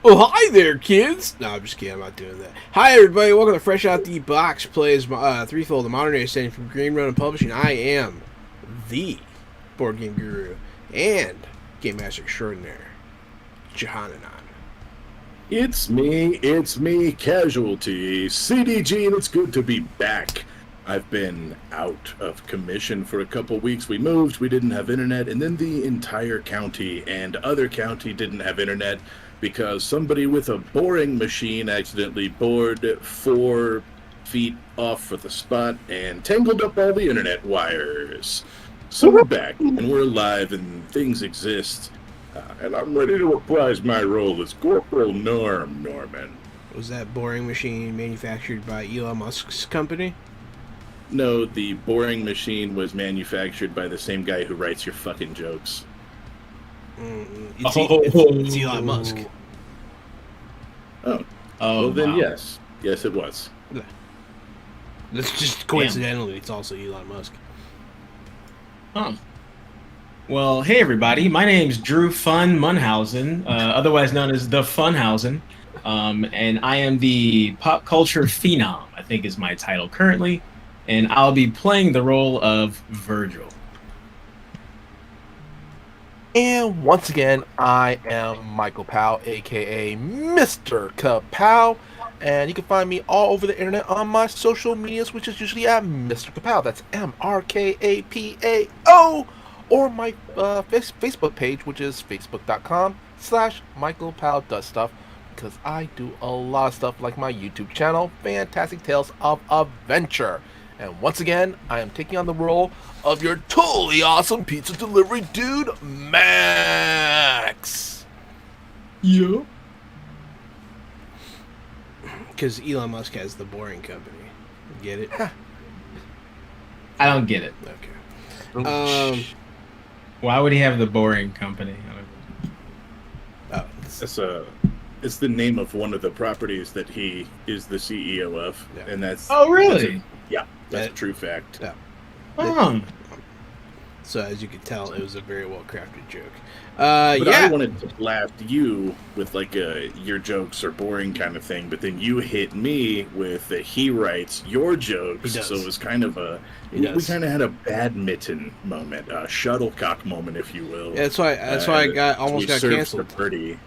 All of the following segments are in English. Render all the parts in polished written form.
Oh, hi there, kids! No, I'm just kidding. I'm not doing that. Hi, everybody. Welcome to Fresh Out the Box Plays Threefold, the modern day setting from Green Ronin Publishing. I am the board game guru and game master extraordinaire, Johananon. It's me, Casualty, CDG, and it's good to be back. I've been out of commission for a couple weeks. We moved, we didn't have internet, and then the entire county and other county didn't have internet because somebody with a boring machine accidentally bored 4 feet off for the spot and tangled up all the internet wires. So we're back, and we're alive, and things exist. And I'm ready to reprise my role as Corporal Norman. Was that boring machine manufactured by Elon Musk's company? No, the boring machine was manufactured by the same guy who writes your fucking jokes. It's Elon Musk. Oh. Oh, Well, then wow. yes. Yes, it was. That's just coincidentally, it's also Elon Musk. Huh. Well, hey everybody, my name's Drew Fun Munhausen, otherwise known as the Funhausen, and I am the pop culture phenom, I think is my title currently, and I'll be playing the role of Virgil. And once again, I am Michael Powell, aka Mr. Kapow, and you can find me all over the internet on my social medias, which is usually at Mr. Kapow. That's MRKAPAO, or my Facebook page, which is facebook.com/Michael Powell Does Stuff, because I do a lot of stuff like my YouTube channel, Fantastic Tales of Adventure. And once again, I am taking on the role of your totally awesome pizza delivery dude, Max. Yeah. Because Elon Musk has the Boring Company. Get it? I don't get it. Okay. Why would he have the boring company? Oh, It's the name of one of the properties that he is the CEO of, Yeah. and that's Oh, really? that's a true fact. yeah. Oh. So as you could tell, it was a very well crafted joke. But Yeah. I wanted to blast you with like your jokes are boring kind of thing, but then you hit me with he writes your jokes, He does. so it was kind of He we does. kind of had a badminton moment, a shuttlecock moment, if you will. Yeah, that's why I almost we got served canceled. for Birdie.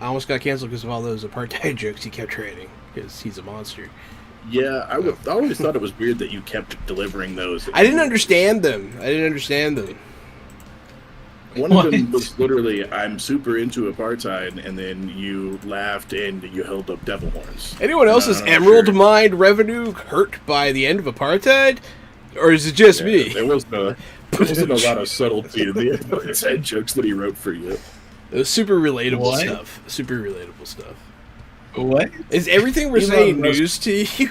I almost got canceled because of all those apartheid jokes he kept writing. Because he's a monster. Yeah, I always thought it was weird that you kept delivering those. I didn't understand them. One of them was literally, "I'm super into apartheid," and then you laughed and you held up devil horns. Anyone else's I'm emerald sure. mine revenue hurt by the end of apartheid? Or is it just me? There wasn't a lot of subtlety in the apartheid jokes that he wrote for you. It was super relatable What? stuff. Super relatable stuff. What? Is everything we're Elon saying Musk- news to you?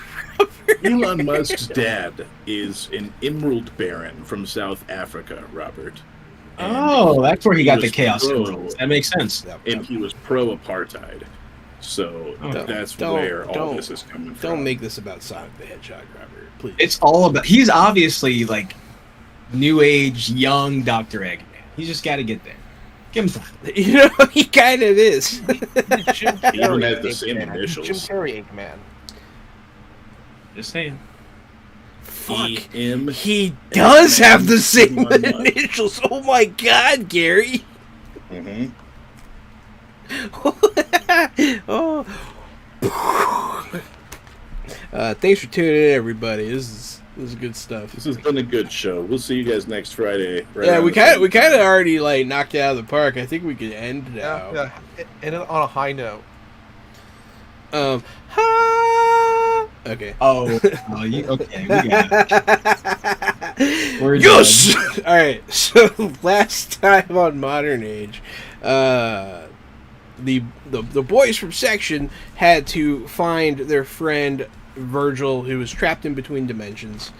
Elon Musk's dad is an emerald baron from South Africa, Robert. And Oh, that's where he got the was chaos pro- emeralds. That makes sense. And he was pro-apartheid. So that's where all this is coming from. Don't make this about Sonic the Hedgehog, Robert. Please. It's all about. He's obviously like new age, young Dr. Eggman. He's just got to get there. Give him time. You know, he kind of is. He even has the same Jim initials. Carrey Eggman. Just saying. Fuck. EM. He does Eggman have the same Elon Musk. initials. Oh my god, Gary. Mhm. Oh. Thanks for tuning in, everybody. This is good stuff. This has been a good show. We'll see you guys next Friday. right Yeah, around we the kind same of time. already like knocked it out of the park. I think we could end now. Yeah. And on a high note. Okay. Oh, okay. We got it. We're Yes. All right. So last time on Modern Age, the boys from Section had to find their friend Virgil, who was trapped in between dimensions.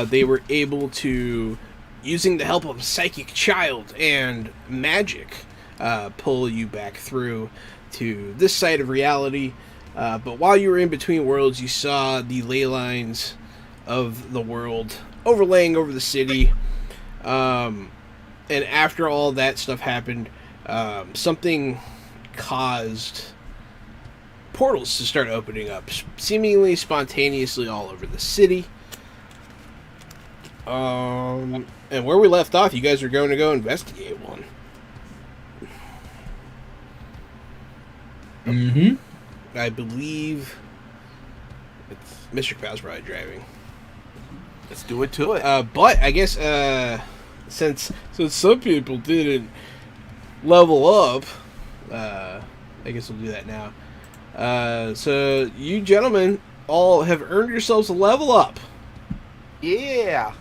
They were able to, using the help of a psychic child and magic, pull you back through to this side of reality. But while you were in between worlds, you saw the ley lines of the world overlaying over the city. And after all that stuff happened, something caused portals to start opening up, seemingly spontaneously all over the city. And where we left off, you guys are going to go investigate one. Mm-hmm. I believe it's Mr. Kapow's probably driving. Let's do it to it. But I guess since some people didn't level up, I guess we'll do that now. So you gentlemen all have earned yourselves a level up. Yeah.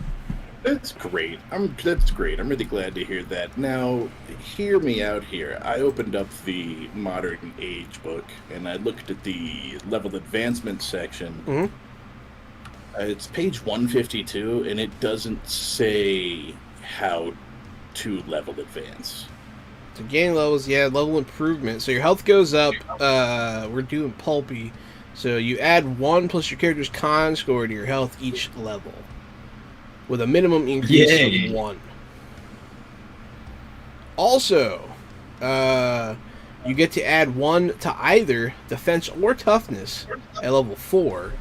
That's great. That's great. I'm really glad to hear that. Now, hear me out here. I opened up the Modern Age book and I looked at the level advancement section. Mhm. It's page 152, and it doesn't say how to level advance. To gain levels, yeah, level improvement. So your health goes up. We're doing pulpy. So you add 1 plus your character's con score to your health each level, with a minimum increase of 1. Also, you get to add 1 to either defense or toughness at level 4,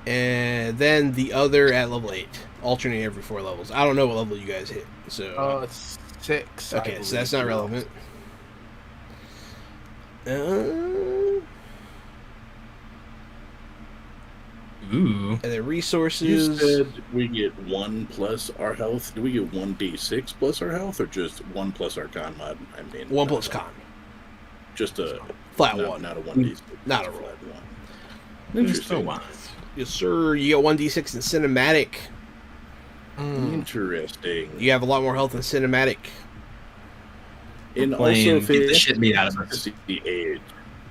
and then the other at level 8, alternating every 4 levels. I don't know what level you guys hit. So It's 6. okay, so that's not relevant. Ooh. And then You resources. said we get 1 plus our health. Do we get 1d6 plus our health, or just 1 plus our con mod? I mean, 1 plus con. Just a Flat not, 1. not a 1d6. Not just a roll. flat 1. Just a Interesting. one. Yes, sir. You get 1d6 in cinematic. Interesting. You have a lot more health in cinematic. And Playing, also, get the shit beat out of us. fantasy age.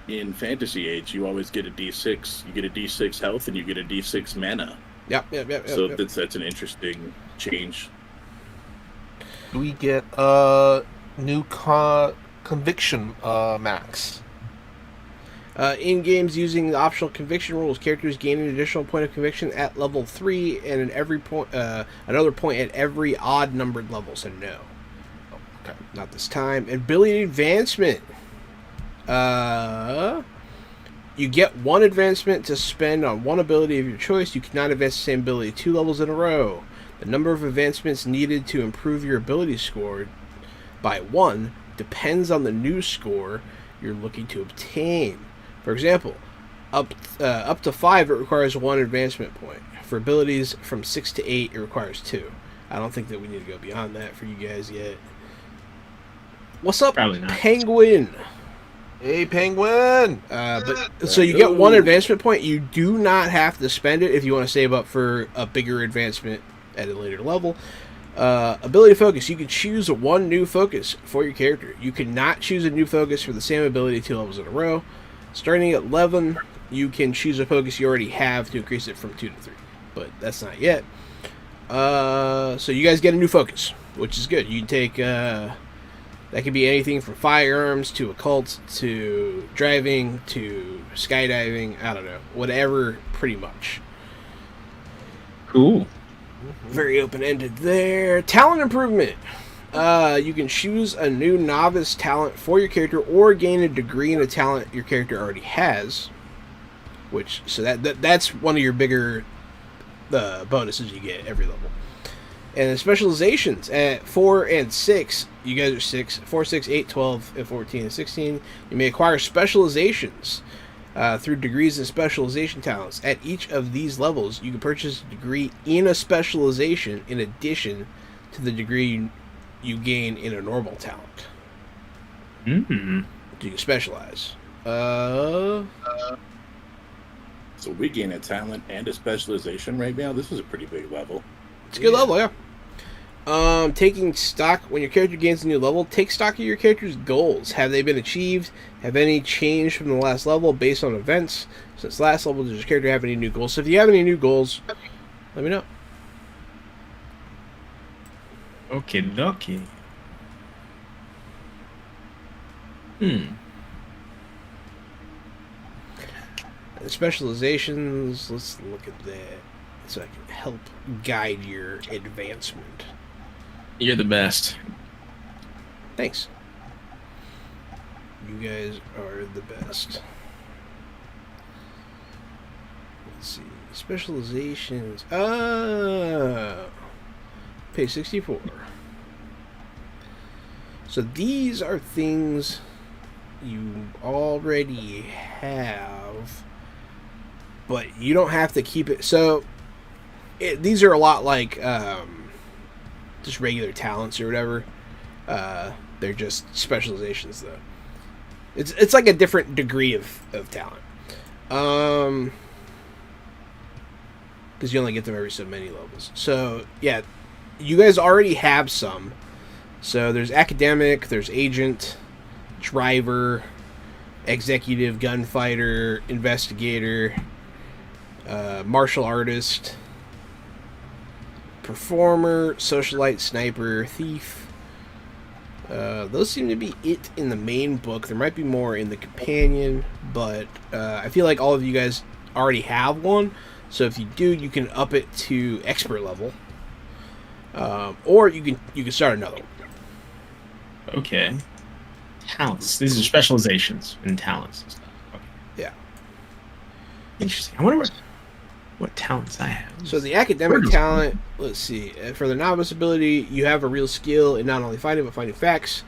In fantasy age, you always get a d6. You get a d6 health, and you get a d6 mana. Yep. So that's an interesting change. Do we get new conviction max? In games using the optional conviction rules, characters gain an additional point of conviction at level 3 and in every point, another point at every odd numbered level. So no, Okay. not this time. Ability advancement. You get 1 advancement to spend on 1 ability of your choice. You cannot advance the same ability 2 levels in a row. The number of advancements needed to improve your ability score by 1 depends on the new score you're looking to obtain. For example, up to 5, it requires 1 advancement point. For abilities from 6 to 8, it requires 2. I don't think that we need to go beyond that for you guys yet. What's up, Probably not. Penguin? Hey, Penguin! So you get 1 advancement point. You do not have to spend it if you want to save up for a bigger advancement at a later level. Ability focus. You can choose 1 new focus for your character. You cannot choose a new focus for the same ability 2 levels in a row. Starting at 11, you can choose a focus you already have to increase it from 2 to 3. But that's not yet. So you guys get a new focus, which is good. You can take... that could be anything from firearms to occult to driving to skydiving. I don't know. Whatever, pretty much. Cool. Very open-ended there. Talent improvement. You can choose a new novice talent for your character or gain a degree in a talent your character already has. That's one of your bigger bonuses you get every level. And the specializations at 4 and 6, you guys are 6, 4, 6, 8, 12, and 14 and 16. You may acquire specializations through degrees and specialization talents. At each of these levels, you can purchase a degree in a specialization in addition to the degree you gain in a normal talent. Mm-hmm. You can specialize. So we gain a talent and a specialization right now. This is a pretty big level. It's a good level, yeah. Taking stock. When your character gains a new level, take stock of your character's goals. Have they been achieved? Have any changed from the last level based on events? Since last level, does your character have any new goals? So if you have any new goals, let me know. Okay, dokie. The specializations, let's look at that so I can help guide your advancement. You're the best. Thanks. You guys are the best. Let's see. Specializations. Page 64. So these are things you already have, but you don't have to keep it. So these are a lot like just regular talents or whatever. They're just specializations, though. It's like a different degree of talent. Because you only get them every so many levels. So, yeah, you guys already have some. So there's academic, there's agent, driver, executive, gunfighter, investigator. martial artist, performer, socialite, sniper, thief. Those seem to be it in the main book. There might be more in the companion, but I feel like all of you guys already have one. So if you do, you can up it to expert level, or you can start another one. Okay. Talents. These are specializations in talents and stuff. Okay. Yeah. Interesting. I wonder what talents I have. So the academic talent, let's see. For the novice ability, you have a real skill in not only finding but finding facts.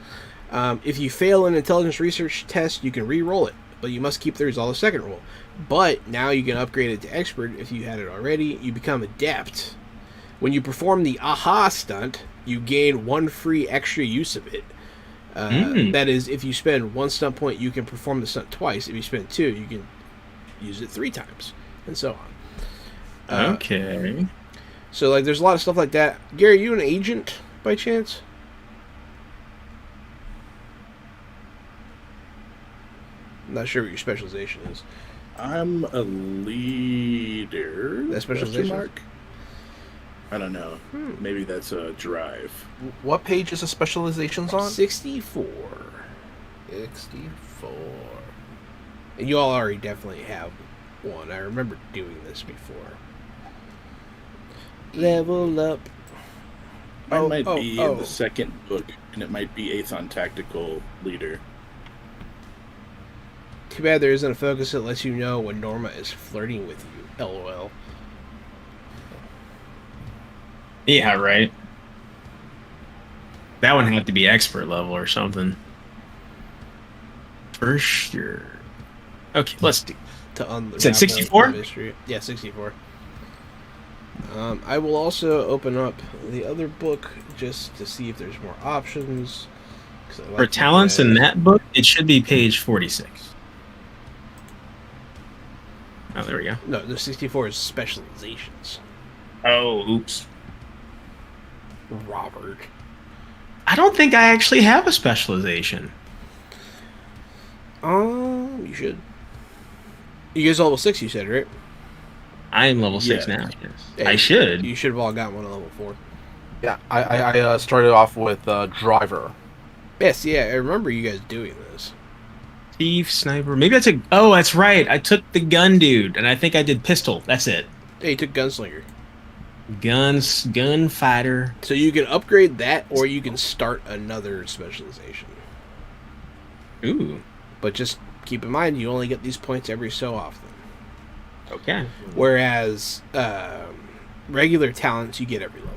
If you fail an intelligence research test, you can re-roll it, but you must keep the result of second roll. But now you can upgrade it to expert if you had it already. You become adept. When you perform the aha stunt, you gain 1 free extra use of it. That is, if you spend 1 stunt point, you can perform the stunt twice. If you spend 2, you can use it 3 times, and so on. Okay. So, like, there's a lot of stuff like that. Gary, you an agent by chance? I'm not sure what your specialization is. I'm a leader. That specialization? Mark? I don't know. Maybe that's a drive. What page is the specializations on? 64. 64. And you all already definitely have one. I remember doing this before. Level up. Mine might be in the second book, and it might be Aethon Tactical Leader. Too bad there isn't a focus that lets you know when Norma is flirting with you. LOL. Yeah, right. That one had to be expert level or something. For sure. Okay, let's do. To unravel Is it 64? the mystery. Yeah, 64. I will also open up the other book just to see if there's more options. For talents in that book, it should be page 46. Oh, there we go. No, the 64 is specializations. Oh, oops. Robert. I don't think I actually have a specialization. You should. You guys level 6, you said, right? I am level 6 Yeah. now. Yes. Hey, I should. You should have all got one at level 4. Yeah, I started off with driver. Yes, yeah, I remember you guys doing this. Thief, sniper. Maybe that's a. Oh, that's right. I took the gun dude, and I think I did pistol. That's it. Yeah, you took gunslinger. Gunfighter. So you can upgrade that, or you can start another specialization. Ooh. But just keep in mind, you only get these points every so often. Okay. Whereas regular talents, you get every level.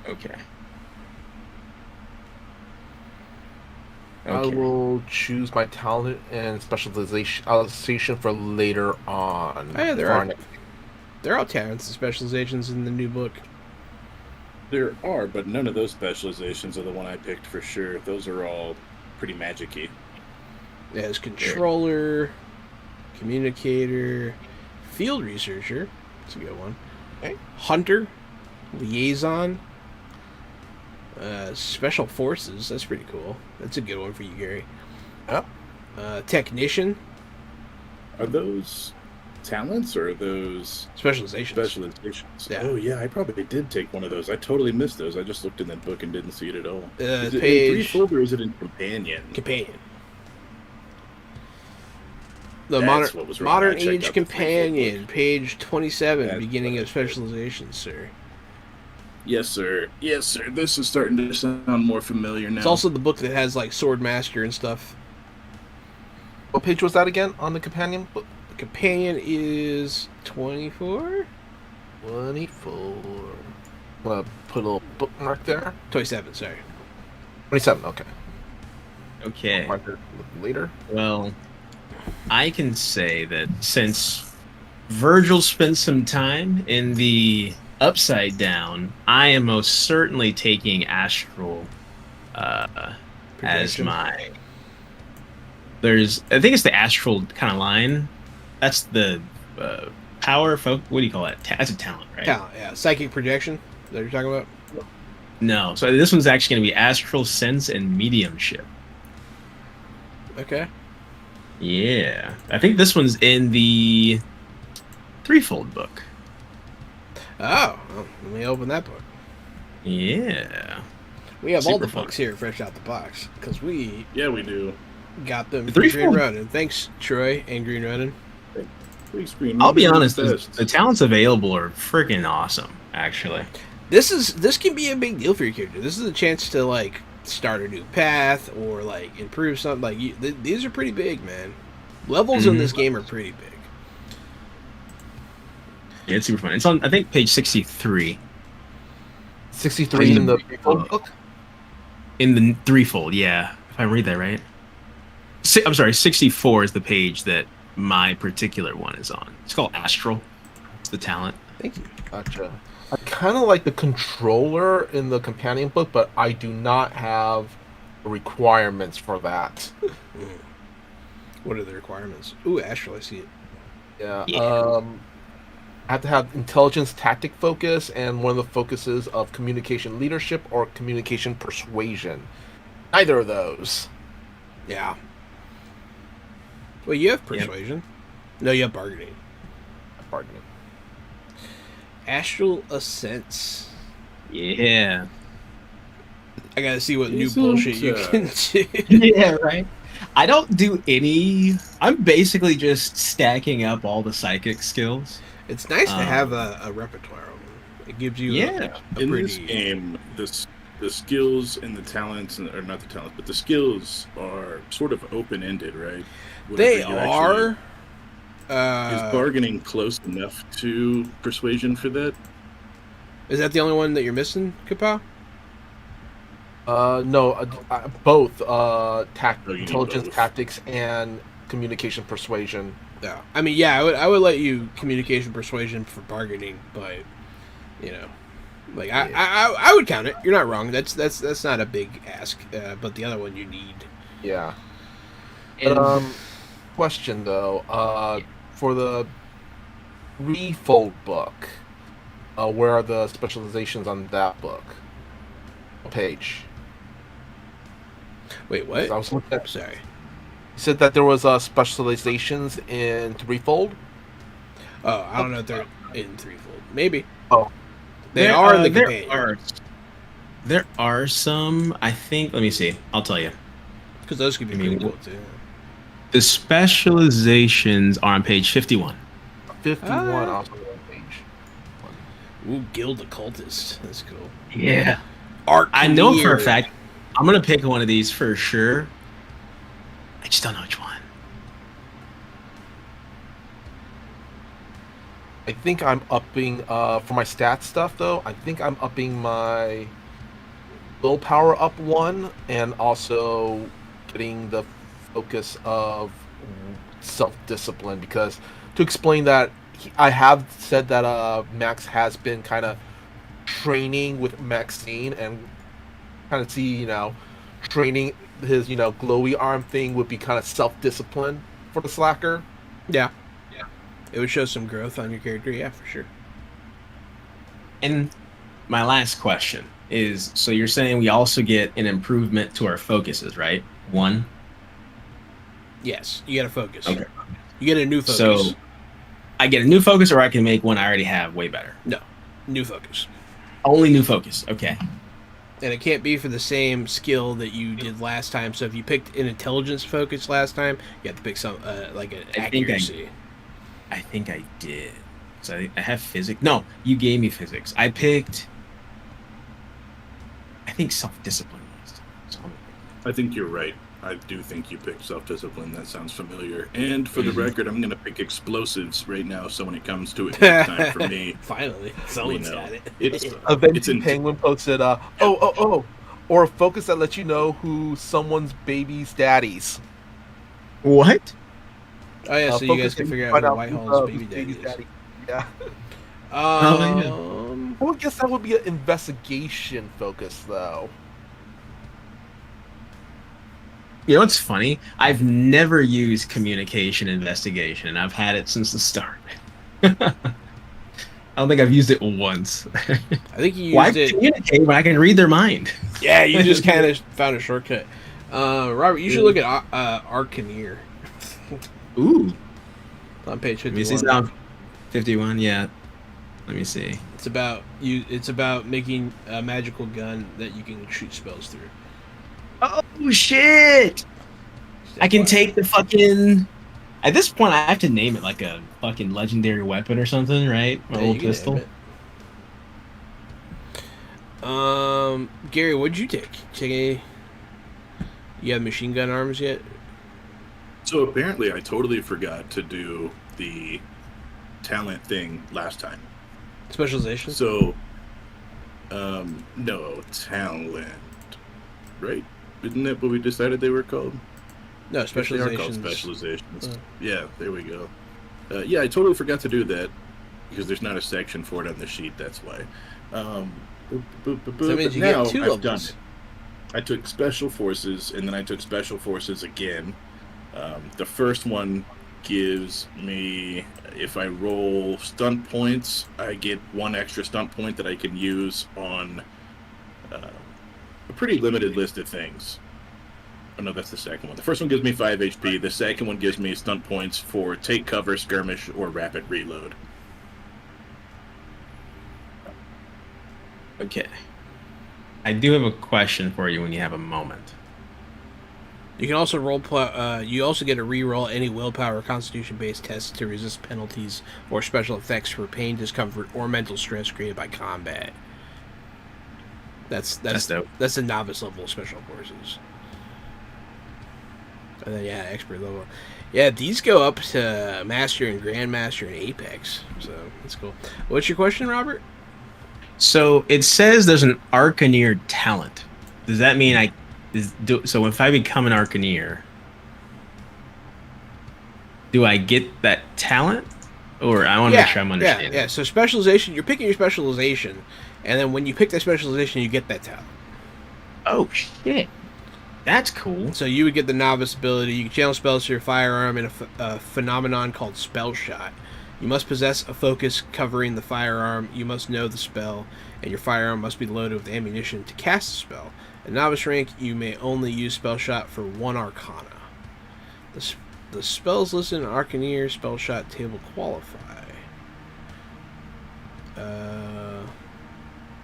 Okay. I will choose my talent and specialization for later on. Oh, yeah, there are talents and specializations in the new book. There are, but none of those specializations are the one I picked for sure. Those are all pretty magic-y. There's controller, communicator, field researcher. That's a good one. Okay. Hunter, liaison, special forces. That's pretty cool. That's a good one for you, Gary. Yeah. Technician, Are those talents or are those specializations. specializations? Yeah. Oh, yeah, I probably did take one of those. I totally missed those. I just looked in that book and didn't see it at all. Is it in Page Threefold or is it in Companion? companion. The That's what was wrong. modern I checked age out the companion, Threefold book. page 27, That's beginning what of it was. specializations, sir. Yes, sir. Yes, sir. This is starting to sound more familiar now. It's also the book that has like sword master and stuff. What page was that again on the companion book? The companion is 24? 24. I'm gonna put a little bookmark there. 27, sorry. 27. Okay. Okay. Mark it later. Well, I can say that since Virgil spent some time in the Upside Down, I am most certainly taking Astral as Projection. my. I think it's the Astral kind of line. That's the power. What do you call that? That's a talent, right? Talent, yeah. Psychic projection. Is that what you're talking about? No. So this one's actually going to be Astral Sense and Mediumship. Okay. Yeah, I think this one's in the Threefold book. Oh, well, let me open that book. Yeah. We have all Super the fun. books here fresh out the box because we Yeah, we do. got them The from Green Threefold- Ronin. Thanks, Troy and Green Ronin. Big screen. I'll be They're the honest, best. the talents available are freaking awesome, actually. This can be a big deal for your character. This is a chance to like start a new path or like improve something. Like these are pretty big, man. Levels in Mhm. this game are pretty big. Yeah, it's super fun. It's on, I think, page 63 63 in the Threefold book. in the Threefold. Yeah, if I read that right. I'm sorry, 64 is the page that my particular one is on. It's called Astral. It's the talent. Thank you. Gotcha. I kind of like the controller in the companion book, but I do not have requirements for that. What are the requirements? Ooh, Astral, I see it. Yeah. Yeah. I have to have intelligence tactic focus and one of the focuses of communication leadership or communication persuasion. Neither of those. Yeah. Well, you have persuasion. No, you have bargaining. Bargaining. Astral Ascents. Yeah. I gotta see what new Isn't, bullshit you can do. Yeah, right. I don't do any. I'm basically just stacking up all the psychic skills. It's nice to have a repertoire of them. It gives you Yeah. a In pretty... this game, the skills and the talents, or not the talents, but the skills are sort of open-ended, right? They Whatever you are. actually- is bargaining close enough to persuasion for that? Is that the only one that you're missing, Kapow? No, both you need intelligence both. tactics and communication persuasion. No. I mean, yeah, I would let you communication persuasion for bargaining, but you know, like I would count it. You're not wrong. That's not a big ask. But the other one you need. Yeah. And But, question though, for the Threefold book, where are the specializations on that book? Page. Wait, what? I was looking at. Sorry. You said that there was specializations in Threefold. Oh, I don't know if they're in Threefold. Maybe. Oh. They are in the there companion. there are some. I think. Let me see. I'll tell you. Because those could be I mean, pretty cool too. The specializations are on page 51. 51 Ah. also on page. Ooh, Guild Occultist. That's cool. Yeah. Art. I know for a fact. I'm gonna pick one of these for sure. I just don't know which one. I think I'm upping for my stat stuff though. I think I'm upping my willpower up one, and also getting the focus of self-discipline, because to explain that, I have said that Max has been kind of training with Maxine, and kind of see, training his, glowy arm thing would be kind of self-discipline for the slacker. Yeah. It would show some growth on your character. Yeah, for sure. And my last question is: so you're saying we also get an improvement to our focuses, right? One. Yes, you got to focus. Okay. You get a new focus. So I get a new focus, or I can make one I already have way better. No, new focus. Only new focus. Okay. And it can't be for the same skill that you did last time. So if you picked an intelligence focus last time, you have to pick some like an accuracy. I think I did. So I have physics. No, you gave me physics. I picked. I think self-discipline last time. So I think you're right. I do think you picked self-discipline. That sounds familiar. And for the record, I'm going to pick explosives right now, so when it comes to it next time for me, Finally, we someone's know. got it. It's Avenging in- Penguin posted, or a focus that lets you know who someone's baby's daddies. what? Oh yeah, so you guys can figure out who Whitehall's baby daddy is. Yeah. Um, I would guess that would be an investigation focus, though. You know what's funny? I've never used communication investigation, and I've had it since the start. I don't think I've used it once. I think you Why used it. communicate when I can read their mind? Yeah, you just kind of found a shortcut. Robert, you should look at Arcaneer Ooh. on page Let me see 51. some. 51. Yeah. Let me see. It's about you. It's about making a magical gun that you can shoot spells through. Oh shit! I can take the fucking. At this point, I have to name it like a fucking legendary weapon or something, right? My Yeah, old you can pistol. name it. Gary, what'd you take? You have machine gun arms yet? So apparently, I totally forgot to do the talent thing last time. Specialization? So, no, talent, right? Isn't that what we decided they were called? No, They are called specializations. specializations. Oh. Yeah, there we go. Yeah, I totally forgot to do that because there's not a section for it on the sheet. That's why. So that means you now get 2 I've done levels. it. I took special forces, and then I took special forces again. The first one gives me, if I roll stunt points, I get 1 extra stunt point that I can use on a pretty limited list of things. Oh, no, that's the second one. The first one gives me 5 HP. The second one gives me stunt points for take cover, skirmish, or rapid reload. Okay. I do have a question for you when you have a moment. You can also you also get to re-roll any willpower or constitution-based tests to resist penalties or special effects for pain, discomfort, or mental stress created by combat. That's dope. That's the novice level of special forces. And then expert level. Yeah, these go up to master and grandmaster and apex. So that's cool. What's your question, Robert? So it says there's an Arcaneer talent. Does that mean so if I become an Arcaneer, do I get that talent? Or I want to make sure I'm understanding. Yeah. So specialization, you're picking your specialization, and then when you pick that specialization, you get that talent. Oh shit, that's cool. So you would get the novice ability. You can channel spells to your firearm in a phenomenon called spell shot. You must possess a focus covering the firearm. You must know the spell, and your firearm must be loaded with ammunition to cast the spell. At novice rank, you may only use spell shot for 1 arcana. The spells listed in Arcaneer spell shot table qualify.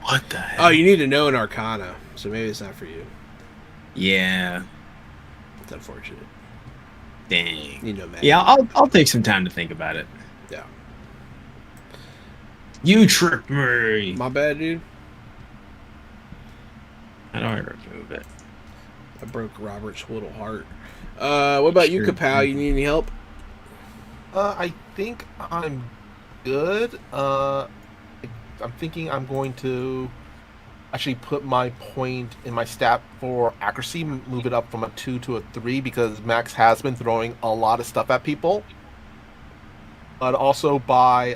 What the hell? Oh, you need to know an arcana, so maybe it's not for you. Yeah. It's unfortunate. Dang. You know, man. Yeah, I'll take some time to think about it. Yeah. You tricked me. My bad, dude. How do I remove it? I broke Robert's little heart. What about you, Sure. Kapow? You need any help? I think I'm good. I'm thinking I'm going to actually put my point in my stat for accuracy, move it up from a 2 to a 3 because Max has been throwing a lot of stuff at people. But also by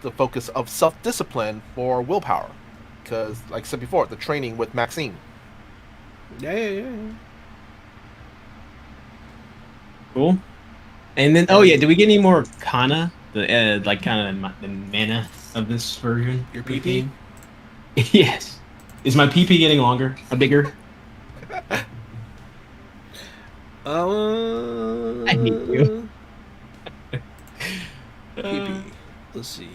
the focus of self-discipline for willpower. Because, like I said before, the training with Maxine. Yeah. Cool. And then, oh yeah, do we get any more Kana? The like kind of the mana of this version. Your PP? Yes. Is my PP getting longer? Bigger? I hate you. PP. Let's see.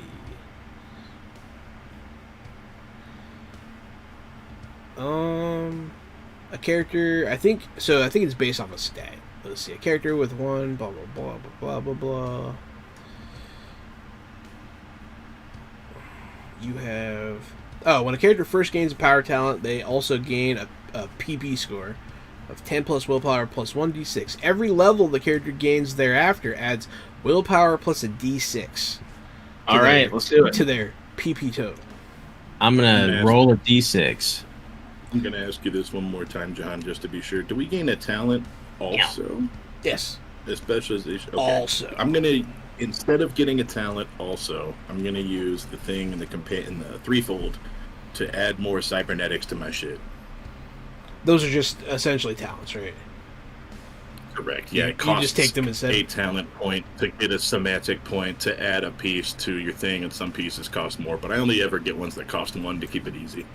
A character. I think it's based off a stat. Let's see. A character with 1. Blah blah blah blah blah blah. You have. Oh, when a character first gains a power talent, they also gain a PP score of 10 plus willpower plus 1d6. Every level the character gains thereafter adds willpower plus a d6. All right, let's do it. To their PP total. I'm gonna roll a d6. I'm going to ask you this one more time, John, just to be sure. Do we gain a talent also? Yes. A specialization? Okay. Also. I'm going to, instead of getting a talent also, I'm going to use the thing in the threefold to add more cybernetics to my shit. Those are just essentially talents, right? Correct. Yeah, You it costs just take them instead? a talent point to get a semantic point to add a piece to your thing, and some pieces cost more, but I only ever get ones that cost 1 to keep it easy.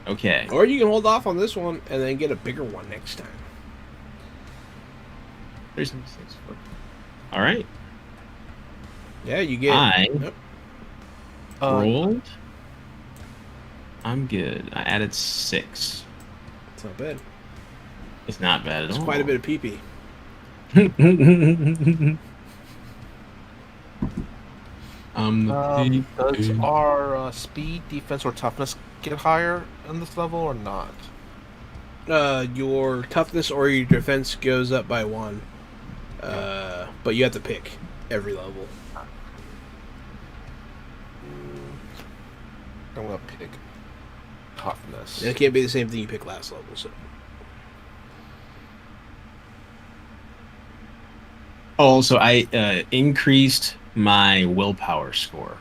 Okay. Or you can hold off on this one and then get a bigger one next time. All right. Yeah, you get. I Yep. rolled. I'm good. I added 6. It's not bad. It's not bad at It's all. quite a bit of pee-pee. Does our speed, defense, or toughness get higher in this level or not? Your toughness or your defense goes up by 1. But you have to pick every level. I'm gonna pick toughness. It can't be the same thing you picked last level. So Also, I increased my willpower score.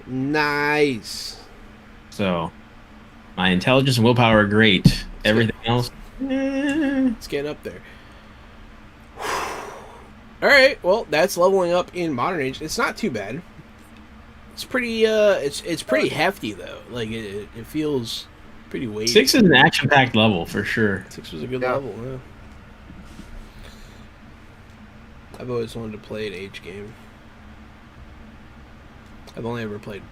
nice. So my intelligence and willpower are great. Everything else, It's getting up there. All right. Well, that's leveling up in Modern Age. It's not too bad. It's pretty. It's pretty hefty though. Like it feels pretty weighty. 6 is an action-packed level for sure. 6 was a good Yeah. level. Yeah. I've always wanted to play an Age game. I've only ever played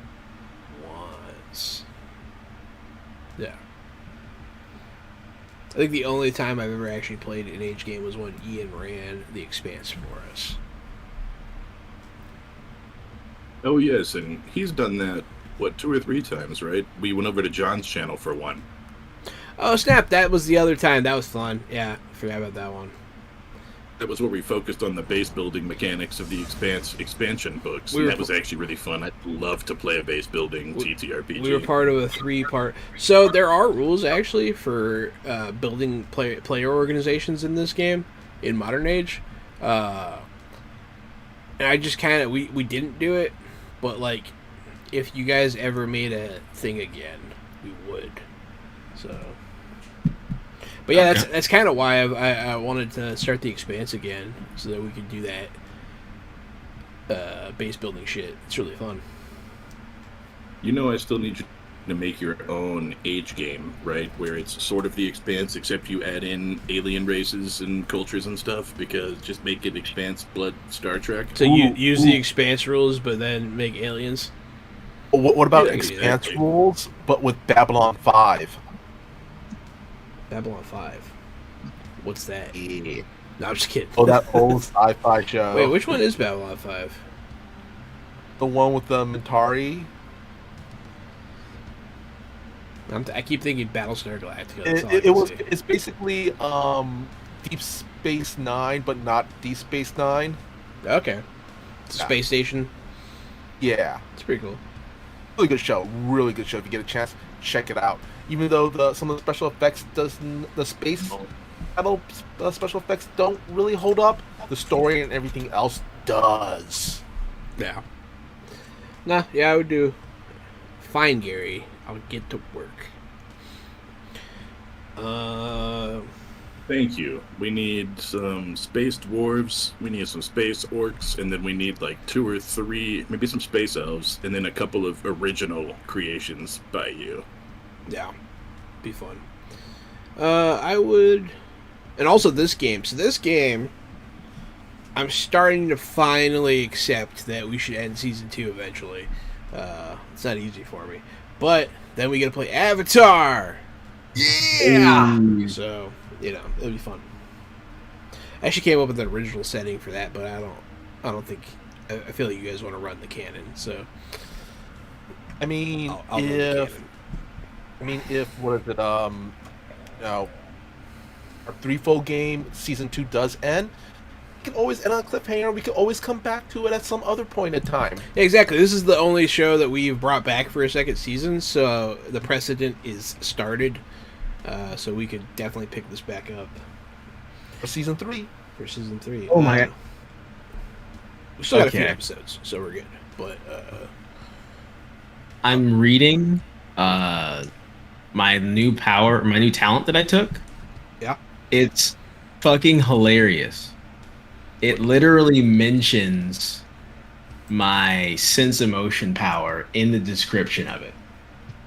once. Yeah. I think the only time I've ever actually played an Age game was when Ian ran The Expanse for us. Oh yes, and he's done that 2 or 3 times, right? We went over to John's channel for one. Oh snap! That was the other time. That was fun. Yeah, I forgot about that one. That was where we focused on the base building mechanics of the expansion books, We and were- that was actually really fun. I'd love to play a base building TTRPG. We were part of a 3-part. So there are rules actually for building player organizations in this game in Modern Age, and I just kind of we didn't do it, but like if you guys ever made a thing again, we would. So, but yeah, that's kind of why I wanted to start the Expanse again, so that we could do that base building shit. It's really fun. You know, I still need you to make your own Age game, right? Where it's sort of the Expanse, except you add in alien races and cultures and stuff, because just make it Expanse blood Star Trek. So you use the Expanse rules, but then make aliens. What about Yeah, Expanse exactly. rules, but with Babylon 5? Babylon 5. What's that? Yeah. No, I'm just kidding. Oh, that old sci-fi show. Wait, which one is Babylon 5? The one with the Mentari? I keep thinking Battlestar Galactica. That's all I It can was. see. It's basically Deep Space Nine, but not Deep Space Nine. Okay. It's a Yeah. space station. Yeah, It's pretty cool. really good show. Really good show. If you get a chance, check it out. Even though some of the special effects the space battle special effects don't really hold up, the story and everything else does. Yeah. Nah, yeah, I would do. Fine, Gary. I'll get to work. Thank you. We need some space dwarves, we need some space orcs, and then we need like 2 or 3, maybe some space elves, and then a couple of original creations by you. Yeah. Be fun. I would. And also this game. So this game, I'm starting to finally accept that we should end season 2 eventually. It's not easy for me. But then we get to play Avatar! Yeah! So, it'll be fun. I actually came up with an original setting for that, but I don't think I feel like you guys want to run the canon, so I mean, I'll run the canon. if what is it? Our Threefold game season 2 does end, we can always end on a cliffhanger. We can always come back to it at some other point in time. Yeah, exactly. This is the only show that we've brought back for a second season, so the precedent is started. So we could definitely pick this back up For season 3. for season 3. Oh my God. We still got a few Okay. episodes, so we're good. But I'm reading my new talent that I took. Yeah. It's fucking hilarious. It literally mentions my sense emotion power in the description of it.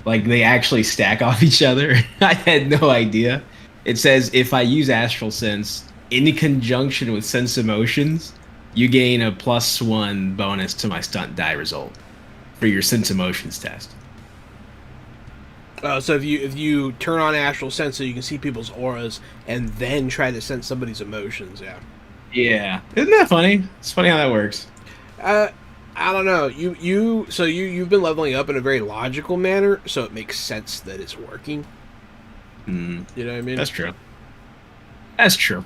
Like they actually stack off each other. I had no idea. It says if I use astral sense in conjunction with sense emotions, you gain a +1 bonus to my stunt die result for your sense emotions test. So if you turn on astral sense, so you can see people's auras, and then try to sense somebody's emotions. Yeah. Yeah, isn't that funny? It's funny how that works. I don't know. You've been leveling up in a very logical manner, so it makes sense that it's working. Mm, You know what I mean? that's true. That's true.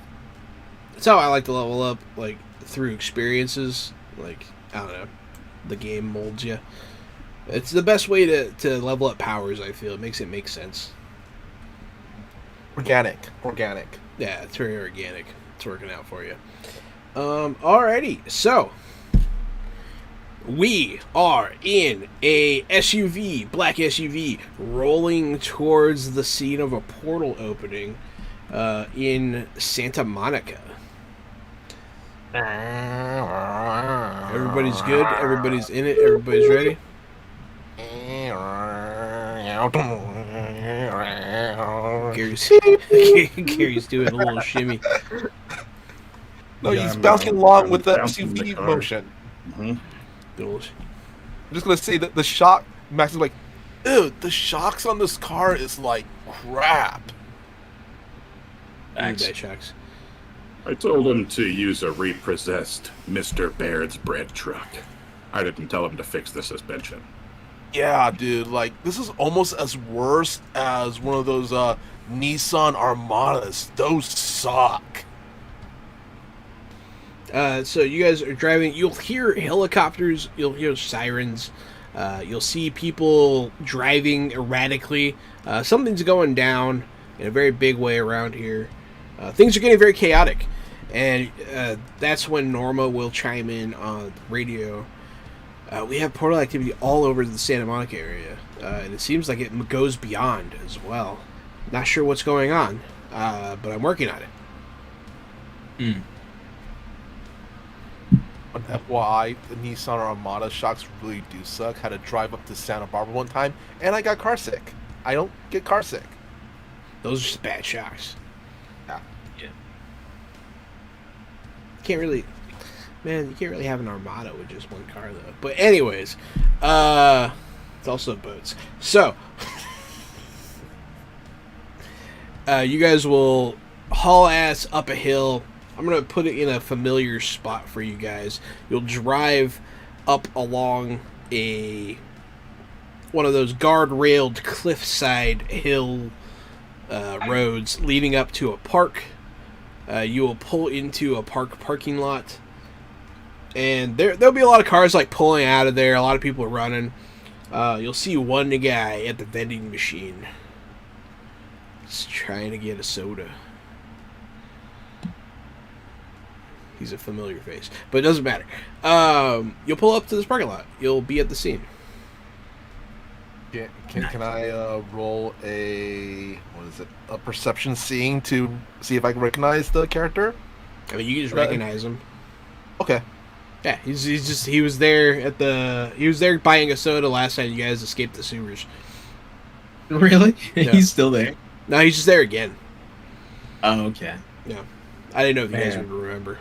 That's how I like to level up, like through experiences. Like, I don't know, the game molds you. It's the best way to level up powers. I feel it makes it make sense. Organic. Yeah, it's very organic. It's working out for you. Alrighty, so we are in a SUV, black SUV, rolling towards the scene of a portal opening in Santa Monica. Everybody's good. Everybody's in it. Everybody's ready. Gary's doing a little shimmy. No, Yeah, he's I'm bouncing along with the bouncing the SUV car. motion. Mhm. Little I'm just gonna say that the shock, Max is like, ew, the shocks on this car is like crap. bad shocks. I told him to use a repossessed Mr. Baird's bread truck. I didn't tell him to fix the suspension. Yeah, dude, like this is almost as worse as one of those Nissan Armadas. Those suck. So you guys are driving. You'll hear helicopters. You'll hear sirens. You'll see people driving erratically. Something's going down in a very big way around here. Things are getting very chaotic, and that's when Norma will chime in on the radio. We have portal activity all over the Santa Monica area, and it seems like it goes beyond as well. Not sure what's going on, but I'm working on it. But FYI, the Nissan Armada shocks really do suck. Had to drive up to Santa Barbara one time, and I got car sick. I don't get car sick. Those are just bad shocks. Yeah. Can't really, man. You can't really have an Armada with just one car though. But anyways, it's also boats. So, you guys will haul ass up a hill. I'm going to put it in a familiar spot for you guys. You'll drive up along one of those guard-railed cliffside hill roads leading up to a park. You will pull into a parking lot. And there'll be a lot of cars like pulling out of there. A lot of people are running. You'll see one guy at the vending machine. He's trying to get a soda. He's a familiar face, but it doesn't matter. You'll pull up to this parking lot. You'll be at the scene. Can I roll a perception seeing to see if I can recognize the character? I mean, you can just recognize him. Okay. Yeah, he was there buying a soda last time you guys escaped the sewers. Really? Yeah. He's still there? No, he's just there again. Oh, okay. Yeah, I didn't know if you guys Man. would remember.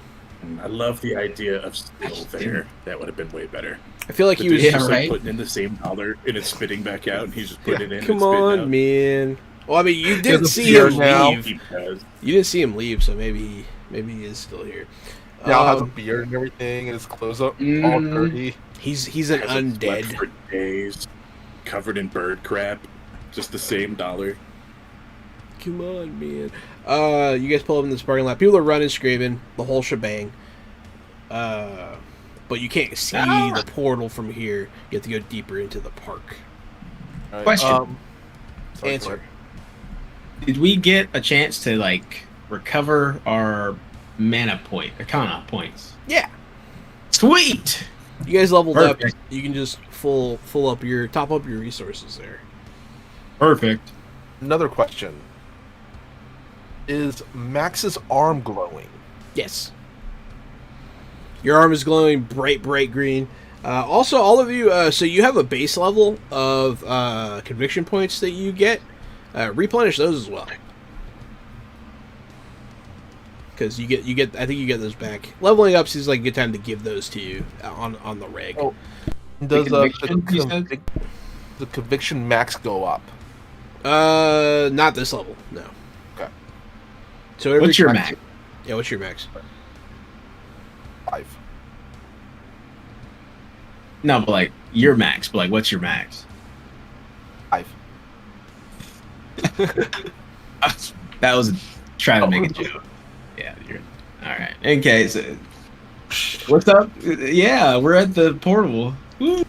I love the idea of still there. That would have been way better. I feel like But he was he's just just right? like putting in the same dollar and it's spitting back out, and he's just putting it in. Come and spitting on, out. man. Well, I mean, you didn't There's a see fear him now. leave. He does. You didn't see him leave, so maybe he is still here. Now has a Um, beard and everything, and his clothes are all Mm. dirty. he's an Hasn't slept undead. for days, covered in bird crap. Just the same dollar. Come on, man. You guys pull up in this parking lot. People are running, screaming, the whole shebang. But you can't see the portal from here. You have to go deeper into the park. Right, Question. sorry, Answer. go ahead. Did we get a chance to like recover our mana points? Yeah. Sweet. You guys leveled Perfect. up. You can just top up your resources there. Perfect. Another question. Is Max's arm glowing? Yes. Your arm is glowing bright green. Also, all of you, so you have a base level of conviction points that you get. Replenish those as well. because you get. I think you get those back. Leveling up seems like a good time to give those to you on the reg. Oh. Does conviction, you said? the conviction max go up? Not this level. No. Okay. So every What's your max? Yeah, what's your max? 5. No, but like your max. But like, what's your max? 5. That was trying to make a joke. Yeah, you're all right. Okay, so what's up? Yeah, we're at the portal. Woo.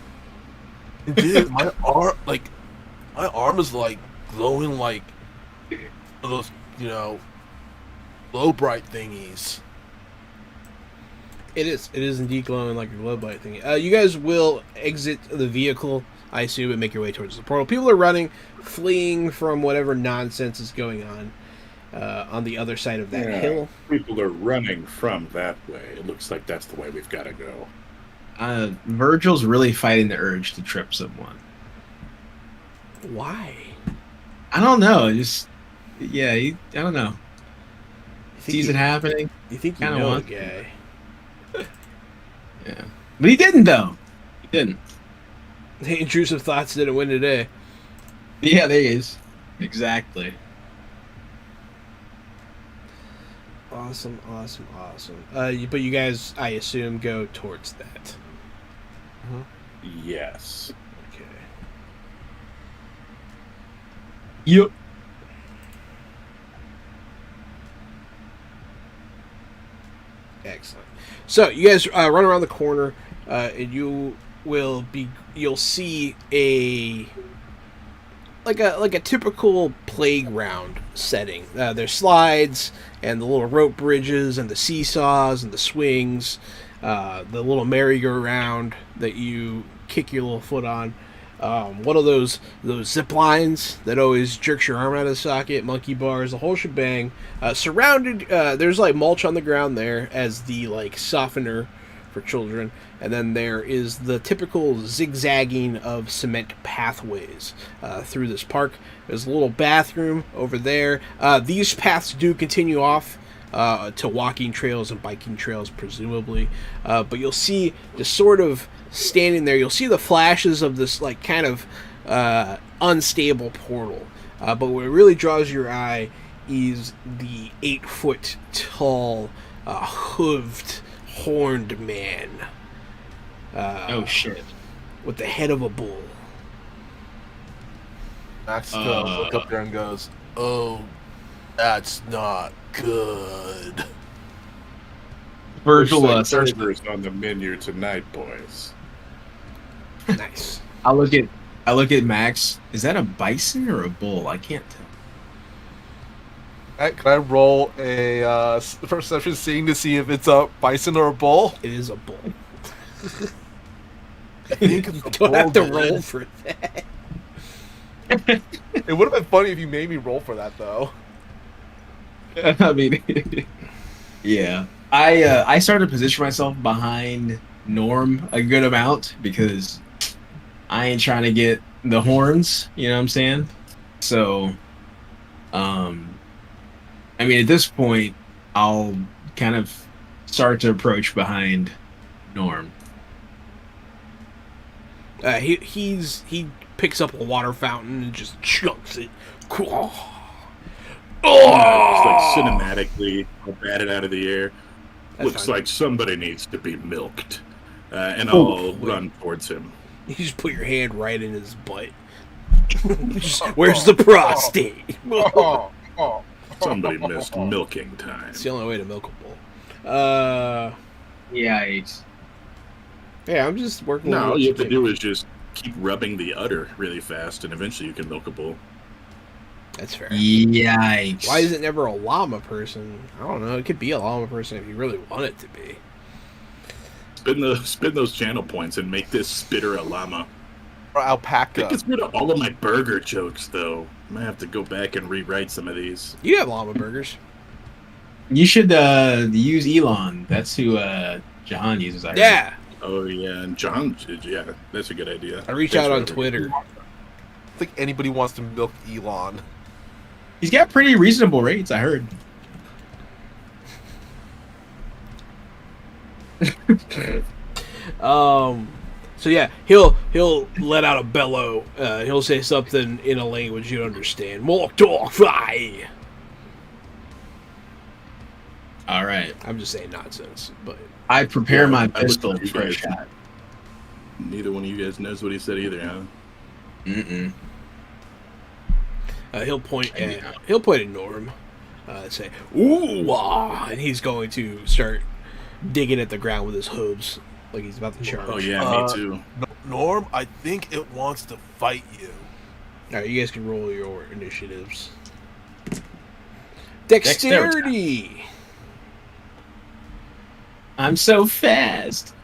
Dude, my arm is like glowing like those, low bright thingies. It is indeed glowing like a glow light thing. You guys will exit the vehicle, I assume, and make your way towards the portal. People are running, fleeing from whatever nonsense is going on the other side of that hill. People are running from that way. It looks like that's the way we've got to go. Virgil's really fighting the urge to trip someone. Why? I don't know. Just I don't know. Sees it happening. You think you Kinda know want the guy? Yeah, but he didn't though. He didn't. The intrusive thoughts didn't win today. Yeah, there he is. Exactly. Awesome. But you guys, I assume, go towards that. Yes. Okay. Yep. Excellent. So you guys run around the corner, and you'll see a typical playground setting. There's slides and the little rope bridges and the seesaws and the swings, the little merry-go-round that you kick your little foot on. One of those zip lines that always jerks your arm out of the socket, monkey bars, the whole shebang. Surrounded, there's like mulch on the ground there as the like softener for children, and then there is the typical zigzagging of cement pathways through this park. There's a little bathroom over there. These paths do continue off to walking trails and biking trails, presumably, but you'll see just sort of standing there, you'll see the flashes of this like kind of unstable portal, but what really draws your eye is the 8-foot tall hooved horned man Oh shit. with the head of a bull. Max look up there and goes, "Oh, that's not good." Virgil Search starts. burgers on the menu tonight, boys. Nice. I look at Max. Is that a bison or a bull? I can't tell. Can I roll a perception seeing to see if it's a bison or a bull? It is a bull. I think it's a Don't have to bull, roll man. for that. It would have been funny if you made me roll for that, though. I mean, yeah. I started to position myself behind Norm a good amount because I ain't trying to get the horns. You know what I'm saying? So, I mean, at this point, I'll kind of start to approach behind Norm. He picks up a water fountain and just chunks it. Just like cinematically, I'll bat it out of the air. That's Looks fine. like somebody needs to be milked. And Oh, I'll wait. run towards him. You just put your hand right in his butt. Where's the prostate? Somebody missed milking time. It's the only way to milk a bull. Yikes. Yeah, I'm just working. No, with all what you have to think. do is just keep rubbing the udder really fast, and eventually you can milk a bull. That's fair. Yikes. Why is it never a llama person? I don't know. It could be a llama person if you really want it to be. Spin those channel points and make this spitter a llama. Or That alpaca. gets rid of all of my burger jokes, though. I might have to go back and rewrite some of these. You have llama burgers. You should use Elon. That's who Jahan uses. I heard. Yeah. Oh, yeah, and John, yeah, that's a good idea. I reach Thanks out for on everything. Twitter. I think anybody wants to milk Elon. He's got pretty reasonable rates. I heard. So yeah, he'll let out a bellow. He'll say something in a language you understand. More talk, fly. All right. I'm just saying nonsense, but I prepare my I looked pistol at you for a guys. shot. Neither one of you guys knows what he said either, huh? Mm-mm. he'll point at Norm, say "Ooh ah," and he's going to start digging at the ground with his hooves like he's about to charge. Oh yeah, me too. Norm, I think it wants to fight you. All right, you guys can roll your initiatives. Dexterity. I'm so fast.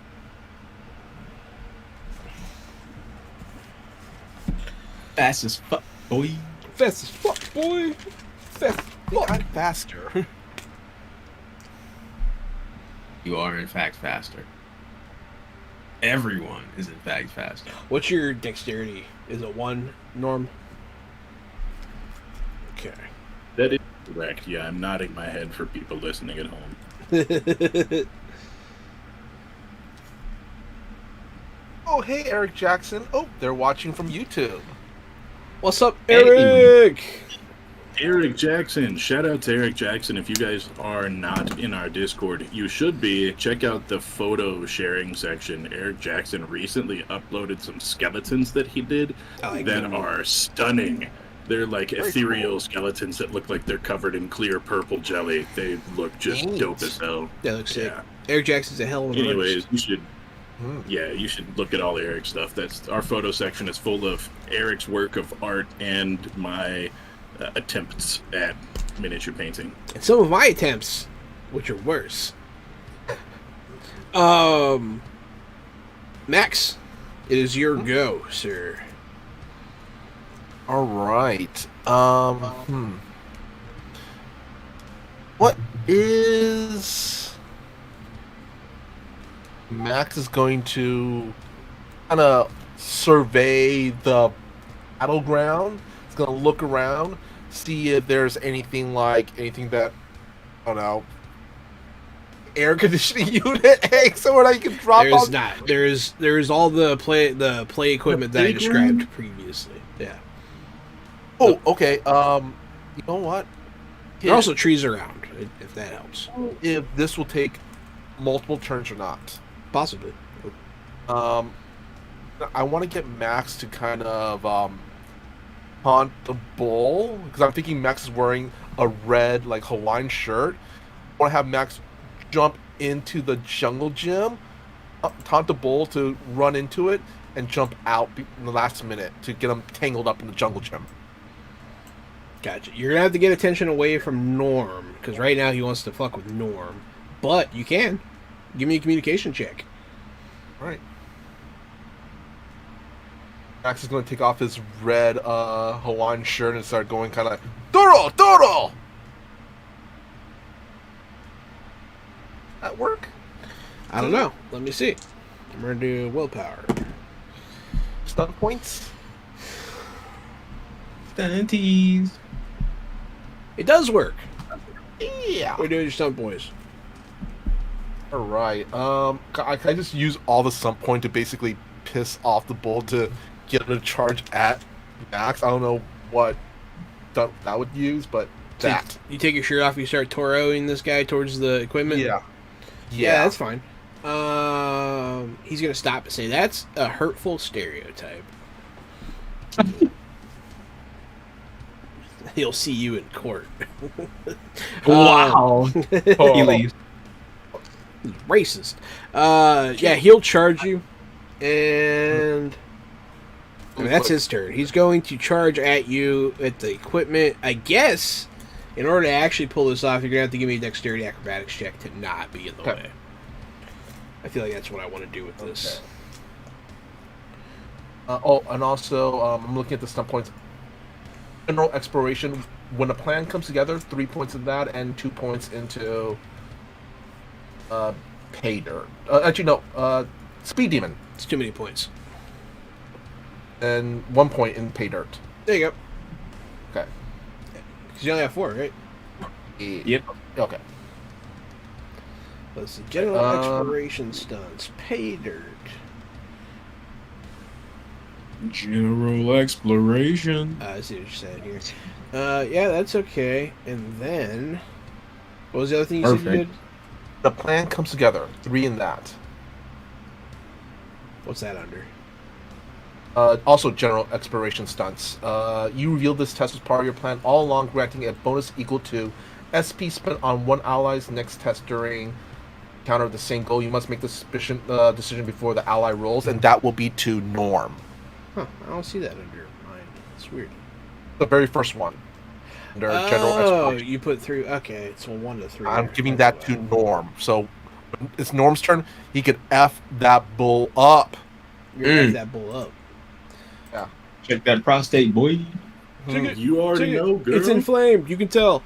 Fast as fuck, boy. Fast as fuck, boy. Fast as fuck. I'm faster. You are, in fact, faster. Everyone is, in fact, faster. What's your dexterity? Is it 1, Norm? Okay. That is correct. Yeah, I'm nodding my head for people listening at home. Oh, hey, Eric Jackson. Oh, they're watching from YouTube. What's up, Eric? Eric Jackson. Shout out to Eric Jackson. If you guys are not in our Discord, you should be. Check out the photo sharing section. Eric Jackson recently uploaded some skeletons that he did that are stunning. They're like ethereal skeletons that look like they're covered in clear purple jelly. They look just dope as hell. That looks sick. Eric Jackson's a hell of a Anyways, you should you should look at all Eric's stuff. That's our photo section is full of Eric's work of art and my attempts at miniature painting. And some of my attempts, which are worse. Max, it is your go, sir. All right. What is... Max is going to kind of survey the battleground. He's going to look around, see if there's anything that, I don't know, air conditioning unit somewhere that you can drop There's off. not. There's all the play equipment that I described previously. Yeah. Oh, okay. You know what? There are also trees around, if that helps. If this will take multiple turns or not. Possibly. I want to get Max to kind of haunt the bull, because I'm thinking Max is wearing a red like Hawaiian shirt. I want to have Max jump into the jungle gym, taunt the bull to run into it, and jump out in the last minute to get him tangled up in the jungle gym. Gotcha. You're gonna have to get attention away from Norm, because right now he wants to fuck with Norm. But you can. Give me a communication check. All right. Max is going to take off his red Hawaiian shirt and start going kind of like, Doro! Doro! That work? I don't know. Let me see. I'm gonna do willpower. Stun points? Stunties. It does work. Yeah. We're doing your stun points. All right. Can I just use all the stun point to basically piss off the bull to get him to charge at Max? I don't know what that would use, but So that. you take your shirt off, you start toroing this guy towards the equipment? Yeah, that's fine. He's gonna stop and say, that's a hurtful stereotype. He'll see you in court. Wow. He leaves. Racist. Yeah, he'll charge you, and I mean, that's his turn. He's going to charge at you at the equipment. I guess in order to actually pull this off, you're gonna have to give me a dexterity acrobatics check to not be in the way. I feel like that's what I want to do with this. And also, I'm looking at the stun points. General exploration. When a plan comes together, 3 points in that, and 2 points into pay dirt. Actually, no. Speed demon, It's too many points. and 1 point in pay dirt. There you go. Okay. Because you only have 4, right? Yep. Okay. Let's see. General exploration stunts. Pay dirt. General exploration. I see what you're saying here. Yeah, that's okay. And then, what was the other thing you said you did? The plan comes together. 3 in that. What's that under? Also, general exploration stunts. You reveal this test as part of your plan all along, granting a bonus equal to SP spent on one ally's next test during counter of the same goal. You must make the decision before the ally rolls, and that will be to Norm. Huh, I don't see that under mine. It's weird. The very first one. Under general Oh, exploration. you put 3. Okay, it's 1 to 3. I'm giving that to Norm. So when it's Norm's turn, he can F that bull up. You're gonna have that bull up. Check that prostate, boy. Check it. You already Check it. know, girl. It's inflamed. You can tell. All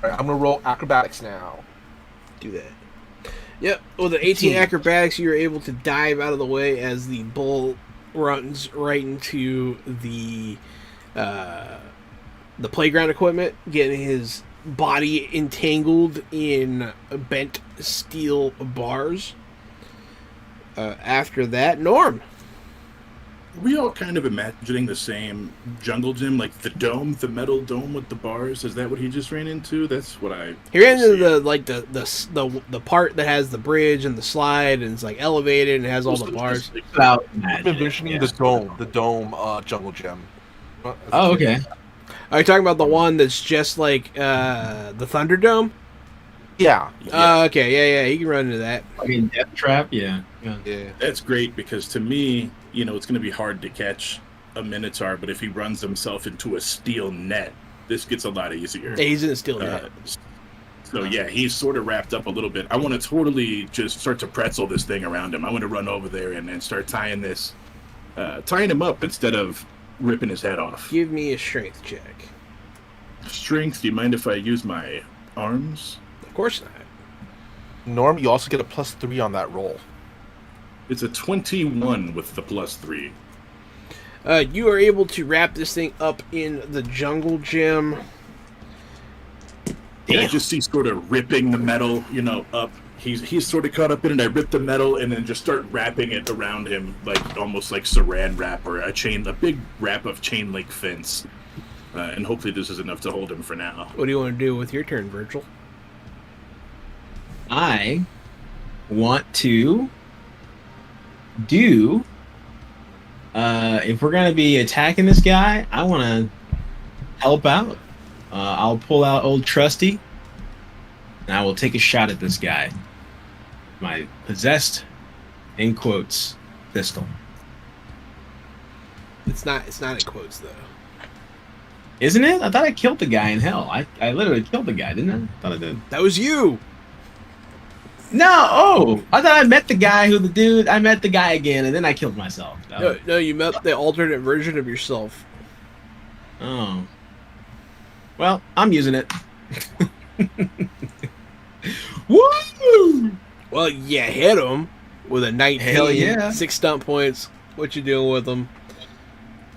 right, I'm going to roll acrobatics now. Do that. Yep. With the 18 acrobatics, you're able to dive out of the way as the bull runs right into the playground equipment, getting his body entangled in bent steel bars. After that, Norm. We all kind of imagining the same jungle gym, like the dome, the metal dome with the bars. Is that what he just ran into? That's what I. He ran into the part that has the bridge and the slide, and it's like elevated and it has all the bars. Without I'm magic, envisioning yeah. the dome jungle gym. Oh, okay. Are you talking about the one that's just like the Thunderdome? Yeah. Okay, yeah, he can run into that. I mean, Death Trap, yeah. Yeah. That's great because to me, it's going to be hard to catch a Minotaur, but if he runs himself into a steel net, this gets a lot easier. Yeah, he's in a steel net. So yeah, he's sort of wrapped up a little bit. I want to totally just start to pretzel this thing around him. I want to run over there and start tying him up instead of ripping his head off. Give me a strength check. Strength, do you mind if I use my arms? Of course not. Norm, you also get a +3 on that roll. It's a 21 with the +3. You are able to wrap this thing up in the jungle gym. Yeah, I just see sort of ripping the metal, up. He's sort of caught up in it. I rip the metal and then just start wrapping it around him, like almost like saran wrap or a big wrap of chain link fence. And hopefully this is enough to hold him for now. What do you want to do with your turn, Virgil? I want to do if we're gonna be attacking this guy, I want to help out. I'll pull out old Trusty and I will take a shot at this guy. My possessed, in quotes, pistol. It's not in quotes though. Isn't it? I thought I killed the guy in hell. I literally killed the guy, didn't I? I thought I did. That was you. No, I thought I met the guy I met the guy again, and then I killed myself. No, you met the alternate version of yourself. Oh. Well, I'm using it. Woo! Well, you hit him with a 19. Hell yeah. 6 stunt points. What you doing with him?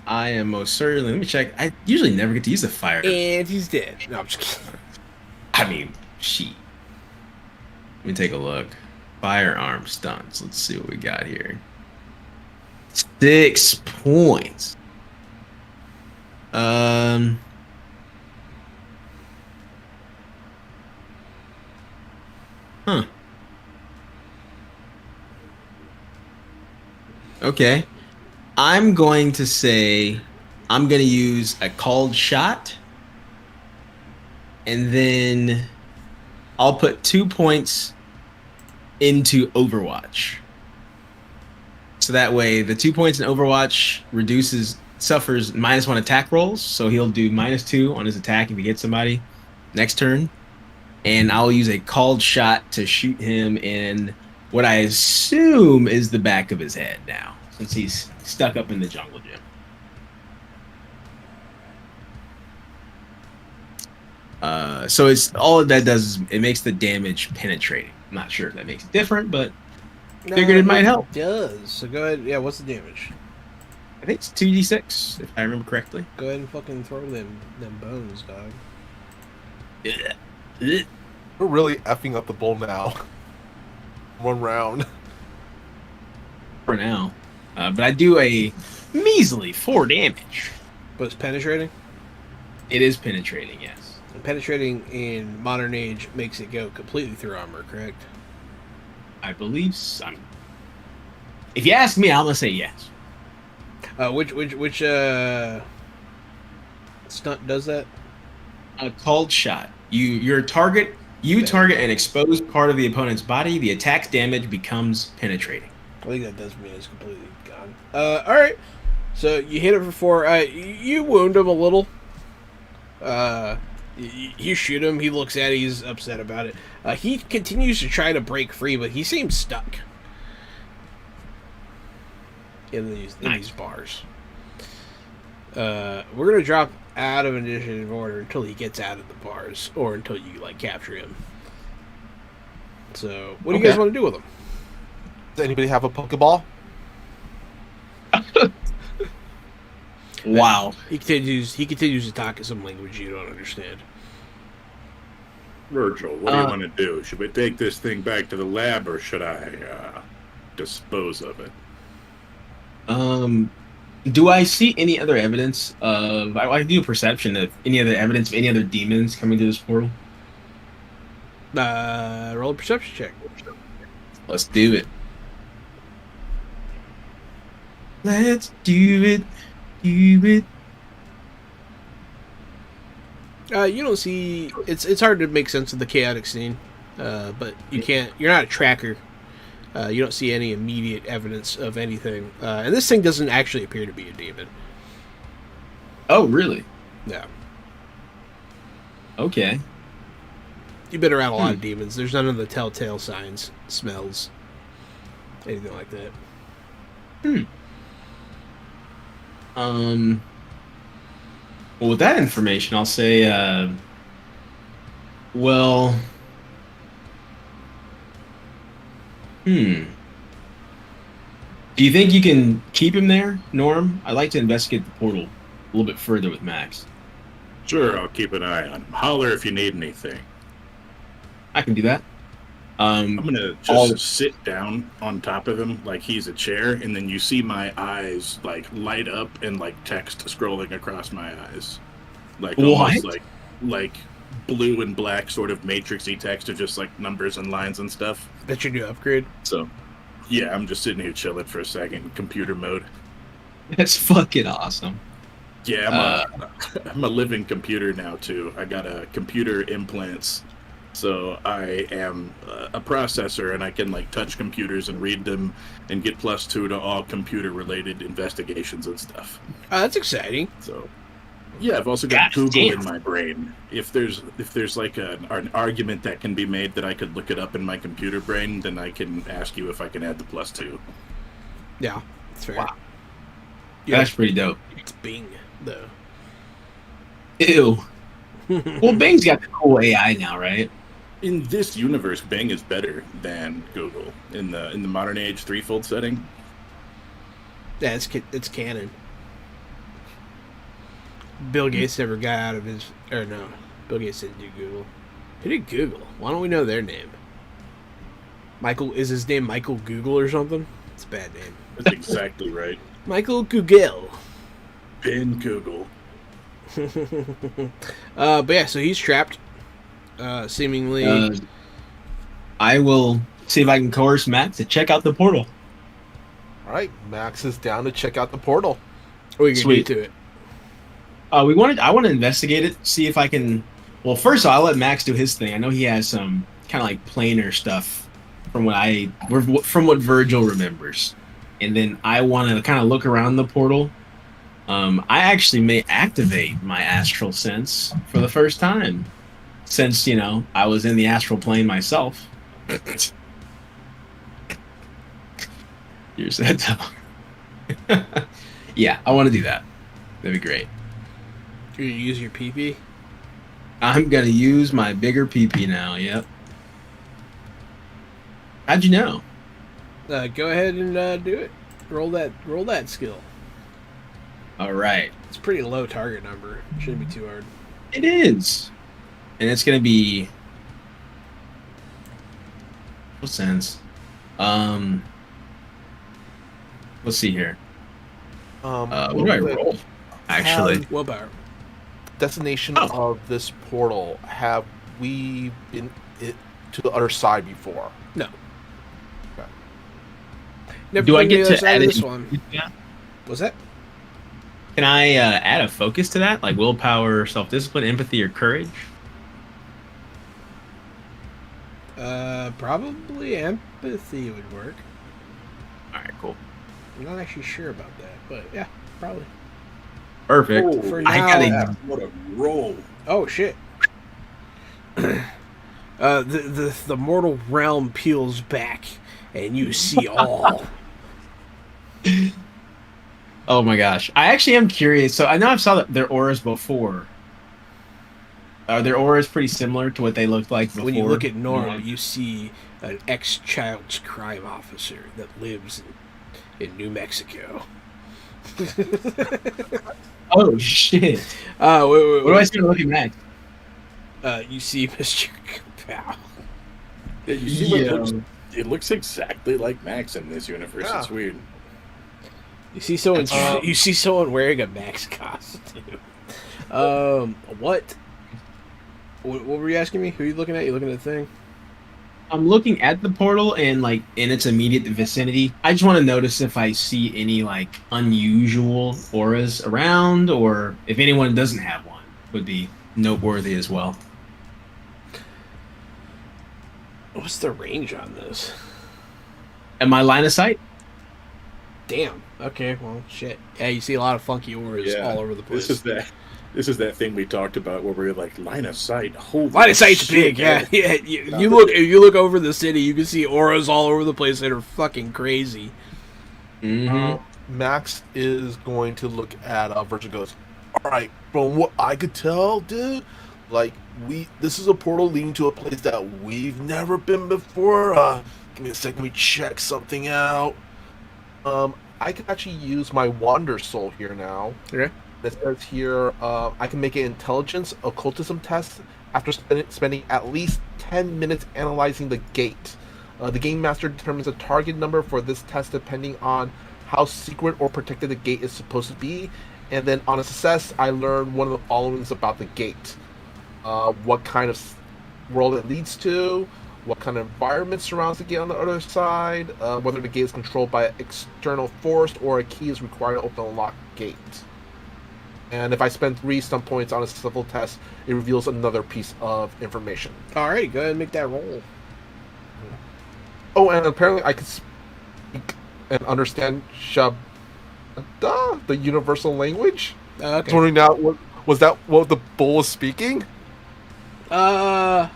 I am most certainly. Let me check. I usually never get to use the fire. And he's dead. No, I'm just kidding. I mean, sheet. Let me take a look. Firearm stunts. Let's see what we got here. 6 points. Huh. Okay. I'm going to say I'm going to use a called shot. And then I'll put 2 points into Overwatch. So that way the 2 points in Overwatch suffers -1 attack rolls. So he'll do -2 on his attack if he hits somebody next turn. And I'll use a called shot to shoot him in what I assume is the back of his head now, since he's stuck up in the jungle gym. So it's all that does is it makes the damage penetrating. I'm not sure if that makes it different, but figured it might help. It does. So go ahead. Yeah, what's the damage? I think it's 2d6, if I remember correctly. Go ahead and fucking throw them bones, dog. We're really effing up the bull now. one round. For now. But I do a measly 4 damage. But it's penetrating. It is penetrating, yes. And penetrating in modern age makes it go completely through armor, correct? I believe so. If you ask me, I'm gonna say yes. Which stunt does that? A called shot. You target an exposed part of the opponent's body. The attack's damage becomes penetrating. I think that does mean it's completely gone. All right. So you hit it for 4. You wound him a little. You shoot him. He looks at it. He's upset about it. He continues to try to break free, but he seems stuck in these bars. We're gonna drop out of initiative order until he gets out of the bars, or until you capture him. So, what do you guys want to do with him? Does anybody have a Pokeball? Wow. He continues to talk in some language you don't understand. Virgil, what do you want to do? Should we take this thing back to the lab, or should I dispose of it? Do I see any other evidence of... I can do a perception of any other evidence of any other demons coming to this portal. Roll a perception check. Let's do it. Let's do it. Do it. You don't see... It's hard to make sense of the chaotic scene, but you're not a tracker. You don't see any immediate evidence of anything. And this thing doesn't actually appear to be a demon. Oh, really? Yeah. Okay. You've been around a lot of demons. There's none of the telltale signs, smells, anything like that. Well, with that information, I'll say, Do you think you can keep him there, Norm? I'd like to investigate the portal a little bit further with Max. Sure, I'll keep an eye on him. Holler if you need anything. I can do that. I'm gonna just sit down on top of him like he's a chair, and then you see my eyes light up and text scrolling across my eyes, almost like blue and black sort of matrixy text of just numbers and lines and stuff. That's your new upgrade. So, yeah, I'm just sitting here chilling for a second, computer mode. That's fucking awesome. Yeah, I'm a living computer now too. I got a computer implants. So I am a processor, and I can touch computers and read them and get +2 to all computer-related investigations and stuff. That's exciting. So, yeah, I've also got Google in my brain. If there's an argument that can be made that I could look it up in my computer brain, then I can ask you if I can add the +2. Yeah, that's fair. Wow. Yeah, That's pretty dope. it's Bing, though. Ew. Well, Bing's got the cool AI now, right? In this universe, Bing is better than Google in the modern age threefold setting. Yeah, it's canon. Bill Gates never got out of his... Or no, Bill Gates didn't do Google. Who did Google? Why don't we know their name? Michael... Is his name Michael Google or something? It's a bad name. That's exactly right. Michael Google. Ben Google. But yeah, so he's trapped. Seemingly... I will see if I can coerce Max to check out the portal. All right, Max is down to check out the portal. What are you going to Sweet. do to it? I want to investigate it, see if I can... Well, first I'll let Max do his thing. I know he has some kind of planar stuff from what Virgil remembers. And then I want to kind of look around the portal. I actually may activate my astral sense for the first time. Since, I was in the astral plane myself. You're sad though. Yeah, I want to do that. That'd be great. You're going to use your PP? I'm going to use my bigger PP now, yep. How'd you know? Go ahead and do it. Roll that skill. All right. It's a pretty low target number. Shouldn't be too hard. It is. And it's going to be... What sense? Let's see here. What do I the roll? Actually, Willpower. destination Oh. of this portal, have we been it to the other side before? No. Okay. Never do I been to get the other to side add of it? this one? Was that? Can I add a focus to that, like willpower, self-discipline, empathy, or courage? Probably empathy would work. All right, cool, I'm not actually sure about that, but yeah, probably. perfect. Oh, For I now- got yeah, a what a roll. Oh shit. The mortal realm peels back, and you see all. Oh my gosh, I actually am curious. So I know I've saw their auras before. Are their auras pretty similar to what they looked like before? When you look at Norm, you see an ex-child's crime officer that lives in New Mexico. Oh shit! Wait, What do I start looking at? You see Mr. Kapow. Yeah, you see what Yeah. it looks exactly like Max in this universe. Yeah. It's weird. You see someone. Uh, You see someone wearing a Max costume. What? What were you asking me? Who are you looking at? You looking at the thing? I'm looking at the portal and like in its immediate vicinity. I just want to notice if I see any like unusual auras around, or if anyone doesn't have one, would be noteworthy as well. What's the range on this? Am my line of sight? Damn. Okay. Well, shit. Yeah, you see a lot of funky auras all over the place. This is that thing we talked about where we're like line of sight. Holy Line of sight's shit, big. Yeah. man. Yeah. If you look over the city, you can see auras all over the place that are fucking crazy. Max is going to look at Virgil. Goes, all right, from what I could tell, dude, like this is a portal leading to a place that we've never been before. Give me a second, we check something out. I can actually use my Wander Soul here now. Okay. It says here, I can make an intelligence occultism test after spending at least 10 minutes analyzing the gate. The game master determines a target number for this test depending on how secret or protected the gate is supposed to be. And then on a success, I learn one of the followings about the gate. What kind of world it leads to, what kind of environment surrounds the gate on the other side, whether the gate is controlled by external force or a key is required to open a locked gate. And if I spend 3 stun points on a civil test, it reveals another piece of information. Alrighty, go ahead and make that roll. Oh, and apparently I can speak and understand Shabda, the universal language. I was Okay. wondering now, was that what the bull was speaking? Probably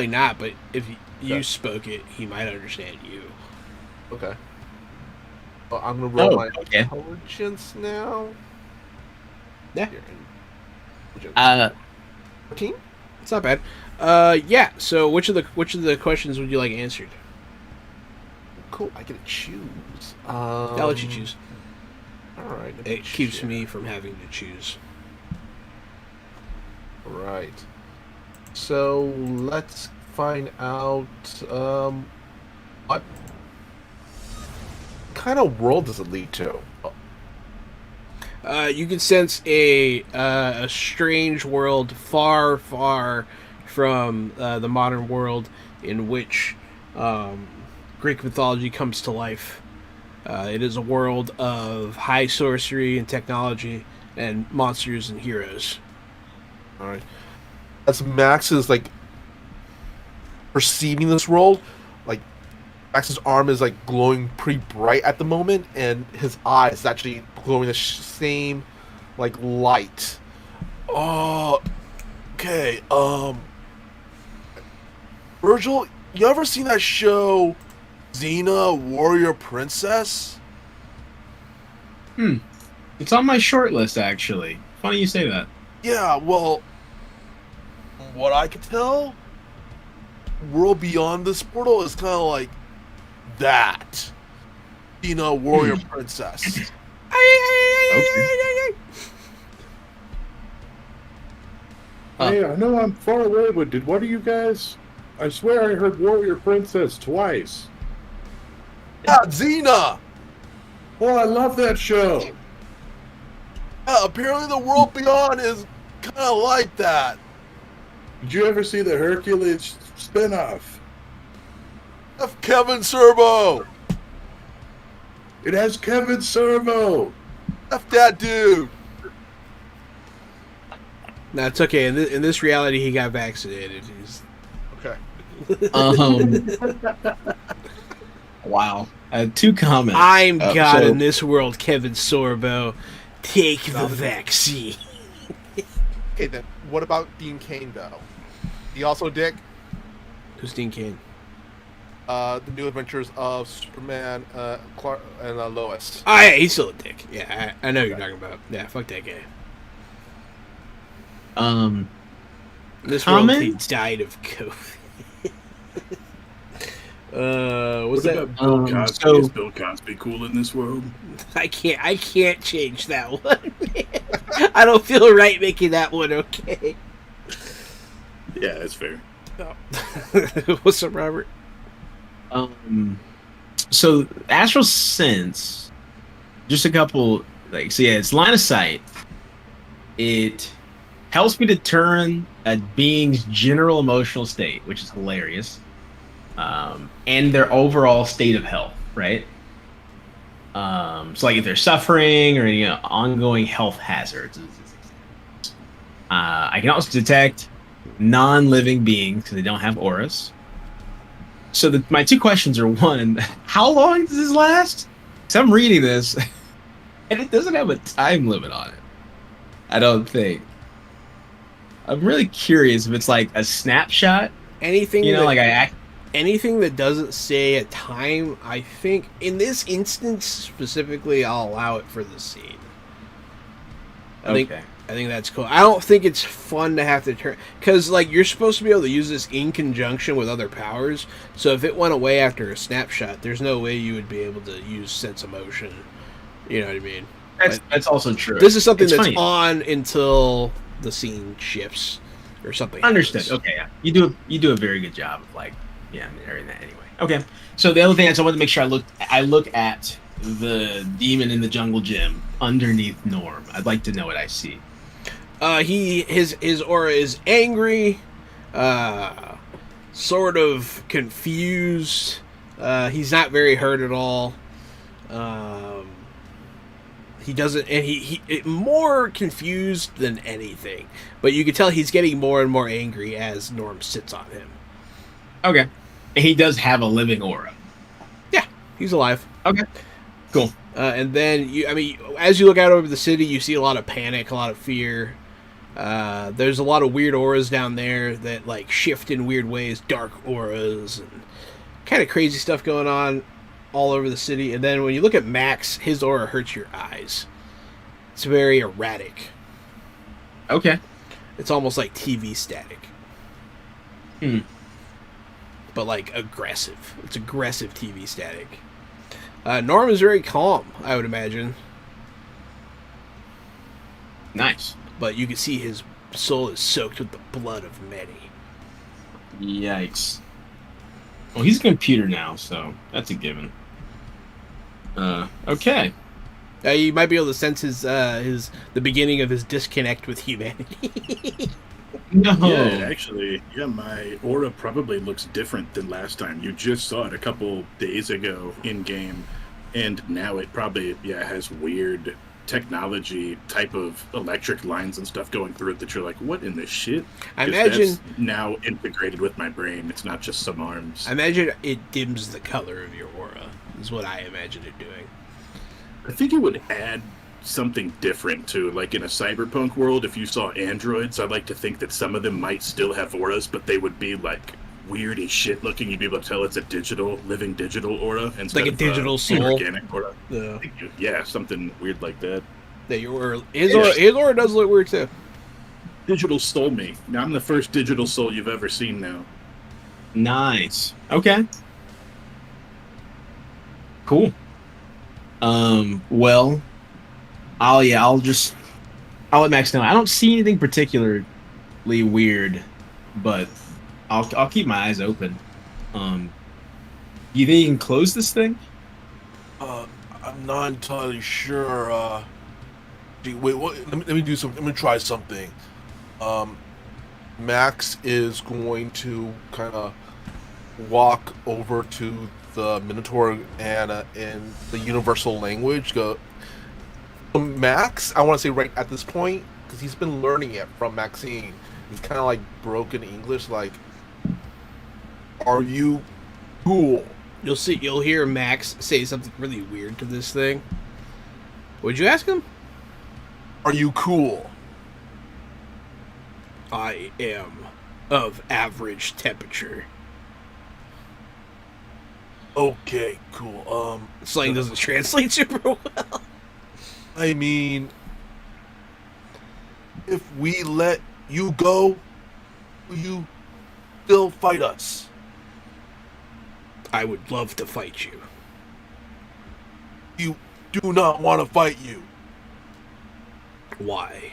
not. But if you Okay. spoke it, he might understand you. Okay. Well, I'm gonna roll Oh, my okay. intelligence now. Yeah. Here, intelligence. 14? It's not bad. Yeah. So which of the questions would you like answered? Cool. I get to choose. I'll let you choose. All right. It keeps me from having to choose. Right. So let's find out what kind of world does it lead to? You can sense a strange world far, far from the modern world in which Greek mythology comes to life. It is a world of high sorcery and technology and monsters and heroes. All right. As Max is like perceiving this world, like Max's arm is like glowing pretty bright at the moment, and his eyes is actually glowing the same like light. Oh, okay. Virgil, you ever seen that show, Xena, Warrior Princess? It's on my short list, actually. Funny you say that. Yeah, well, from what I could tell, world beyond this portal is kind of like that. Warrior Princess. Okay. Hey, I know I'm far away, but did one of you guys I swear I heard Warrior Princess twice. Yeah, Xena! Oh, I love that show. Yeah, apparently the world beyond is kind of like that. Did you ever see the Hercules spinoff? F. Kevin Servo! It has Kevin Servo. F that dude! No, it's okay. In this reality, he got vaccinated. He's... Okay. Wow. Two comments. I'm God so- in this world, Kevin Sorbo. Take the vaccine. Okay, then what about Dean Cain, though? He also a dick? Who's Dean Cain? The New Adventures of Superman, Clark, and Lois. Oh, yeah, he's still a dick. Yeah, I know what you're talking about. Yeah, fuck that guy. In this world, he died of COVID. What's What that? about Bill Cosby? so- Is Bill Cosby cool in this world? I can't change that one. I don't feel right making that one okay. Yeah, that's fair. What's up, Robert? So Astral Sense, just a couple, like, so yeah, it's line of sight. It helps me determine a being's general emotional state, which is hilarious, and their overall state of health, right? So like if they're suffering or any ongoing health hazards. I can also detect non-living beings because they don't have auras. So my two questions are, one, how long does this last? So I'm reading this, and it doesn't have a time limit on it. I don't think. I'm really curious if it's like a snapshot. Anything anything that doesn't say a time, I think in this instance specifically, I'll allow it for the scene. I think that's cool. I don't think it's fun to have to turn, because like you're supposed to be able to use this in conjunction with other powers. So if it went away after a snapshot, there's no way you would be able to use sense of motion. You know what I mean? That's also true. This is something It's that's funny. on until the scene shifts or something. Understood. happens. Okay, yeah. You do a very good job of like, yeah, I mean, everything that anyway. Okay. So the other thing is I wanted to make sure I look at the demon in the jungle gym underneath Norm. I'd like to know what I see. His aura is angry, sort of confused. He's not very hurt at all. He doesn't, and he more confused than anything. But you can tell he's getting more and more angry as Norm sits on him. Okay. And he does have a living aura. Yeah, he's alive. Okay. Cool. And then as you look out over the city, you see a lot of panic, a lot of fear. There's a lot of weird auras down there that like shift in weird ways, dark auras and kind of crazy stuff going on all over the city. And then when you look at Max, his aura hurts your eyes. It's very erratic. Okay. It's almost like TV static. But like aggressive. It's aggressive TV static. Norm is very calm, I would imagine. Nice. But you can see his soul is soaked with the blood of many. Yikes. Well, he's a computer now, so that's a given. Okay. You might be able to sense the beginning of his disconnect with humanity. No. Yeah, my aura probably looks different than last time. You just saw it a couple days ago in game, and now it probably has weird technology type of electric lines and stuff going through it that you're like, what in the shit? I 'Cause imagine that's now integrated with my brain. It's not just some arms. I imagine it dims the color of your aura. Is what I imagine it doing. I think it would add something different to, like in a cyberpunk world, if you saw androids, I'd like to think that some of them might still have auras, but they would be like weird as shit looking. You'd be able to tell it's a living digital aura instead Like a digital of soul? organic aura. Yeah. Yeah, something weird like that. His aura does look weird too. Digital soul me. Now I'm the first digital soul you've ever seen now. Nice. Okay. Cool. Well, I'll let Max know. I don't see anything particularly weird, but I'll keep my eyes open. You think you can close this thing? I'm not entirely sure. Wait, what? Let me do something. Let me try something. Max is going to kind of walk over to the Minotaur and in the universal language go. Max, I want to say right at this point because he's been learning it from Maxine. He's kind of like broken English, like, "Are you cool?" You'll hear Max say something really weird to this thing. Would you ask him? "Are you cool?" I am of average temperature. Okay, cool. Slang doesn't translate super well. I mean, if we let you go, will you still fight us? I would love to fight you. You do not want to fight you. Why?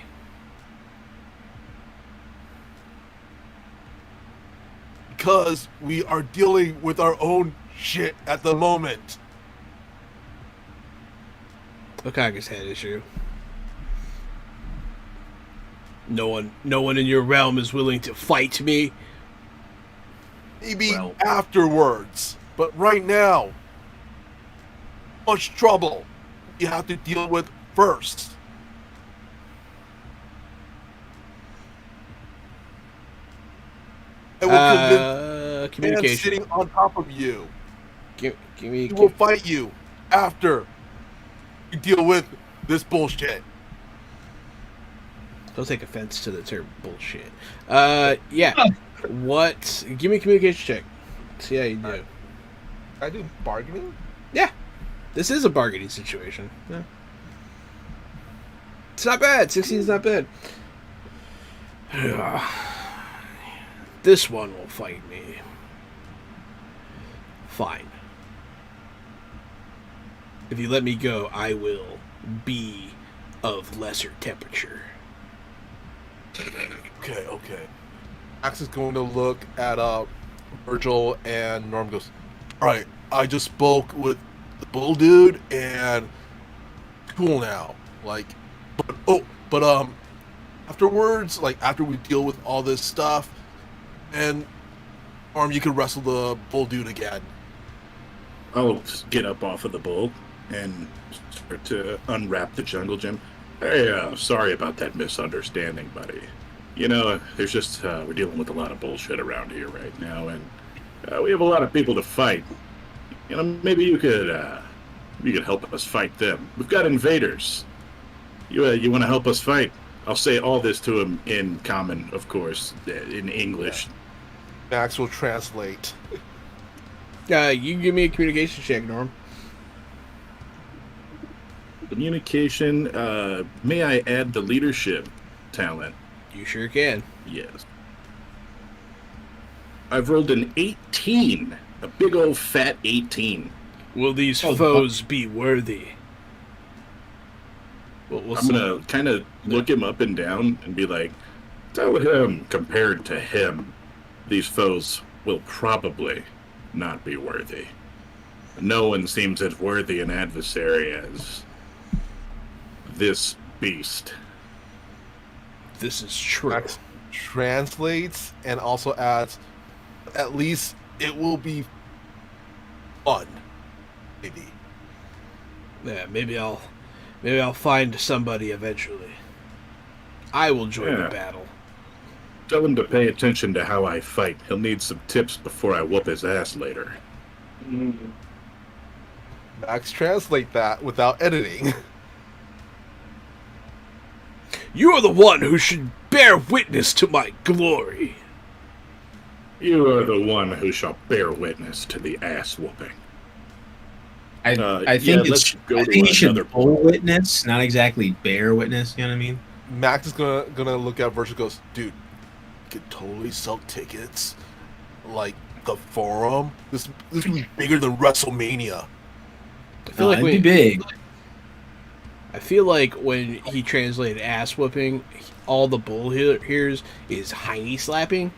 Because we are dealing with our own shit at the moment. Okage's head issue. No one in your realm is willing to fight me. Maybe Well. afterwards. But right now, much trouble you have to deal with first. I will convince man Communication. sitting on top of you. Give me. He will fight you after you deal with this bullshit. Don't take offense to the term bullshit. Yeah. What? Give me a communication check. See how you do. Can I do bargaining? Yeah. This is a bargaining situation. Yeah. It's not bad. 16 is not bad. This one will fight me. Fine. If you let me go, I will be of lesser temperature. Okay. Max is going to look at Virgil, and Norm goes, "Alright, I just spoke with the bull dude, and cool now. Like, but afterwards, like after we deal with all this stuff, and Norm, you can wrestle the bull dude again." I'll get up off of the bull and start to unwrap the jungle gym. Hey, sorry about that misunderstanding, buddy. You know, there's just, we're dealing with a lot of bullshit around here right now, and we have a lot of people to fight. You know, maybe you could help us fight them. We've got invaders. You want to help us fight? I'll say all this to him in common, of course, in English. Max will translate. You give me a communication check, Norm. Communication, may I add the leadership talent? You sure can. Yes. I've rolled an 18. A big old fat 18. Will these foes be worthy? We'll I'm see. going to kind of look him up and down and be like, tell him, compared to him, these foes will probably not be worthy. No one seems as worthy an adversary as this beast. This is true. Max translates and also adds, "At least it will be fun, maybe." Yeah, maybe I'll find somebody eventually. I will join the Yeah. battle. Tell him to pay attention to how I fight. He'll need some tips before I whoop his ass later. Max translate that without editing. You are the one who should bear witness to my glory. You are the one who shall bear witness to the ass whooping. I yeah, think let's go I to think you should another bull witness, not exactly bear witness. You know what I mean? Max is gonna look at Virgil and goes, "Dude, you could totally sell tickets, like the forum. This would be bigger than WrestleMania." I feel like It'd be big. I feel like when he translated ass whooping, all the bull hears is hiney slapping,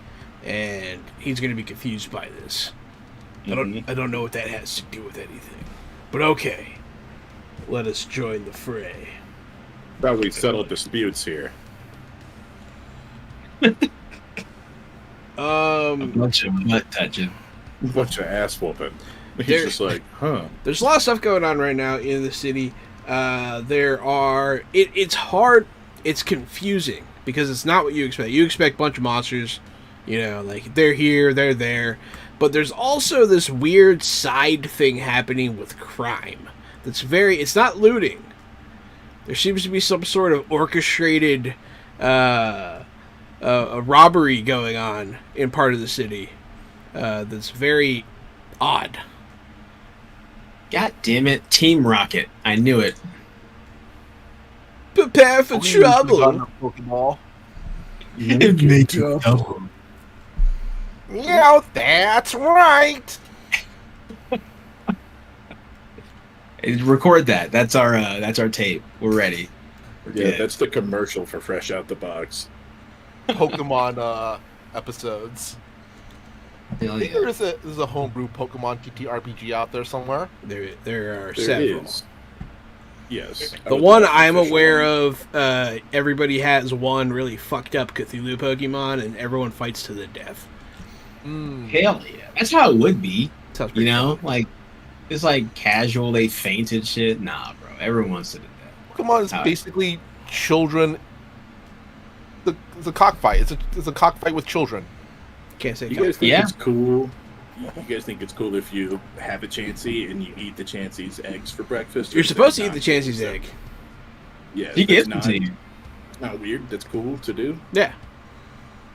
and he's going to be confused by this. I don't know what that has to do with anything, but okay, let us join the fray. Thought we settled disputes here. A bunch of butt touching. Bunch of ass whooping. He's There- just like, huh? There's a lot of stuff going on right now in the city. It's hard, it's confusing because it's not what you expect. You expect a bunch of monsters, like they're here, they're there, but there's also this weird side thing happening with crime. It's not looting. There seems to be some sort of orchestrated a robbery going on in part of the city that's very odd. God damn it, Team Rocket! I knew it. Prepare for trouble. Pokeball. Make it double. Yeah, that's right. Record that. That's our tape. We're ready. Yeah, that's the commercial for Fresh Out the Box. Pokemon episodes. Hell I think yeah. there's a homebrew Pokemon TTRPG out there somewhere. There are There several. is. Yes. The one I'm aware of, everybody has one really fucked up Cthulhu Pokemon, and everyone fights to the death. Hell yeah. That's how it would be. Sounds You pretty know? fun. Like, it's like casual, they fainted shit. Nah, bro. Everyone wants to do that. Pokemon is basically children. The cockfight. It's a cockfight with children. Can't say. You guys think Yeah. it's cool? You guys think it's cool if you have a Chansey and you eat the Chansey's eggs for breakfast? You're supposed to eat the Chansey's egg. Yeah, He that's gives them not, to you. not weird. That's cool to do. Yeah.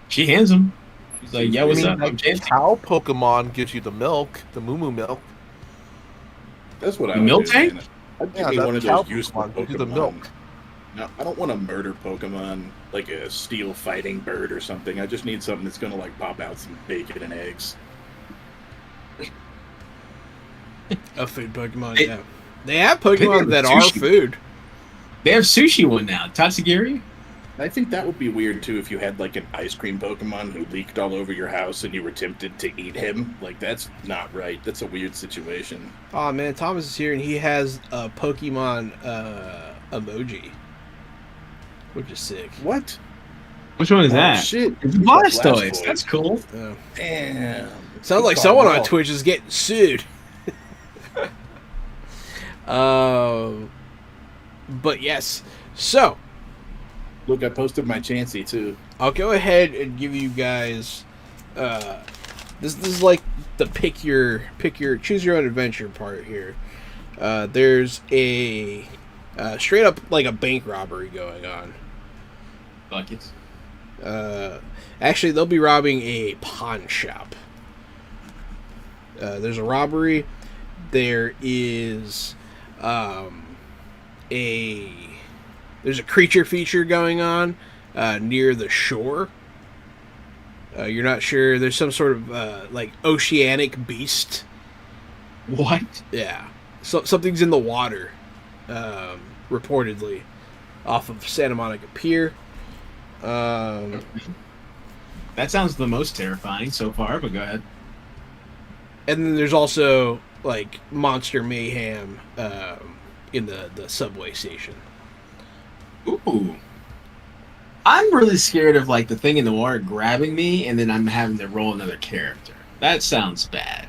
She hands him. She's like, yeah, what's up? I'm Chansey. Cow Pokemon gives you the milk, the Moo Moo milk. That's what I The would milk do, tank? man. I'd Yeah, be that one of cow those useful Pokemon gives you the Pokemon. milk. No, I don't want to murder Pokemon like a steel fighting bird or something. I just need something that's gonna like pop out some bacon and eggs. A food Pokemon, They- yeah. They have Pokemon have that are sushi. food. They have sushi one now. Tatsugiri? I think that would be weird too if you had like an ice cream Pokemon who leaked all over your house and you were tempted to eat him. Like that's not right. That's a weird situation. Oh man, Thomas is here and he has a Pokemon emoji, which is sick. What? Which one is Oh, that? shit. It's Blastoise. Blastoise. That's cool. Damn. Sounds like Good someone call. on Twitch is getting sued. But yes, so Look, I posted my Chansey too. I'll go ahead and give you guys this is like the pick your choose your own adventure part here. There's a straight up like a bank robbery going on. Buckets. Actually, they'll be robbing a pawn shop. There's a robbery. There is there's a creature feature going on near the shore. You're not sure. There's some sort of like oceanic beast. What? Yeah, so something's in the water, reportedly, off of Santa Monica Pier. That sounds the most terrifying so far, but go ahead. And then there's also like monster mayhem in the subway station. Ooh. I'm really scared of like the thing in the water grabbing me and then I'm having to roll another character. That sounds bad.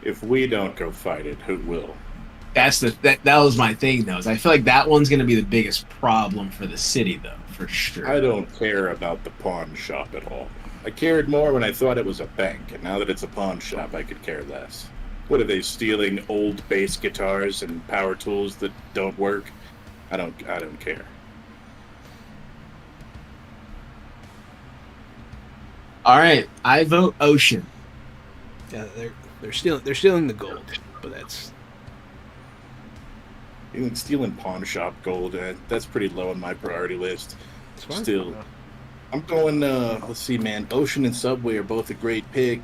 If we don't go fight it, who will? That was my thing though. Is I feel like that one's gonna be the biggest problem for the city though, for sure. I don't care about the pawn shop at all. I cared more when I thought it was a bank, and now that it's a pawn shop, I could care less. What are they stealing? Old bass guitars and power tools that don't work? I don't care. All right, I vote Ocean. Yeah, they're stealing the gold, but that's Even stealing pawn shop gold, that's pretty low on my priority list. fine. Still, I'm going, let's see, man. Ocean and Subway are both a great pick.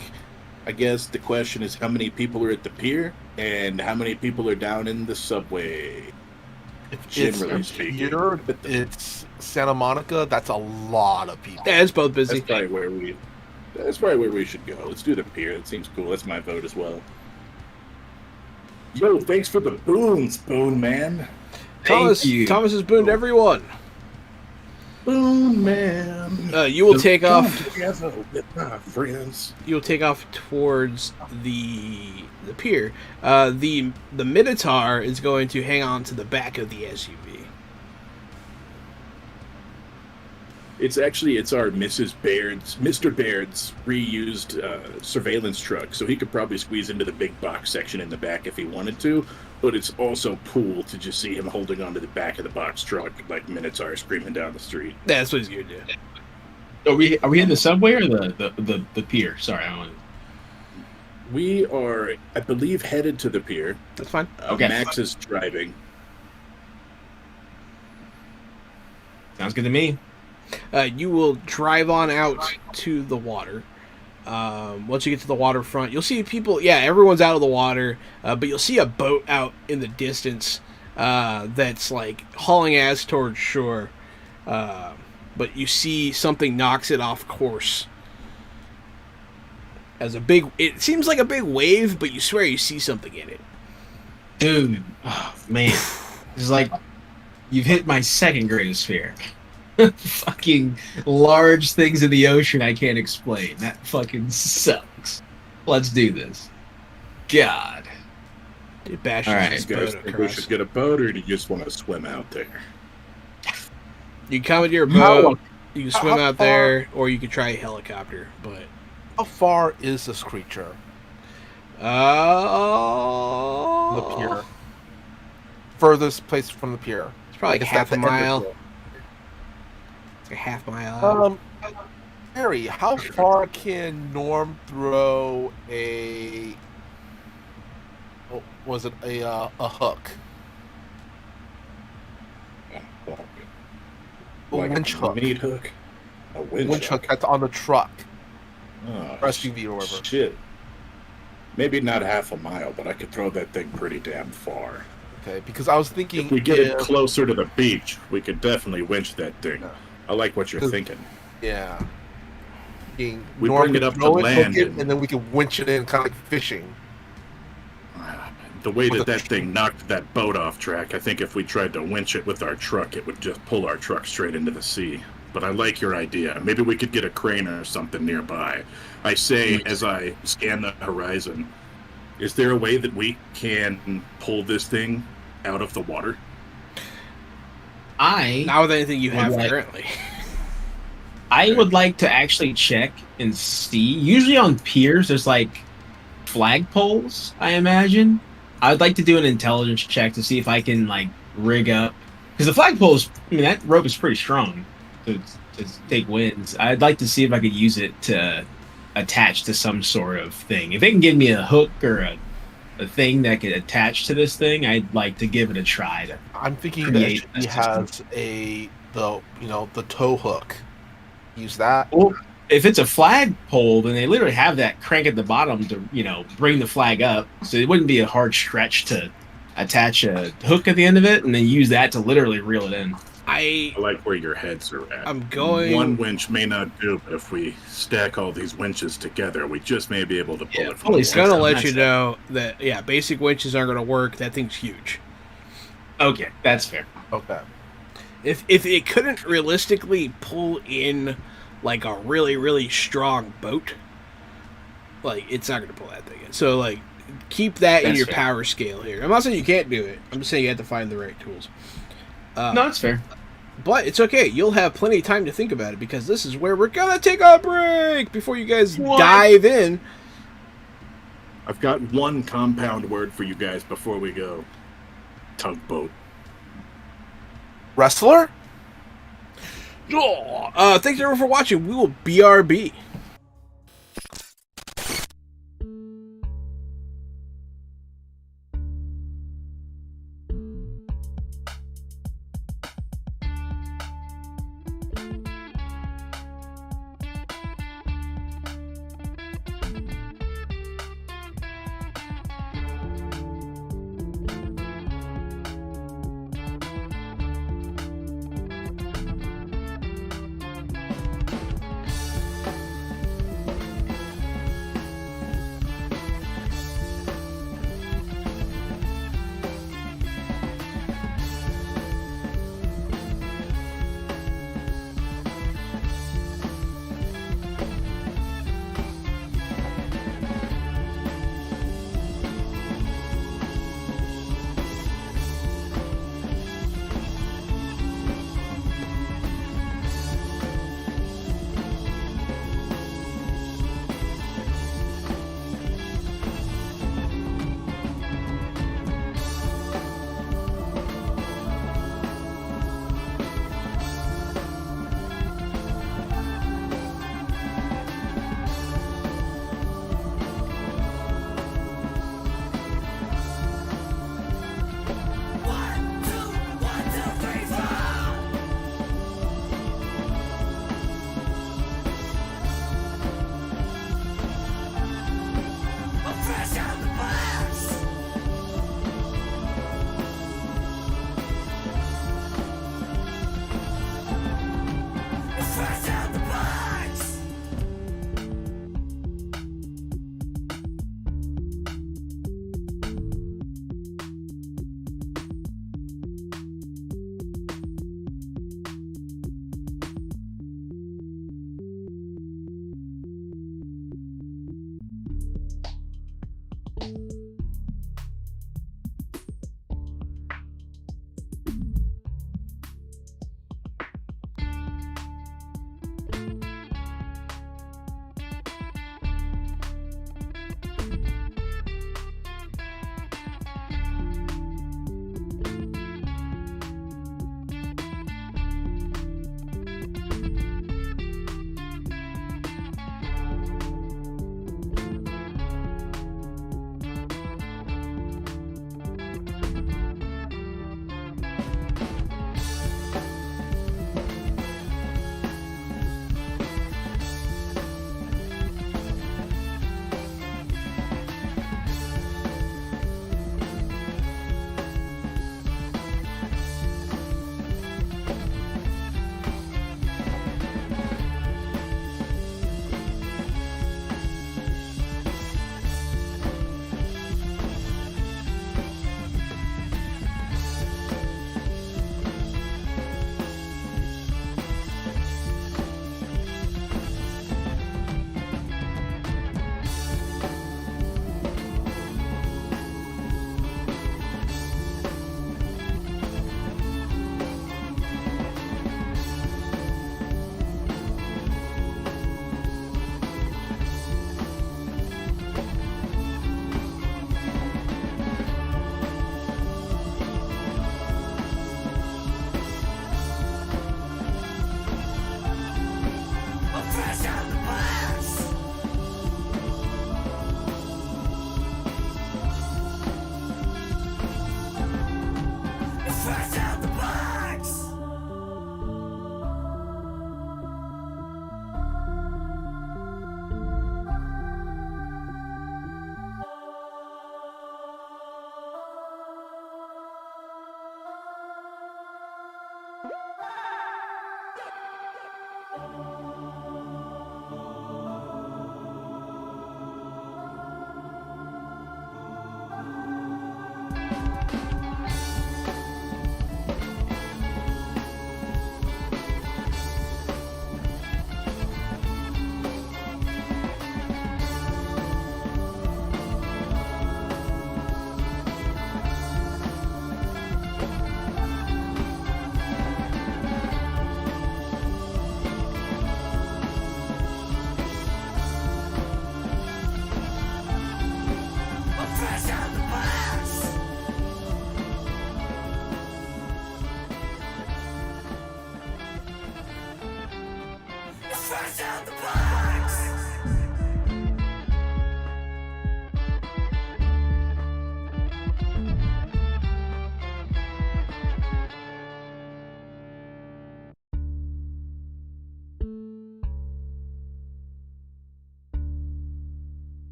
I guess the question is how many people are at the pier and how many people are down in the subway. If it's Generally a speaking. pier, it's Santa Monica, that's a lot of people. Yeah, it's both busy. That's probably where we should go. Let's do the pier. That seems cool. That's my vote as well. Yo, thanks for the boons, Boon Man. Thomas has booned everyone. Boon Man. You will take Come off. together with my friends. You'll take off towards the pier. The Minotaur is going to hang on to the back of the SUV. It's our Mr. Baird's reused surveillance truck, so he could probably squeeze into the big box section in the back if he wanted to, but it's also cool to just see him holding onto the back of the box truck like Minotaur screaming down the street. That's what he's going to do. Are we in the subway or the pier? Sorry, I want. We are, I believe, headed to the pier. That's fine. Okay. Max is driving. Sounds good to me. You will drive on out to the water. Once you get to the waterfront, you'll see people. Yeah, everyone's out of the water, but you'll see a boat out in the distance that's like hauling ass towards shore. But you see something knocks it off course. It seems like a big wave, but you swear you see something in it. Dude, oh, man. It's like you've hit my second greatest fear. Fucking large things in the ocean I can't explain. That fucking sucks. Let's do this. God. It bashes All right. this You guys boat think we across. should get a boat, or do you just want to swim out there? You can come with your boat. You can swim out there, or you could try a helicopter. But How far is this creature? The pier. Furthest place from the pier. It's probably like Like, half is a that the end mile. of It's like a half mile out. Harry, how far can Norm throw a? Was it a hook? A Like winch hook. meat hook? A Winch hook that's on the truck. Oh, SUV or whatever. shit. Maybe not half a mile, but I could throw that thing pretty damn far. Okay, because I was thinking If we get it if- closer to the beach, we could definitely winch that thing. Yeah. I like what you're thinking. Yeah. We Norm bring it could up to throw land hook it, and- and then we could winch it in, kind of like fishing. The way With that a- thing knocked that boat off track, I think if we tried to winch it with our truck, it would just pull our truck straight into the sea. But I like your idea. Maybe we could get a crane or something nearby. I say, as I scan the horizon, is there a way that we can pull this thing out of the water? Not with anything you have Right. currently. I would like to actually check and see. Usually on piers, there's like flagpoles, I imagine. I'd like to do an intelligence check to see if I can like rig up. Because the flagpoles, I mean, that rope is pretty strong to take winds. I'd like to see if I could use it to attach to some sort of thing. If they can give me a hook or a thing that could attach to this thing, I'd like to give it a try. I'm thinking that Create he a has the tow hook. Use that. Well, if it's a flagpole, then they literally have that crank at the bottom to, bring the flag up. So it wouldn't be a hard stretch to attach a hook at the end of it and then use that to literally reel it in. I like where your heads are at. I'm going- One winch may not do, but if we stack all these winches together, we just may be able to pull it from holy the shit. I'm water. gonna let Nice. you know that basic winches aren't gonna work. That thing's huge. Okay, that's fair. Okay. If it couldn't realistically pull in like a really, really strong boat, like it's not gonna pull that thing in. So like keep that in That's your fair. power scale here. I'm not saying you can't do it. I'm just saying you have to find the right tools. No, that's fair. But it's okay. You'll have plenty of time to think about it because this is where we're gonna take a break before you guys What? dive in. I've got one compound word for you guys before we go. Tugboat. Wrestler? Thanks everyone for watching. We will BRB.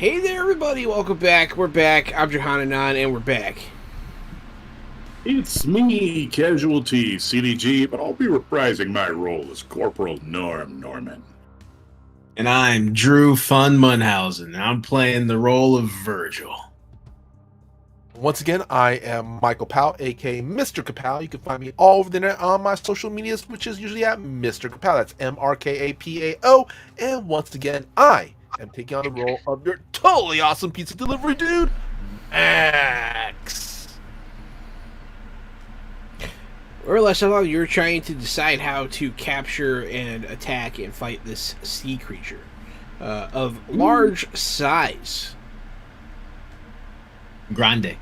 Hey there, everybody! Welcome back. We're back. I'm Johananon, and we're back. It's me, Casualty, CDG, but I'll be reprising my role as Corporal Norman. And I'm Drew Fun Munhausen, and I'm playing the role of Virgil. Once again, I am Michael Powell, aka Mr. Kapow. You can find me all over the internet on my social medias, which is usually at Mr. Kapow. That's MRKAPAO. And once again, I am taking on the role of your totally awesome pizza delivery dude, Max. Or less of you're trying to decide how to capture and attack and fight this sea creature of large size. Grande.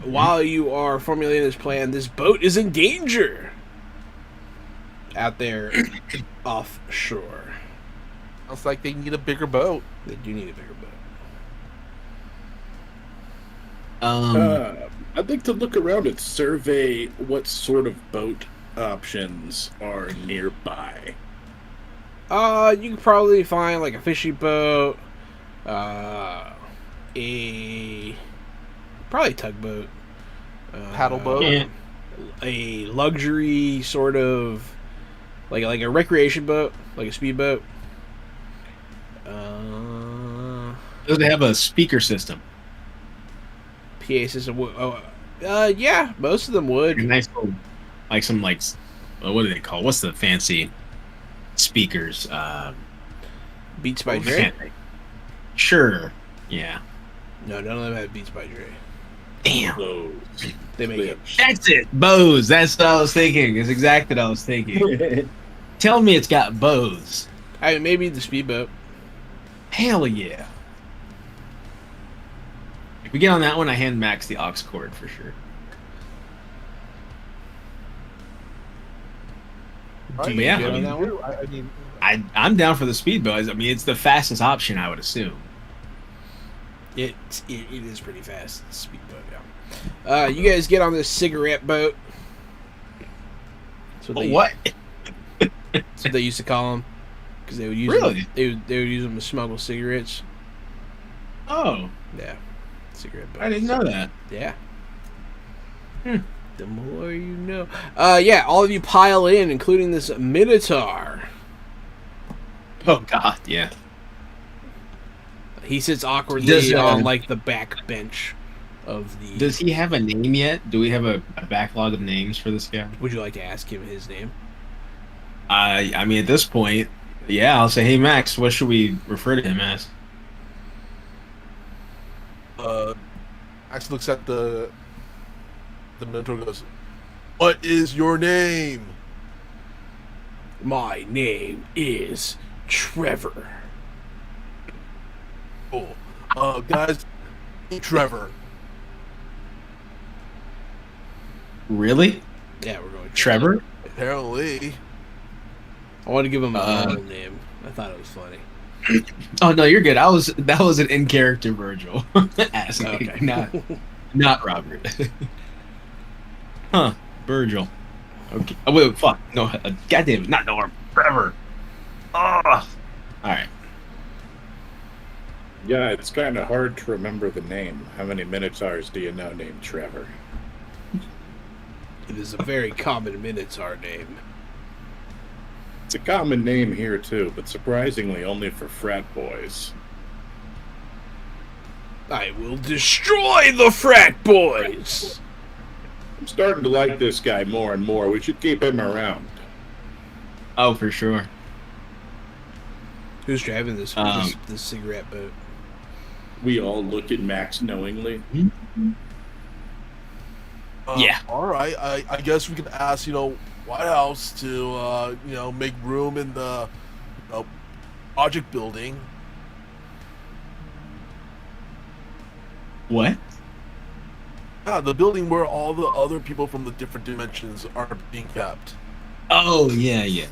While you are formulating this plan, this boat is in danger out there offshore. Sounds like they need a bigger boat. They do need a bigger boat. I'd like to look around and survey what sort of boat options are nearby. You can probably find like a fishing boat, probably tugboat, Paddle boat. Yeah. a luxury sort of like a recreation boat, like a speedboat. Does it have a speaker system? PA system. Yeah, most of them would. A nice little, like some what do they call? What's the fancy speakers? Beats by Dre. Sure. Yeah. No, none of them have Beats by Dre. Damn. Those. They make it. That's it. Bose. That's what I was thinking. It's exactly what I was thinking. Tell me it's got Bose. I mean, maybe the speedboat. Hell yeah. If we get on that one, I hand Max the aux cord for sure. Right? Yeah, get I on mean, that one? I mean, I'm down for the speedboat. I mean, it's the fastest option, I would assume. It is pretty fast. Speedboat, yeah. You guys get on this cigarette boat. That's But what? That's what they used to call them, because they would use Really? them, they would use them to smuggle cigarettes. Oh, Yeah, cigarette boat. I didn't know that. Yeah. Hmm. The more you know. Yeah, all of you pile in, including this Minotaur. Oh God, yeah. He sits awkwardly Does, on like the back bench of the. Does he have a name yet? Do we have a backlog of names for this guy? Would you like to ask him his name? I mean, at this point, yeah, I'll say, hey Max, what should we refer to him as? Max looks at the mentor and goes, "What is your name?" My name is Trevor. Cool. Guys, Trevor. Really, Yeah, we're going Trevor? Apparently. I want to give him a normal name. I thought it was funny. Oh no, you're good. That was an in character Virgil asking, Okay. not Robert. Huh, Virgil. Okay. Oh, wait, fuck. No, goddamn, not Norm. Trevor. Oh. All right. Yeah, it's kind of hard to remember the name. How many Minotaurs do you know named Trevor? It is a very common Minotaur name. It's a common name here too, but surprisingly only for frat boys. I will destroy the frat boys! I'm starting to like this guy more and more. We should keep him around. Oh, for sure. Who's driving this cigarette boat? We all look at Max knowingly. Yeah. All right. I guess we can ask, White House to, make room in the project building. What? Yeah, the building where all the other people from the different dimensions are being kept. Oh, yeah.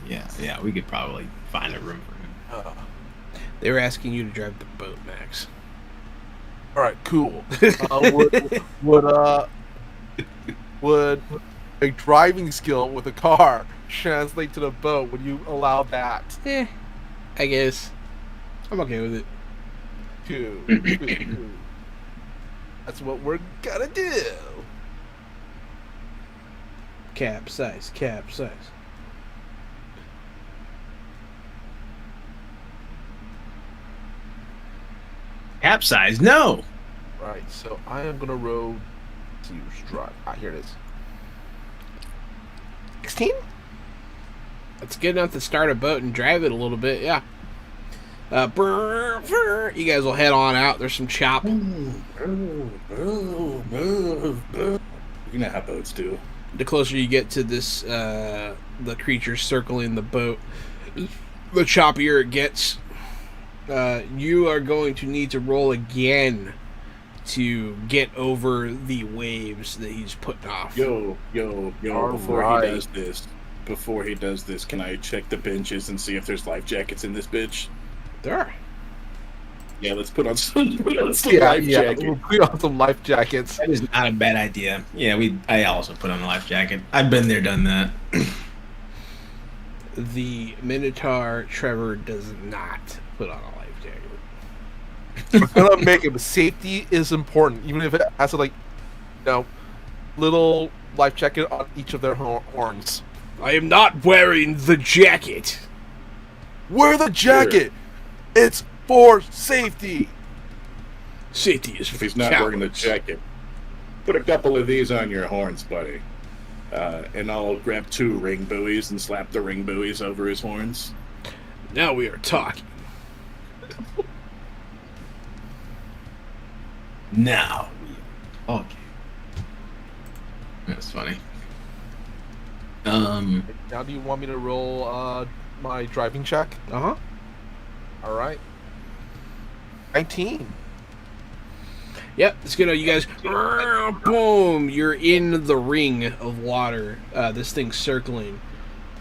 We could probably find a room for him. They were asking you to drive the boat, Max. All right, cool. Would a driving skill with a car translate to the boat? Would you allow that? I guess. I'm okay with it. 2. That's what we're gonna do. Capsize, capsize. Capsize? No. Right, so I am gonna roll to stride. Here it is. 16? That's good enough to start a boat and drive it a little bit, yeah. You guys will head on out. There's some chop. You know how boats do. The closer you get to this, the creature circling the boat, the choppier it gets. You are going to need to roll again to get over the waves that he's putting off. Yo, All before right. he does this, can I check the benches and see if there's life jackets in this bitch? There. Yeah, let's put on some, life We'll jacket. put on some life jackets. That is not a bad idea. Yeah, I also put on a life jacket. I've been there, done that. The Minotaur Trevor does not put on a life jacket. We're gonna make it. Safety is important, even if it has to, little life jacket on each of their horns. I am not wearing the jacket. Wear the jacket. It's for safety. Safety is If for he's not cowards. wearing the jacket, put a couple of these on your horns, buddy. And I'll grab 2 ring buoys and slap the ring buoys over his horns. Now we are talking. Now. Okay. That's funny. Now, do you want me to roll my driving check? Uh-huh. All right. 19. Yep, it's gonna, you guys, boom, you're in the ring of water, this thing's circling.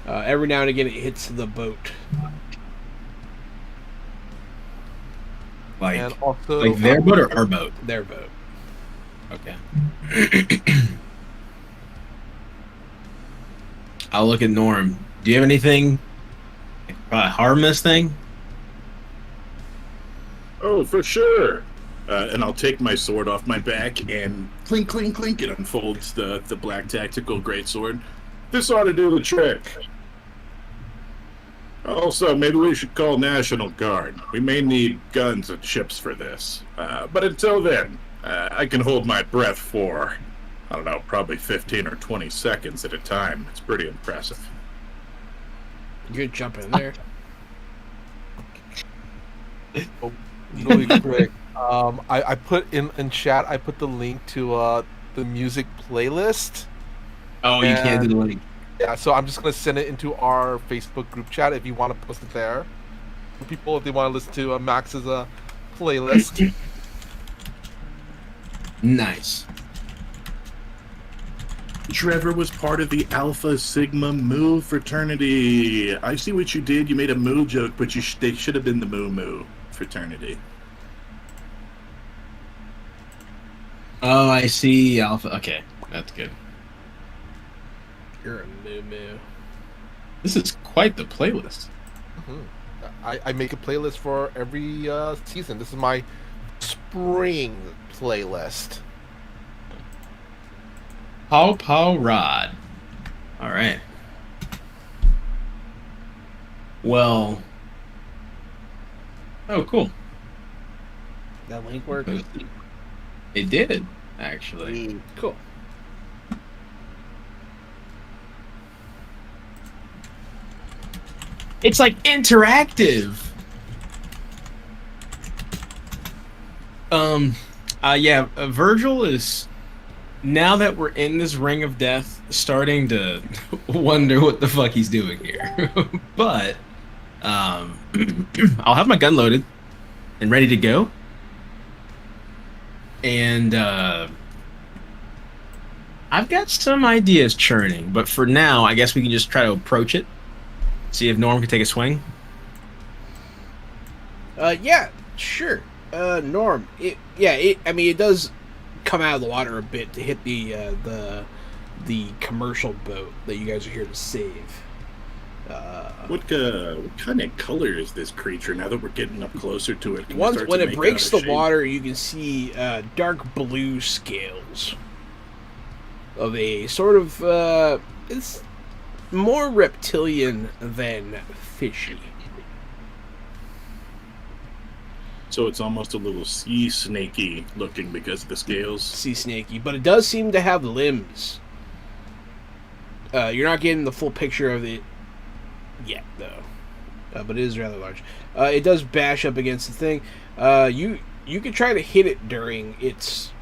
Every now and again it hits the boat. Like, And also, like their boat or our boat? Their boat. Okay. I'll look at Norm. Do you have anything? Harm this thing? Oh, for sure. And I'll take my sword off my back and clink, clink, clink. It unfolds the black tactical greatsword. This ought to do the trick. Also, maybe we should call National Guard. We may need guns and ships for this. But until then, I can hold my breath for, I don't know, probably 15 or 20 seconds at a time. It's pretty impressive. You're jumping in there. really quick, I put in chat, I put the link to the music playlist. Oh, you can't do the link. Yeah, so I'm just going to send it into our Facebook group chat if you want to post it there. For people, if they want to listen to Max's playlist. Nice. Trevor was part of the Alpha Sigma Mu fraternity. I see what you did. You made a Mu joke, but they should have been the Mu Mu fraternity. Oh, I see. Alpha. Okay, that's good. You're a moo-moo. This is quite the playlist. I make a playlist for every season. This is my spring playlist. Pow Pow Rod. All right. Well. Oh, cool. That link worked? It did, actually. Cool. It's like interactive. Virgil is, now that we're in this ring of death, starting to wonder what the fuck he's doing here. But I'll have my gun loaded and ready to go. And I've got some ideas churning, but for now, I guess we can just try to approach it. See if Norm can take a swing. Yeah, sure. Norm, it does come out of the water a bit to hit the commercial boat that you guys are here to save. What kind of color is this creature? Now that we're getting up closer to it, can we Once start when to it make breaks out the a shape? water, you can see dark blue scales of a sort of it's more reptilian than fishy. So it's almost a little sea snaky looking because of the scales. Sea snaky, but it does seem to have limbs. You're not getting the full picture of it yet, though. But it is rather large. It does bash up against the thing. You could try to hit it during its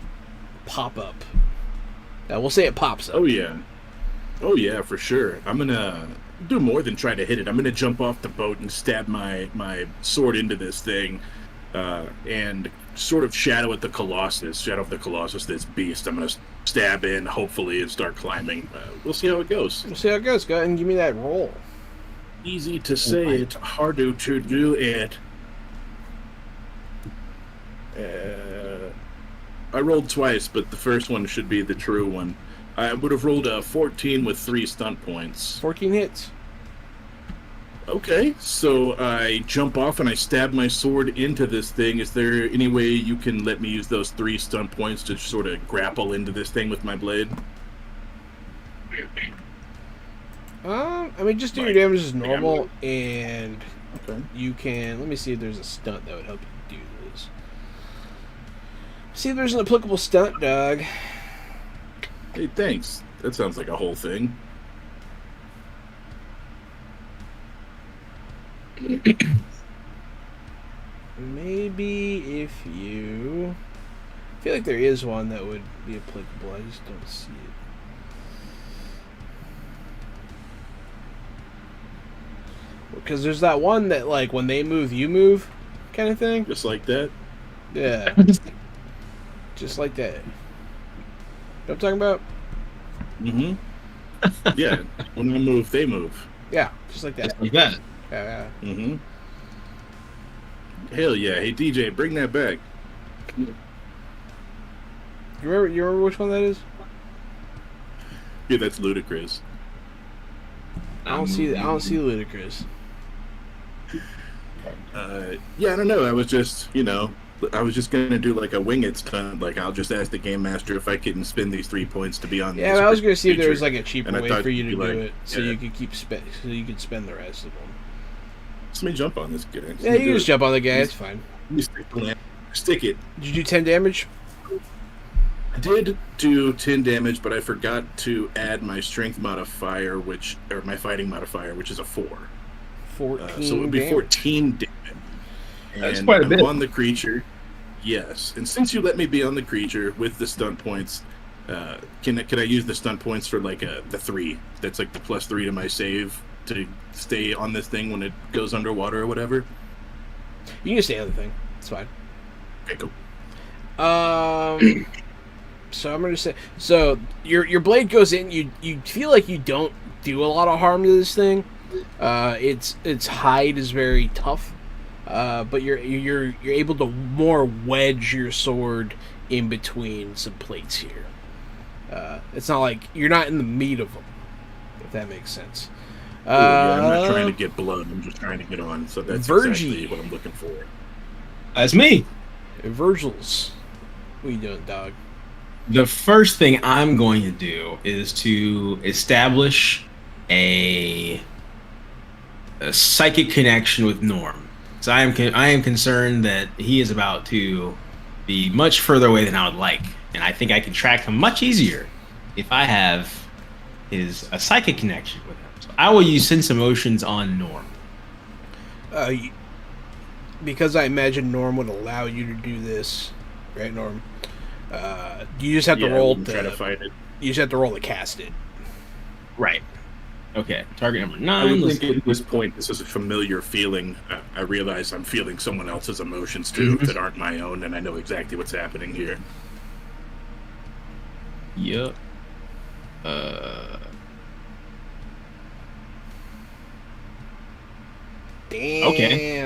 pop up. We'll say it pops up. Oh yeah, for sure. I'm gonna do more than try to hit it. I'm gonna jump off the boat and stab my sword into this thing, and sort of shadow of the Colossus, this beast. I'm gonna stab in, hopefully, and start climbing. We'll see how it goes. We'll see how it goes. Go ahead and give me that roll. Easy to say it, harder to do it. I rolled twice, but the first one should be the true one. I would have rolled a 14 with 3 stunt points. 14 hits. Okay, so I jump off and I stab my sword into this thing. Is there any way you can let me use those 3 stunt points to sort of grapple into this thing with my blade? I mean, just do your damage as normal, and Okay. you can. Let me see if there's a stunt that would help you do this. See if there's an applicable stunt, Doug. Hey, thanks. That sounds like a whole thing. Maybe if you. I feel like there is one that would be applicable. I just don't see it. Because there's that one that, like, when they move, you move, kind of thing. Just like that? Yeah. Just like that. You know what I'm talking about? Mm-hmm. Yeah, when I move, they move. Yeah, just like that. Just like that. Yeah. Mm-hmm. Hell yeah. Hey, DJ, bring that back. You remember which one that is? Yeah, that's ludicrous. I don't see Ludacris. Yeah, I don't know. I was just gonna do like a wing it stunt. Like, I'll just ask the game master if I can spend these 3 points to be on. Yeah, this I was gonna see if there was creature. like a cheaper And I way thought for you to you'd do be like, it, so yeah. you could so you could spend the rest of them. Let me jump on this guy. Yeah, you can just jump on the guy. It's fine. Stick it. Did you do 10 damage? I did do 10 damage, but I forgot to add my strength modifier, or my fighting modifier, which is a 4. 14. So it would be damage. 14 damage. That's And quite a I'm bit. on the creature. Yes, and since you let me be on the creature with the stunt points, can I use the stunt points for like the 3? That's like the +3 to my save to stay on this thing when it goes underwater or whatever. You can stay on the thing. It's fine. Okay, cool. So I'm gonna say, so your blade goes in. You feel like you don't do a lot of harm to this thing. Its hide is very tough, but you're able to more wedge your sword in between some plates here. It's not like you're not in the meat of them, if that makes sense. Ooh, yeah, I'm not trying to get blood. I'm just trying to get on. So that's exactly what I'm looking for. That's me. Virgil's. What are you doing, dog? The first thing I'm going to do is to establish a psychic connection with Norm. So I am concerned that he is about to be much further away than I would like, and I think I can track him much easier if I have a psychic connection with him. So I will use sense emotions on Norm. Because I imagine Norm would allow you to do this, right, Norm? You just have to roll try to fight it. You just have to roll to cast it. Right. Okay. Target number I 9. would think at this point this is a familiar feeling. I realize I'm feeling someone else's emotions too that aren't my own, and I know exactly what's happening here. Yep. Damn. Okay.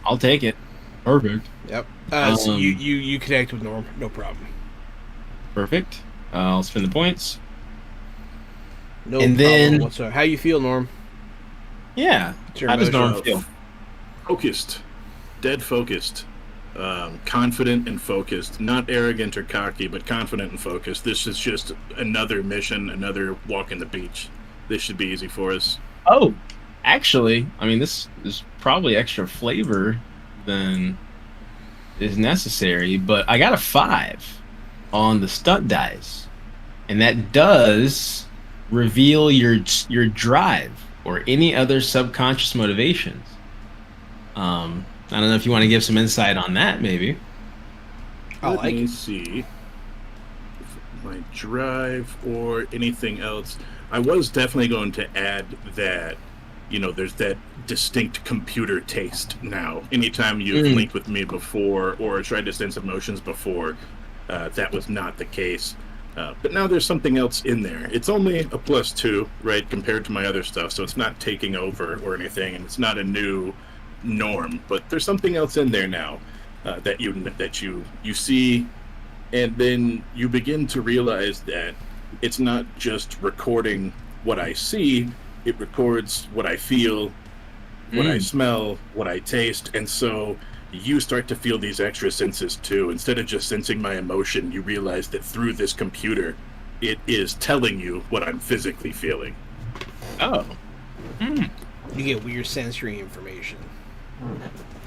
I'll take it. Perfect. Yep. So you connect with Norm, no problem. Perfect. I'll spend the points. No And problem then- whatsoever. How you feel, Norm? Yeah. It's your How does emotion. Norm feel? Focused, dead focused, confident and focused. Not arrogant or cocky, but confident and focused. This is just another mission, another walk in the beach. This should be easy for us. Oh, actually, I mean, this is probably extra flavor than is necessary, but I got a 5 on the stunt dice, and that does reveal your drive or any other subconscious motivations. I don't know if you want to give some insight on that, maybe. I Let like me it. see my drive or anything else. I was definitely going to add that, there's that distinct computer taste now. Anytime you've linked with me before or tried to sense emotions before, that was not the case. But now there's something else in there. It's only a +2, right, compared to my other stuff, so it's not taking over or anything, and it's not a new norm. But there's something else in there now that you see, and then you begin to realize that it's not just recording what I see; it records what I feel, what I smell, what I taste, and so you start to feel these extra senses too. Instead of just sensing my emotion, you realize that through this computer, it is telling you what I'm physically feeling. Oh. You get weird sensory information.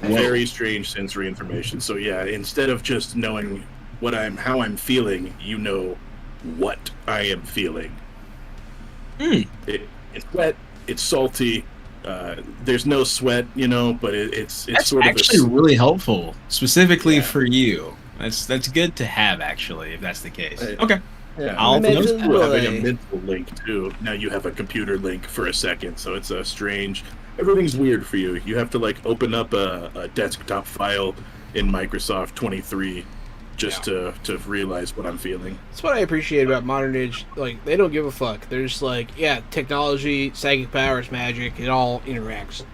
Very strange sensory information. So yeah, instead of just knowing how I'm feeling, you know what I am feeling. It's wet, it's salty. There's no sweat, but it's That's sort of actually really helpful, specifically for you. That's good to have, actually, if that's the case. Okay. Yeah, I'll and note it's that. cool having a mental link too. Now you have a computer link for a second, so it's a strange. Everything's weird for you. You have to open up a desktop file in Microsoft 23 just to realize what I'm feeling. That's what I appreciate about modern age. They don't give a fuck. They're just technology, psychic powers, magic, it all interacts.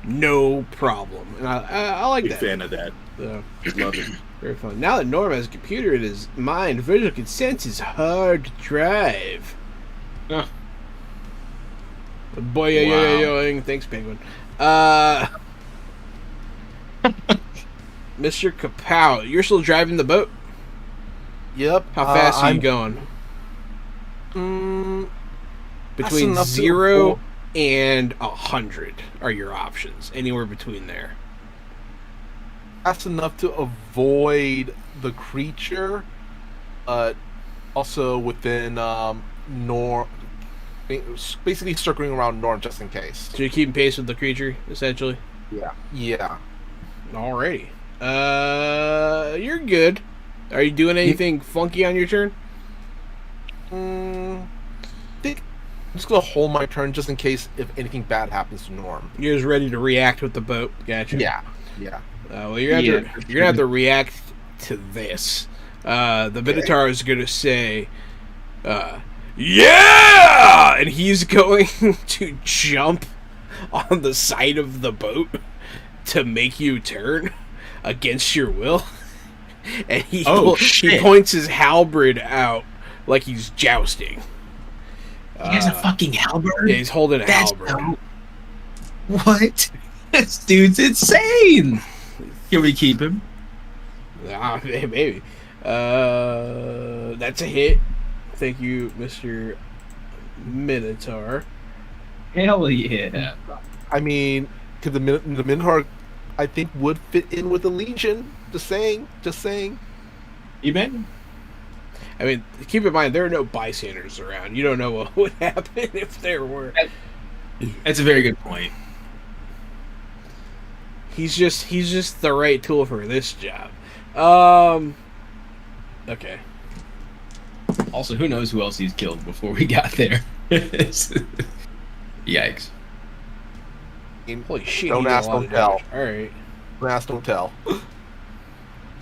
No problem. And I like Big that. fan of that. So, Love it. very fun. Now that Norm has a computer in his mind, visual consent is hard to drive. Huh. Boy, yo, thanks, Penguin. Mr. Kapow, you're still driving the boat? Yep. How fast are you I'm- going? That's Between enough to 0 avoid- and 100 are your options. Anywhere between there. That's enough to avoid the creature, also within Norm, basically circling around Norm just in case. So you're keeping pace with the creature, essentially? Yeah. Alrighty. You're good. Are you doing anything funky on your turn? Think I'm just gonna hold my turn just in case if anything bad happens to Norm. You're just ready to react with the boat. Gotcha. Yeah. Well, you're gonna have to react to this. The Minotaur is gonna say, "Yeah!" and he's going to jump on the side of the boat to make you turn against your will. And he points his halberd out like he's jousting. He has a fucking halberd? Yeah, he's holding a halberd. What? This dude's insane! Can we keep him? Maybe. That's a hit. Thank you, Mr. Minotaur. Hell yeah. I mean, because the Minotaur, I think, would fit in with the Legion. Just saying. You bet? I mean, keep in mind, there are no bystanders around. You don't know what would happen if there were. That's a very good point. He's just the right tool for this job. Okay. Also, who knows who else he's killed before we got there. Yikes. Holy shit. Don't he did a ask, lot don't of tell. damage. Alright. Don't ask, don't tell.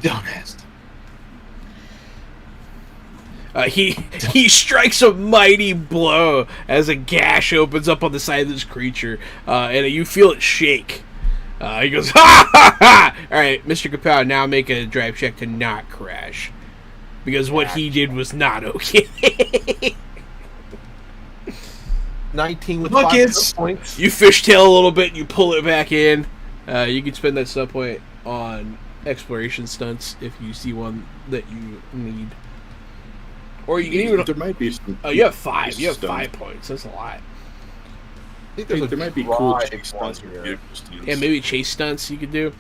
Don't ask. He strikes a mighty blow as a gash opens up on the side of this creature, and you feel it shake. He goes, ha ha ha! Alright, Mr. Kapow, now make a drive check to not crash. Because what he did was not okay. 19 with Buckets. 5 points. You fishtail a little bit, and you pull it back in. You can spend that sub point on exploration stunts if you see one that you need. Or you can even. There might be some. Oh, you have 5. You have stunts. 5 points. That's a lot. I think there's There might be cool drive chase one stunts for here. vehicle stunts. And maybe chase stunts you could do.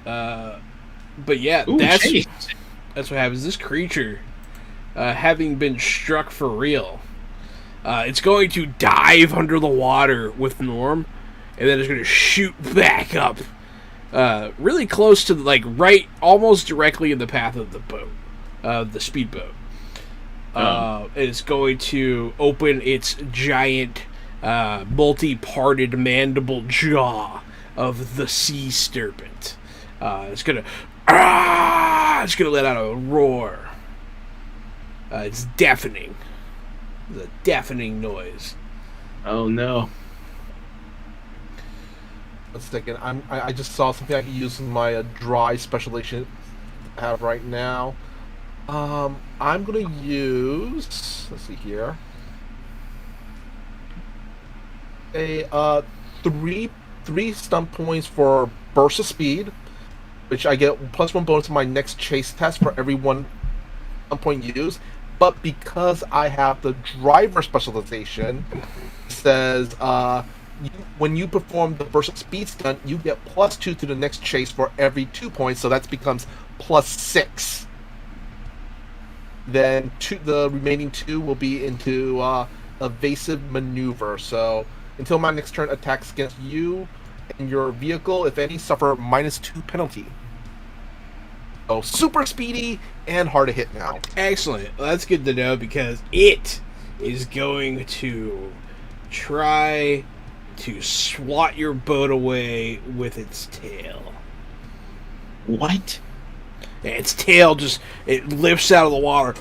But yeah, Ooh, that's Chase. what happens. This creature, having been struck for real, it's going to dive under the water with Norm, and then it's going to shoot back up, really close to right, almost directly in the path of the boat, the speedboat. It's going to open its giant, multi-parted mandible jaw of the sea serpent. It's gonna let out a roar. It's deafening. It's a deafening noise. Oh no. Let's take it. I just saw something I can use in my dry specialization I have right now. I'm gonna use. Let's see here. A three stunt points for burst of speed, which I get +1 bonus to my next chase test for every 1 stunt point used. But because I have the driver specialization, it says when you perform the burst of speed stunt, you get +2 to the next chase for every 2 points. So that becomes +6. Then the remaining 2 will be into evasive maneuver. So until my next turn, attacks against you and your vehicle, if any, suffer -2 penalty. So super speedy and hard to hit now. Excellent. Well, that's good to know because it is going to try to swat your boat away with its tail. What? And its tail it lifts out of the water.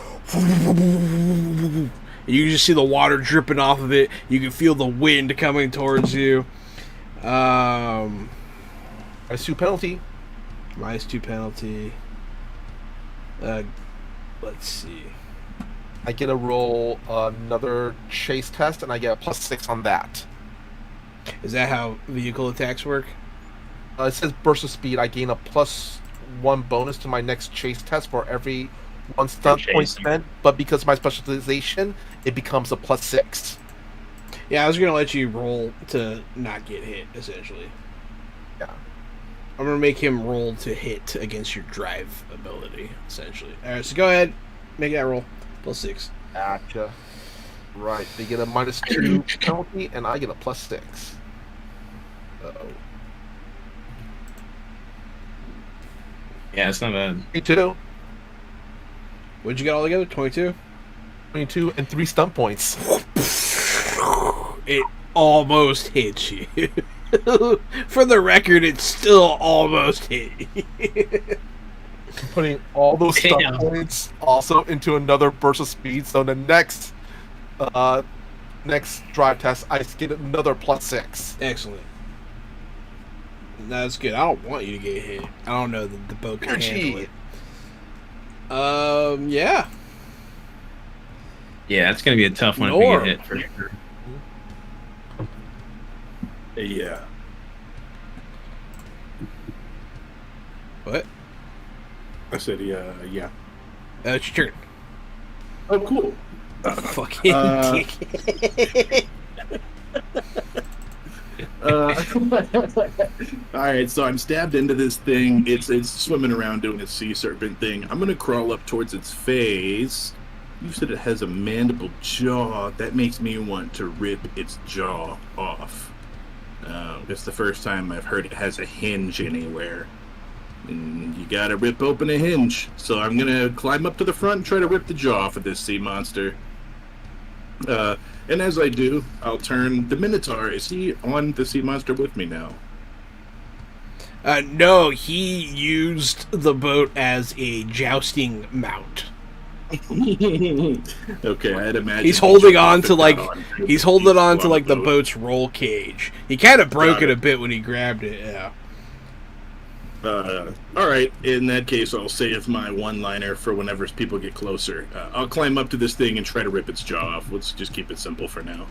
You can just see the water dripping off of it. You can feel the wind coming towards you. -2 penalty. -2 penalty. Let's see. I get to roll another chase test, and I get a +6 on that. Is that how vehicle attacks work? It says burst of speed. I gain a +1 bonus to my next chase test for every 1 stunt point spent, but because of my specialization, it becomes a +6. Yeah, I was gonna let you roll to not get hit, essentially. Yeah. I'm gonna make him roll to hit against your drive ability, essentially. Alright, so go ahead, make that roll. +6. Gotcha. Right. They get a -2 penalty, and I get a +6. Uh-oh. Yeah, it's not bad. 22. What'd you get all together? 22? 22 and 3 stunt points. It almost hits you. For the record, it still almost hit you. Putting all those stunt Damn. points also into another burst of speed. So the next drive test, I get another +6. Excellent. That's good. I don't want you to get hit. I don't know that the boat can handle it. Yeah. Yeah, it's gonna be a tough one Norm. if we get hit for sure. Yeah. What? I said, yeah. It's your turn. Oh, cool. Fucking dick. All right, so I'm stabbed into this thing. It's swimming around doing its sea serpent thing. I'm gonna crawl up towards its face. You said it has a mandible jaw. That makes me want to rip its jaw off. It's the first time I've heard it has a hinge anywhere. And you gotta rip open a hinge. So I'm gonna climb up to the front and try to rip the jaw off of this sea monster. And as I do, I'll turn the Minotaur. Is he on the sea monster with me now? No, he used the boat as a jousting mount. Okay, I'd imagine He's holding on to the the boat's roll cage. He kind of broke Got it it. a bit when he grabbed it. Yeah. All right, in that case, I'll save my one-liner for whenever people get closer. I'll climb up to this thing and try to rip its jaw off. Let's just keep it simple for now.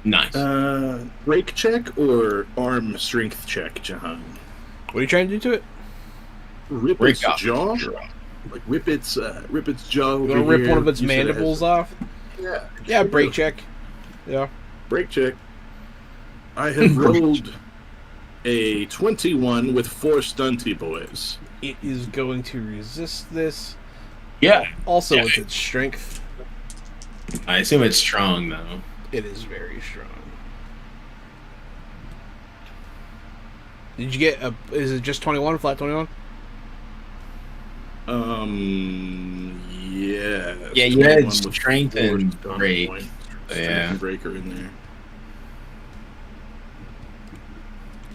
Nice. Break check or arm strength check, Jahan? What are you trying to do to it? Rip Break its off. jaw? Like rip its jaw. You over want to rip here. one of its You said it has- mandibles off? Yeah. Yeah, sure break do. check. Yeah. Break check. I have rolled a 21 with 4 stunty boys. It is going to resist this. Yeah. Also Yeah. with its strength. I assume it's strong though. It is very strong. Did you get a... Is it just 21? Flat 21? Yeah. Yeah, you had 21 with strength 4 and stun break. points. Yeah. Strength and breaker in there.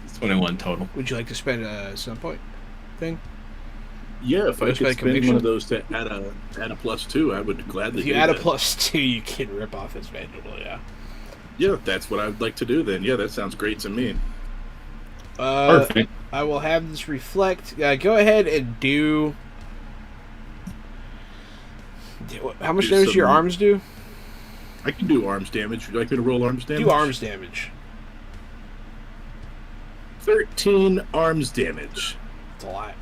It's 21 total. Would you like to spend a some point thing? Yeah, if I Just could by spend conviction? one of those to add a +2, I would gladly If you do add a that. +2, you can rip off its mandible, yeah. Yeah, that's what I would like to do then. Yeah, that sounds great to me. Perfect. I will have this reflect. Go ahead and do... How much Do damage do your some- arms do? I can do arms damage. Would you like me to roll arms damage? Do arms damage. 13 arms damage. It's a lot.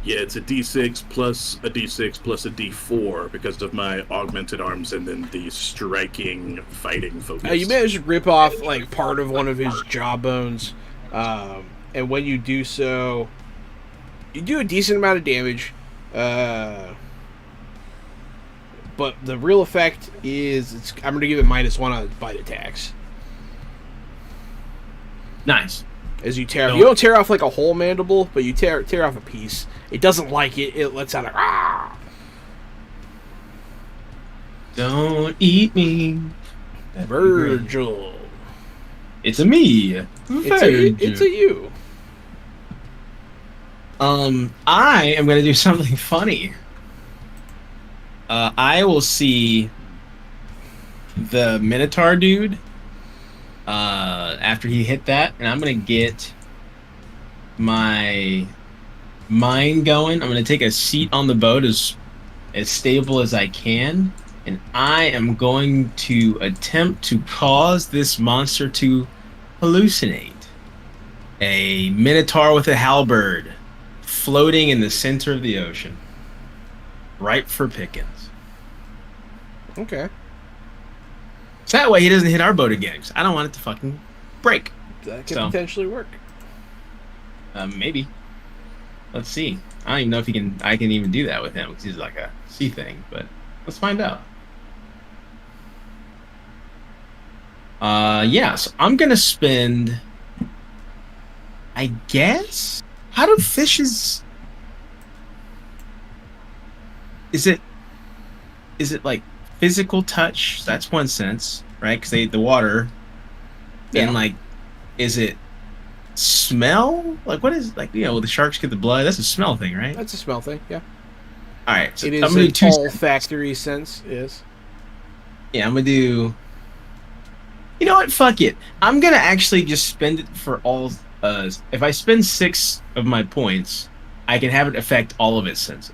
Yeah, it's a d6 plus a d6 plus a d4 because of my augmented arms and then the striking fighting focus. You managed to rip off like part of one of his jawbones, and when you do so, you do a decent amount of damage. But the real effect is I'm going to give it -1 on bite attacks. Nice. As you tear, you don't tear off like a whole mandible, but you tear off a piece. It doesn't like it. It lets out a "ah." Don't eat me. Virgil. It's a me. It's a you. I am gonna do something funny. I will see the Minotaur dude after he hit that, and I'm gonna get my mind going. I'm gonna take a seat on the boat as stable as I can, and I am going to attempt to cause this monster to hallucinate. A Minotaur with a halberd floating in the center of the ocean, ripe for pickings. Okay. So that way he doesn't hit our boat again, 'cause I don't want it to fucking break. That could So. potentially work. Maybe. Let's see. I don't even know if I can even do that with him, because he's like a sea thing, but let's find out. Yeah, so I'm gonna spend, I guess, how do fishes, is it like physical touch? That's one sense, right? Because they eat the water. Yeah. And like, is it smell? Like, what is, like, you know, the sharks get the blood? That's a smell thing, right? That's a smell thing, yeah. All right, so It I'm is gonna an do two. olfactory sense, yes. Yeah, I'm gonna do. You know what? Fuck it. I'm gonna actually just spend it for all. If I spend 6 of my points, I can have it affect all of its senses.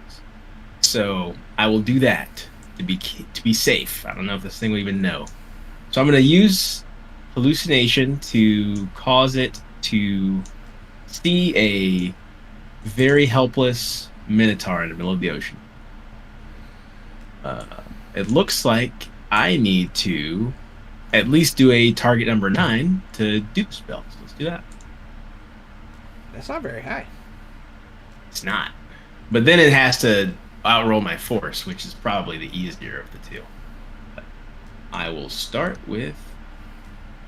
So I will do that to be safe. I don't know if this thing will even know. So I'm gonna use hallucination to cause it to see a very helpless Minotaur in the middle of the ocean. It looks like I need to at least do a target number 9 to do the spell. So let's do that. That's not very high. It's not. But then it has to outroll my force, which is probably the easier of the two. But I will start with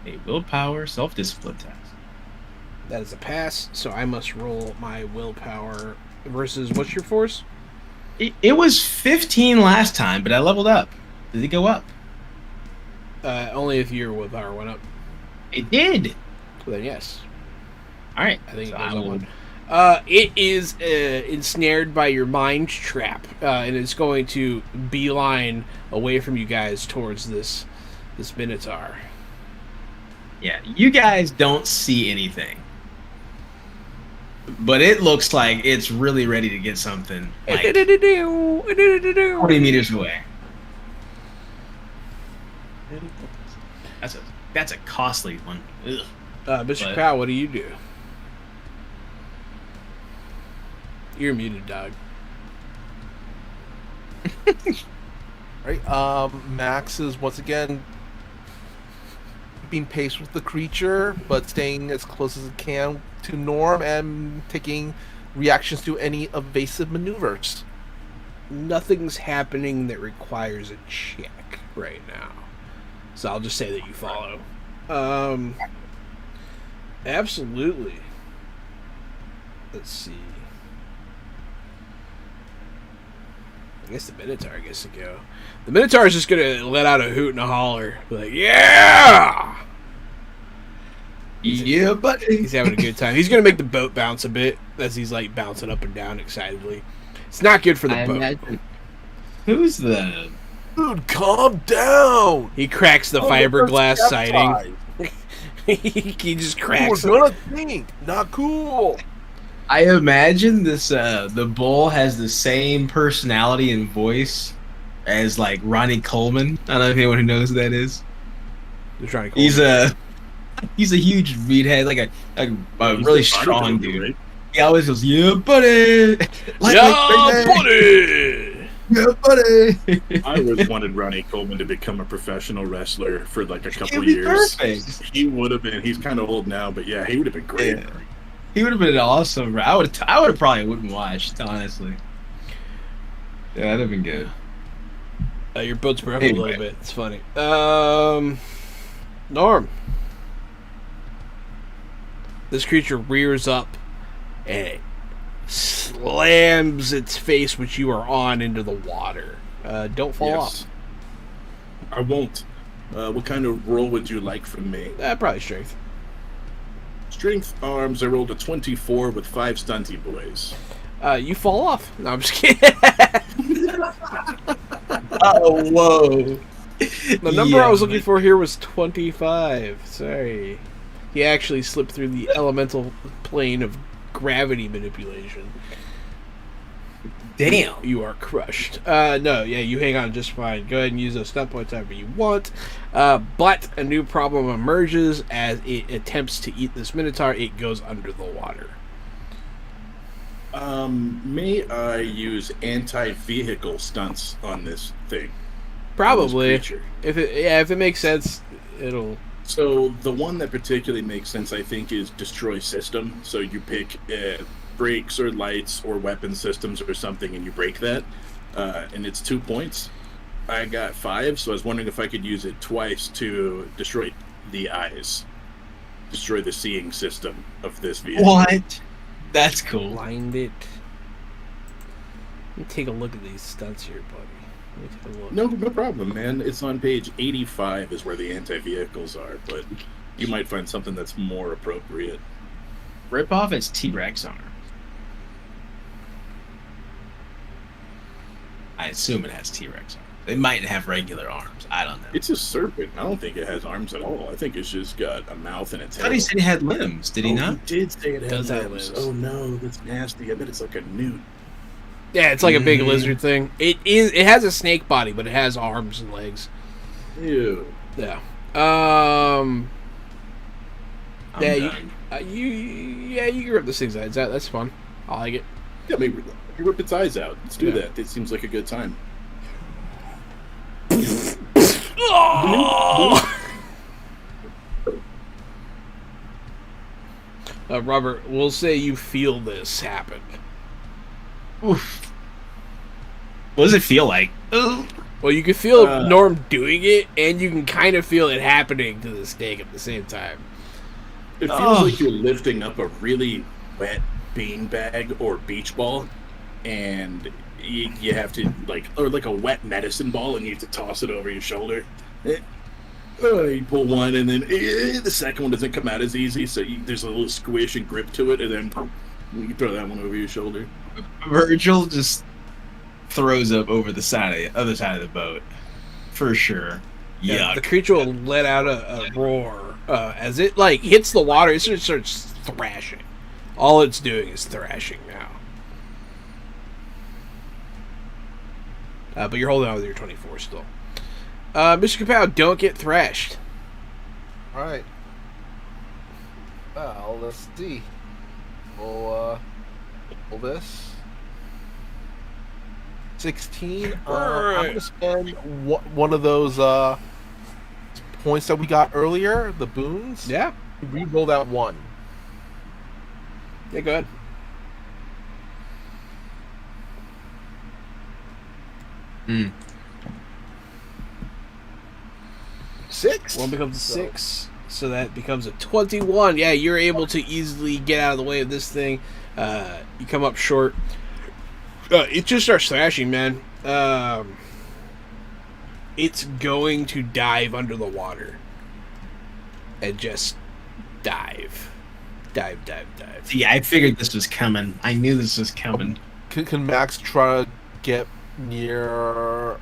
a willpower self-discipline test. That is a pass, so I must roll my willpower versus what's your force? It was 15 last time, but I leveled up. Did it go up? Only if your willpower went up. It did. Then yes. All right. I think So it goes I up will- one. It is ensnared by your mind trap, and it's going to beeline away from you guys towards this Minotaur. Yeah, you guys don't see anything. But it looks like it's really ready to get something like 40 meters away. That's that's a costly one. Ugh. Mr. But- Powell, what do you do? You're muted, dog. Right. Max is once again being paced with the creature, but staying as close as it can to Norm and taking reactions to any evasive maneuvers. Nothing's happening that requires a check right now. So I'll just say that you follow. Absolutely. Let's see. I guess the Minotaur gets to go. The Minotaur is just gonna let out a hoot and a holler. Be like, yeah! Yeah, buddy. He's having a good time. He's gonna make the boat bounce a bit as he's like bouncing up and down excitedly. It's not good for the I boat. imagine. Who's the? Dude, calm down. He cracks the fiberglass siding. Siding. He just cracks We're it. gonna think. Not cool. I imagine this. The bull has the same personality and voice as like Ronnie Coleman. I don't know if anyone who knows who that is. They're trying to call He's him. a huge meathead, like a He's really the strong bodybuilder, dude. right? He always goes, "Yeah, buddy." Yeah, buddy! Yeah, buddy. I always wanted Ronnie Coleman to become a professional wrestler for like a He'd couple be years. perfect. He would have been. He's kind of old now, but yeah, he would have been great. Yeah. He would have been awesome. I would have probably wouldn't watched, honestly. Yeah, that'd have been good. Your boat's broken a little Anyway. bit. It's funny. Norm. This creature rears up and it slams its face, which you are on, into the water. Don't fall Yes. I won't. What kind of roll would you like from me? off. Probably strength. Strength arms. I rolled a 24 with 5 stunty boys. You fall off. No, I'm just kidding. Oh, whoa. The number I was looking for here was 25. Sorry. He actually slipped through the elemental plane of gravity manipulation. Damn. You are crushed. No, yeah, you hang on just fine. Go ahead and use those stuff points however you want. But a new problem emerges as it attempts to eat this Minotaur. It goes under the water. May I use anti-vehicle stunts on this thing? Probably. On this creature? If it makes sense, it'll. So the one that particularly makes sense, I think, is destroy system. So you pick brakes or lights or weapon systems or something, and you break that, and it's 2 points. I got 5, so I was wondering if I could use it twice to destroy the eyes, destroy the seeing system of this vehicle. What? That's cool. Blind it. Let me take a look at these stunts here, buddy. Let me take a look. No problem, man. It's on page 85 is where the anti-vehicles are, but you might find something that's more appropriate. Rip off its T-Rex arm. I assume it has T-Rex arms. It might have regular arms. I don't know. It's a serpent. I don't think it has arms at all. I think it's just got a mouth and a I tail. thought he said he had limbs. Did he not? He did say it Does has have limbs. limbs. Oh no, that's nasty. I bet it's like a newt. Yeah, it's like a big Mhm. lizard thing. It is. It has a snake body, but it has arms and legs. Ew. Yeah. I'm Yeah, done. you can rip this thing's eyes out. That's fun. I like it. Yeah, maybe you rip its eyes out. Let's do Yeah. that. It seems like a good time. Robert, we'll say you feel this happen. Oof. What does it feel like? Ugh. Well, you can feel Uh. Norm doing it, and you can kind of feel it happening to the snake at the same time. It feels Oh. like you're lifting up a really wet beanbag or beach ball, and you have to or like a wet medicine ball, and you have to toss it over your shoulder. You pull one, and then the second one doesn't come out as easy, so there's a little squish and grip to it, and then you throw that one over your shoulder. Virgil just throws up over the other side of the boat. For sure. Yeah, the Yuck. creature will let out a roar as it hits the water. It just starts thrashing. All it's doing is thrashing now. But you're holding on with your 24 still. Mr. Kapow, don't get thrashed. All right. Well, let's see. We'll pull this. 16. I'm gonna spend one of those points that we got earlier, the boons. Yeah. Reroll that one. Yeah, go ahead. Mm. 6. One becomes a 6, so that becomes a 21. Yeah, you're able to easily get out of the way of this thing. You come up short. It just starts thrashing, man. It's going to dive under the water. And just dive. Dive. Yeah, I figured this was coming. I knew this was coming. Can Max try to get near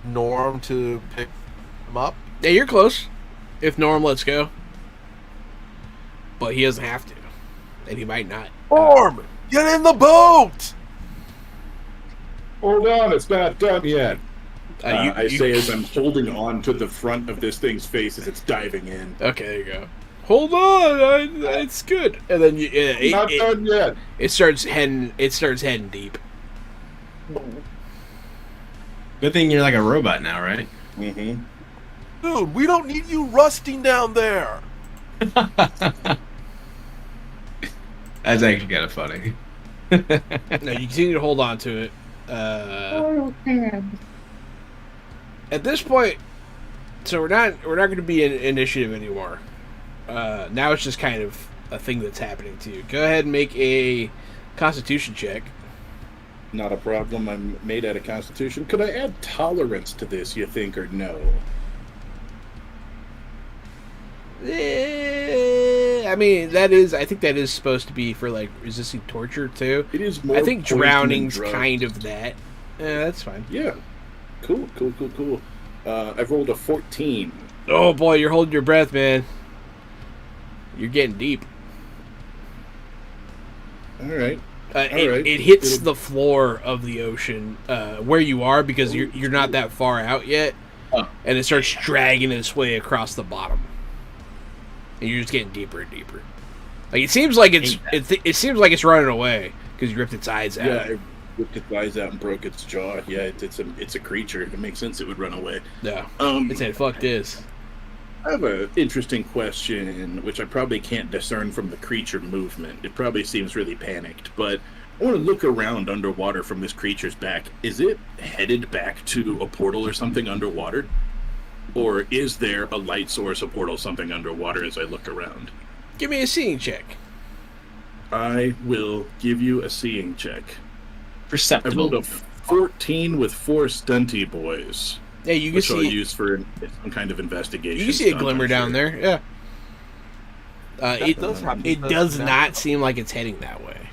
Norm to pick him up? Yeah, you're close. If Norm lets go. But he doesn't have to. And he might not. Norm! Get in the boat! Hold on, it's not done yet. I You- say as I'm holding on to the front of this thing's face as it's diving in. Okay, there you go. Hold on, it's good. And then Not done yet. it starts heading. It starts heading deep. Good thing you're like a robot now, right? Mm-hmm. Dude, we don't need you rusting down there. That's actually kind of funny. No, you continue to hold on to it. At this point, so we're not going to be in initiative anymore. Now it's just kind of a thing that's happening to you. Go ahead and make a Constitution check. Not a problem. I'm made out of Constitution. Could I add tolerance to this, you think, or no? I mean, I think that is supposed to be for like resisting torture too. It is more I think poison drowning's than drugs. kind of that. That's fine. Yeah. Cool. I've rolled a 14. Oh boy, you're holding your breath, man. You're getting deep. All right. It hits the floor of the ocean where you are because you're not that far out yet, and it starts dragging its way across the bottom, and you're just getting deeper and deeper. Like it seems like it's running away because you ripped its eyes out. Yeah, I ripped its eyes out and broke its jaw. Yeah, it's a creature. It makes sense it would run away. Yeah. Um, It said, "Fuck this." I have an interesting question, which I probably can't discern from the creature movement. It probably seems really panicked, but I want to look around underwater from this creature's back. Is it headed back to a portal or something underwater? Or is there a light source, a portal, something underwater as I look around? Give me a seeing check. I will give you a seeing check. I Perceptible. rolled a 14 with 4 stunty boys. Yeah, you can Which I'll see. use for some kind of investigation. You can see a stunt, glimmer I'm down sure. there. Yeah. It does happen. It does not seem like it's heading that way.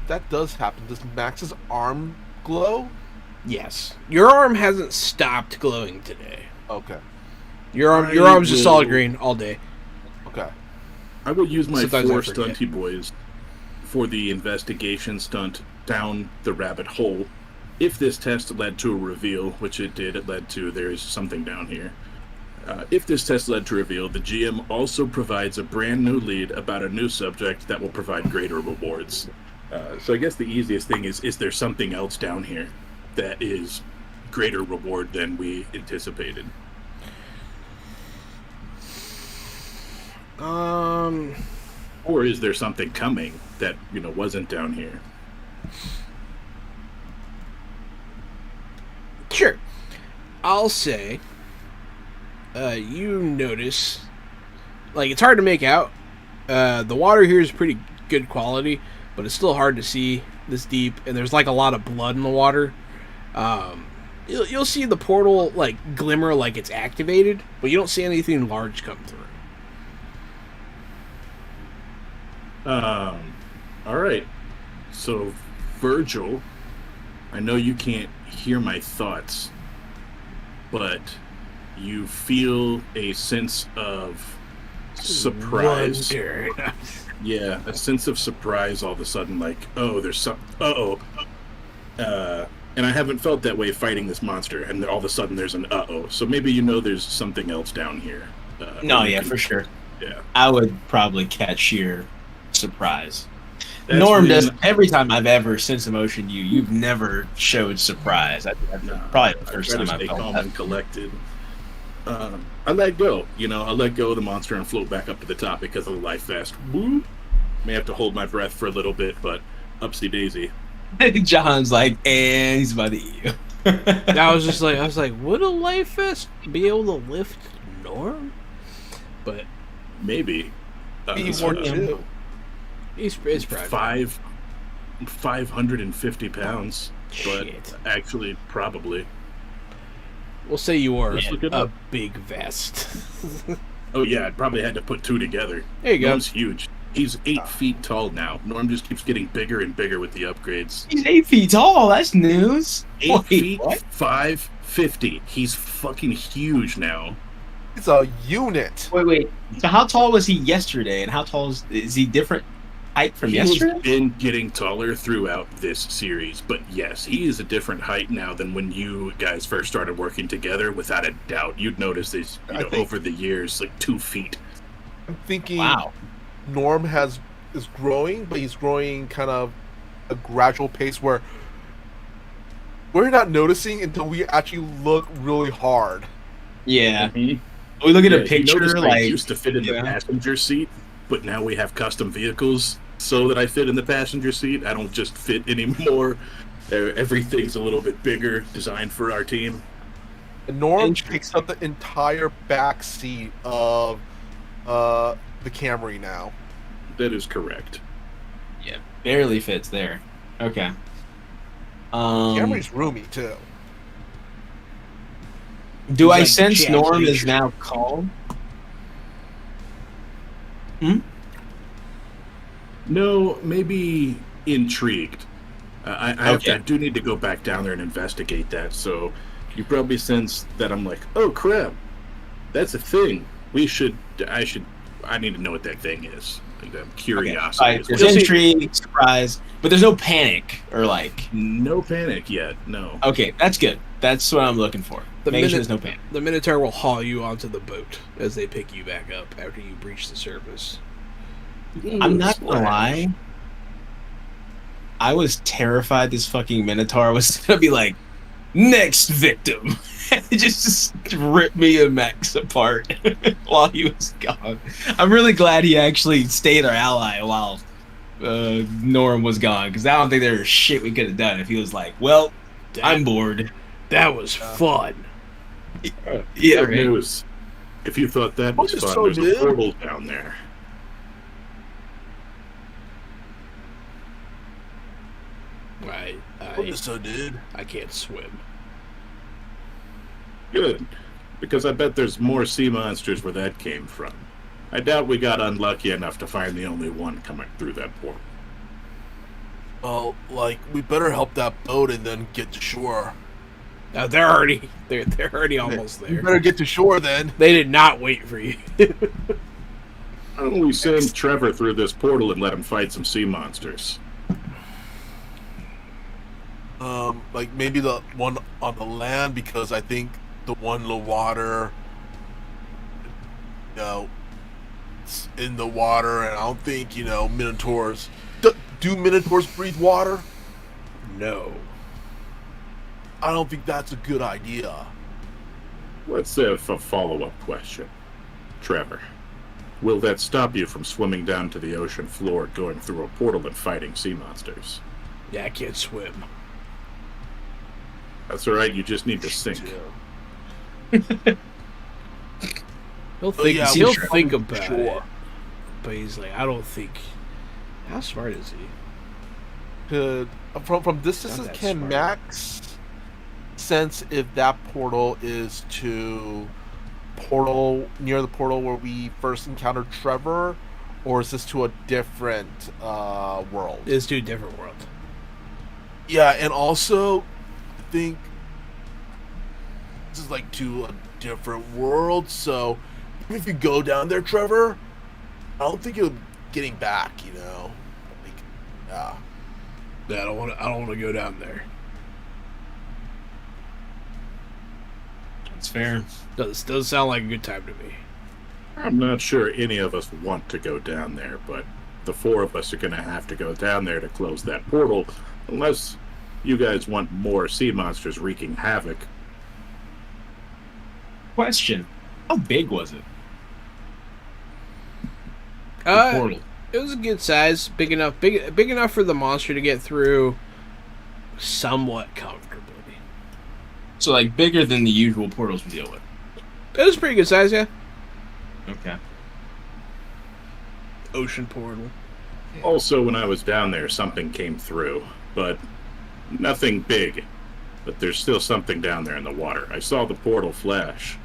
That does happen. Does Max's arm glow? Yes. Your arm hasn't stopped glowing today. Okay. Your arm's just solid green all day. Okay. I will use my Sometimes I 4 forget. stunty boys for the investigation stunt down the rabbit hole. If this test led to a reveal, which it did, it led to there's something down here. If this test led to a reveal, the GM also provides a brand new lead about a new subject that will provide greater rewards. So I guess the easiest thing is there something else down here that is greater reward than we anticipated? Or is there something coming that, wasn't down here? Sure. I'll say you notice, like, it's hard to make out. The water here is pretty good quality, but it's still hard to see this deep, and there's like a lot of blood in the water. You'll see the portal like glimmer like it's activated, but you don't see anything large come through. All right. So, Virgil, I know you can't hear my thoughts, but you feel a sense of surprise. Wonder. Yeah, a sense of surprise all of a sudden, like, oh, there's some. And I haven't felt that way fighting this monster, and all of a sudden there's an uh-oh. So maybe there's something else down here. No, when you yeah, can- for sure. Yeah. I would probably catch sheer surprise. That's Norm when- does every time I've ever sense emotion you. You've never showed surprise. That's Nah, probably the I first try to time stay I've felt calm that. and collected. I let go. I let go of the monster and float back up to the top because of the life vest. Woo! May have to hold my breath for a little bit, but upsy daisy. John's like, and he's about to eat you. I was like, would a life vest be able to lift Norm? But Maybe. He He's wore two. it's probably 550 pounds, but Shit. actually probably. We'll say you wore Let's look it a up. big vest. Oh yeah, I probably had to put two together. There you go. Norm's huge. He's 8 feet tall now. Norm just keeps getting bigger and bigger with the upgrades. He's 8 feet tall. That's news. 8 Wait, feet, what? 550. He's fucking huge now. It's a unit. Wait. So how tall was he yesterday, and how tall is he different height from He's yesterday? been getting taller throughout this series, but yes, he is a different height now than when you guys first started working together. Without a doubt, you'd notice this I think- over the years, like 2 feet. I'm thinking Wow. Norm is growing, but he's growing kind of a gradual pace where we're not noticing until we actually look really hard. Yeah. Mhm. We look at Yeah, a you picture noticed I like used to fit in the yeah. passenger seat, but now we have custom vehicles so that I fit in the passenger seat. I don't just fit anymore. Everything's a little bit bigger, designed for our team. And Norm Interesting. takes up the entire back seat of the Camry now. That is correct. yeah, barely fits there. Okay. Camry's roomy too. Do He's I like sense Jack Norm is Reacher. now calm? No, maybe intrigued. Okay. I do need to go back down there and investigate that. So you probably sense that I'm like, oh crap, that's a thing. I need to know what that thing is. Like that curiosity. Right, is there's what- You'll see- intrigue, surprise, but there's no panic or like. No panic yet. No. Okay, that's good. That's what I'm looking for. The Make sure minute- there's no panic. The Minotaur will haul you onto the boat as they pick you back up after you breach the surface. I'm not gonna lie. I was terrified this fucking Minotaur was gonna be like, next victim. just rip me and Max apart while he was gone. I'm really glad he actually stayed our ally while Norm was gone, because I don't think there was shit we could have done if he was like, well, I'm bored. That was fun. Yeah, Good right. news. If you thought that was What is fun, so there's a good? portal down there. I can't swim. Good. Because I bet there's more sea monsters where that came from. I doubt we got unlucky enough to find the only one coming through that portal. Well, we better help that boat and then get to shore. Now they're already almost We there. better get to shore then. They did not wait for you. Why don't we send Trevor through this portal and let him fight some sea monsters? Maybe the one on the land, because I think the one in the water, it's in the water, and I don't think, Minotaurs. Do Minotaurs breathe water? No. I don't think that's a good idea. Let's have a follow-up question. Trevor, will that stop you from swimming down to the ocean floor, going through a portal and fighting sea monsters? Yeah, I can't swim. That's alright, you just need to sink. He'll think. yeah, he'll we should think probably about shore. it. But he's like, I don't think. How smart is he? From this Not distance, that can smart. Max sense if that portal is to near the portal where we first encountered Trevor, or is this to a different world? It's two different worlds. Yeah, and also, I think this is to a different world. So even if you go down there, Trevor, I don't think you're getting back. Yeah. Yeah, I don't want to go down there. That's fair. Does sound like a good time to me. I'm not sure any of us want to go down there, but the four of us are going to have to go down there to close that portal, unless you guys want more sea monsters wreaking havoc. Question: how big was it? The Uh, portal. it was a good size, big enough for the monster to get through somewhat comfortably. So like bigger than the usual portals we deal with. It was a pretty good size, yeah. Okay. Ocean portal. Also, when I was down there, something came through, but nothing big. But there's still something down there in the water. I saw the portal flash.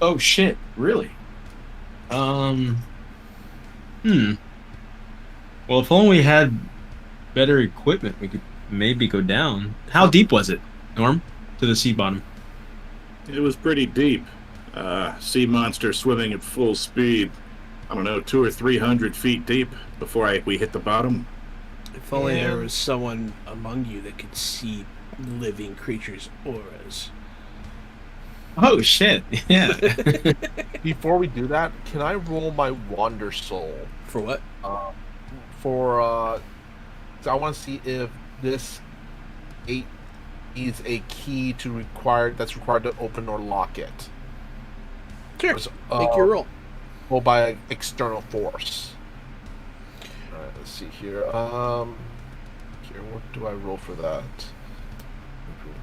Oh shit! Really? Hmm. Well, if only we had better equipment, we could maybe go down. How deep was it, Norm? To the sea bottom. It was pretty deep. Sea monster swimming at full speed. I don't know, 200 or 300 feet deep before we hit the bottom. If only Yeah. there was someone among you that could see living creatures' auras. Oh shit! Yeah. Before we do that, can I roll my Wander Soul? For what? So I want to see if this 8 is a key that's required to open or lock it. Sure. Make your roll. Well, by external force. Alright, let's see here. Here, what do I roll for that?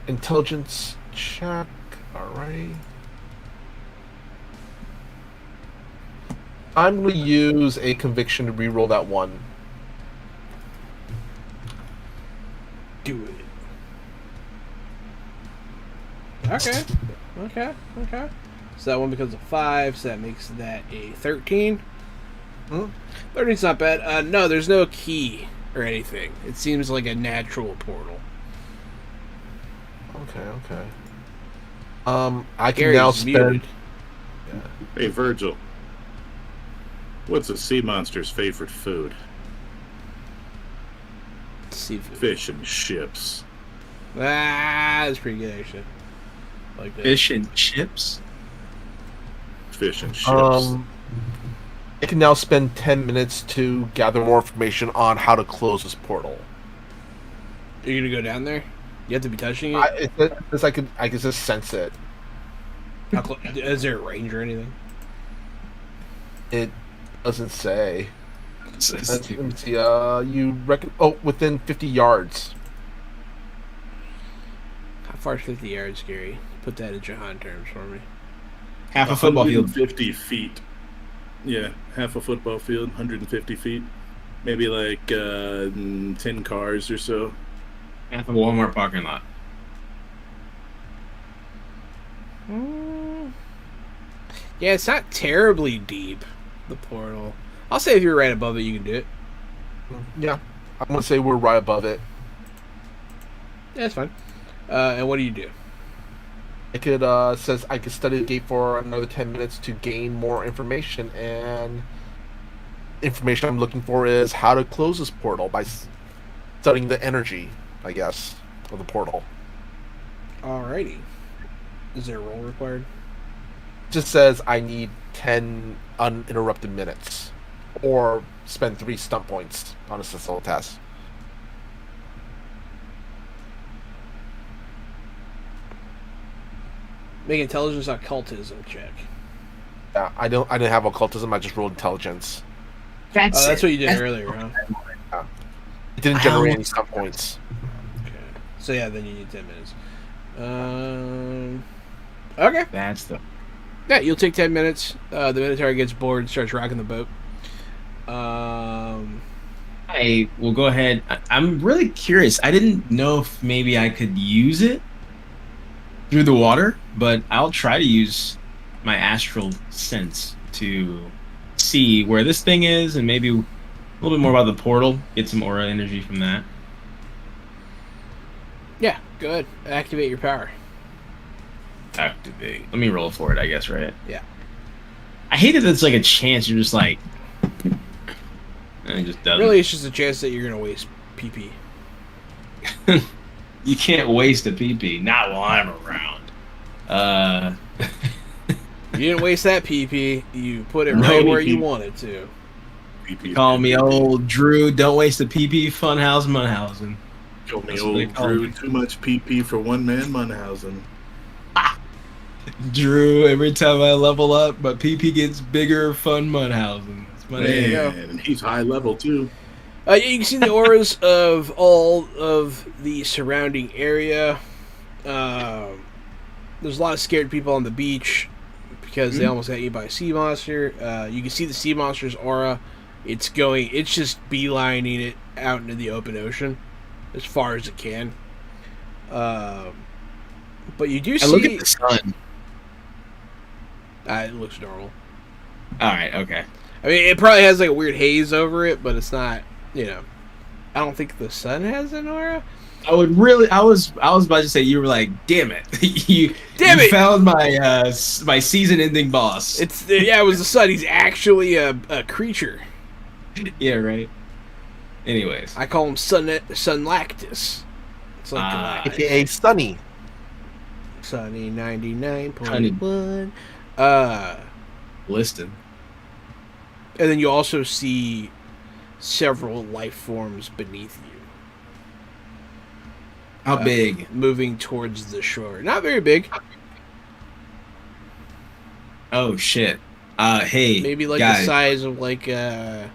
Intelligence check. Alright. I'm going to use a conviction to re-roll that one. Do it. Okay. So that one becomes a 5, so that makes that a 13. 13's not bad. No, there's no key or anything. It seems like a natural portal. Okay. I can Gary's now spend. muted. Hey, Virgil. What's a sea monster's favorite food? Seafood. Fish and ships. That's pretty good, actually. Like that. Fish and chips. Fish and ships. I can now spend 10 minutes to gather more information on how to close this portal. Are you gonna go down there? You have to be touching it. I can just sense it. Is there a range or anything? It doesn't say. It's- Let me see. You reckon? Oh, within 50 yards. How far is 50 yards, Gary? Put that in Jahan terms for me. Half a football field. 150 feet. Yeah, half a football field, 150 feet. Maybe like 10 cars or so. Half a Walmart parking lot. Yeah, it's not terribly deep, the portal. I'll say if you're right above it, you can do it. Yeah, I'm gonna say we're right above it. Yeah, that's fine. And what do you do? I could says I could study the gate for another 10 minutes to gain more information, and information I'm looking for is how to close this portal by studying the energy, I guess, of the portal. Alrighty. Is there a roll required? Just says I need 10 uninterrupted minutes, or spend 3 stump points on a successful test. Make intelligence occultism check. Yeah, I didn't have occultism. I just rolled intelligence. That's what you did earlier, huh? It didn't generate any stump points. Okay. So yeah, then you need 10 minutes. Okay. That's the. Yeah, you'll take 10 minutes. The Minotaur gets bored and starts rocking the boat. I will go ahead. I'm really curious. I didn't know if maybe I could use it through the water, but I'll try to use my astral sense to see where this thing is and maybe a little bit more about the portal, get some aura energy from that. Yeah, good. Activate your power. Activate. Let me roll for it, I guess, right? Yeah. I hate that it's like a chance you're just like... And it just doesn't. Really, it's just a chance that you're going to waste PP. You can't waste a PP, not while I'm around. didn't waste that PP. You put it No right where PP. you wanted to. Call me old Drew. Don't waste the PP. Funhouse Munhausen. Call me That's what they old call Drew. me. Too much PP for one man Munhausen. Drew. Every time I level up, but PP gets bigger. Fun Munhausen. That's my There you name. go. And he's high level too. Yeah, you can see the auras of all of the surrounding area. There's a lot of scared people on the beach because they almost got eaten by a sea monster. You can see the sea monster's aura. It's just beelining it out into the open ocean as far as it can. But you do see... Look at the sun. It looks normal. All right. Okay. I mean, it probably has like a weird haze over it, but it's not, I don't think the sun has an aura. I was about to say, you were like, damn it. you found my my season-ending boss. It was the sun. He's actually a creature. Yeah, right. Anyways. I call him Sunlactus. It's like AKA Sunny. Sunny 99.1. Listed. And then you also see several life forms beneath you. How big? Moving towards the shore. Not very big. Oh shit. Hey, maybe like guys. the size of like a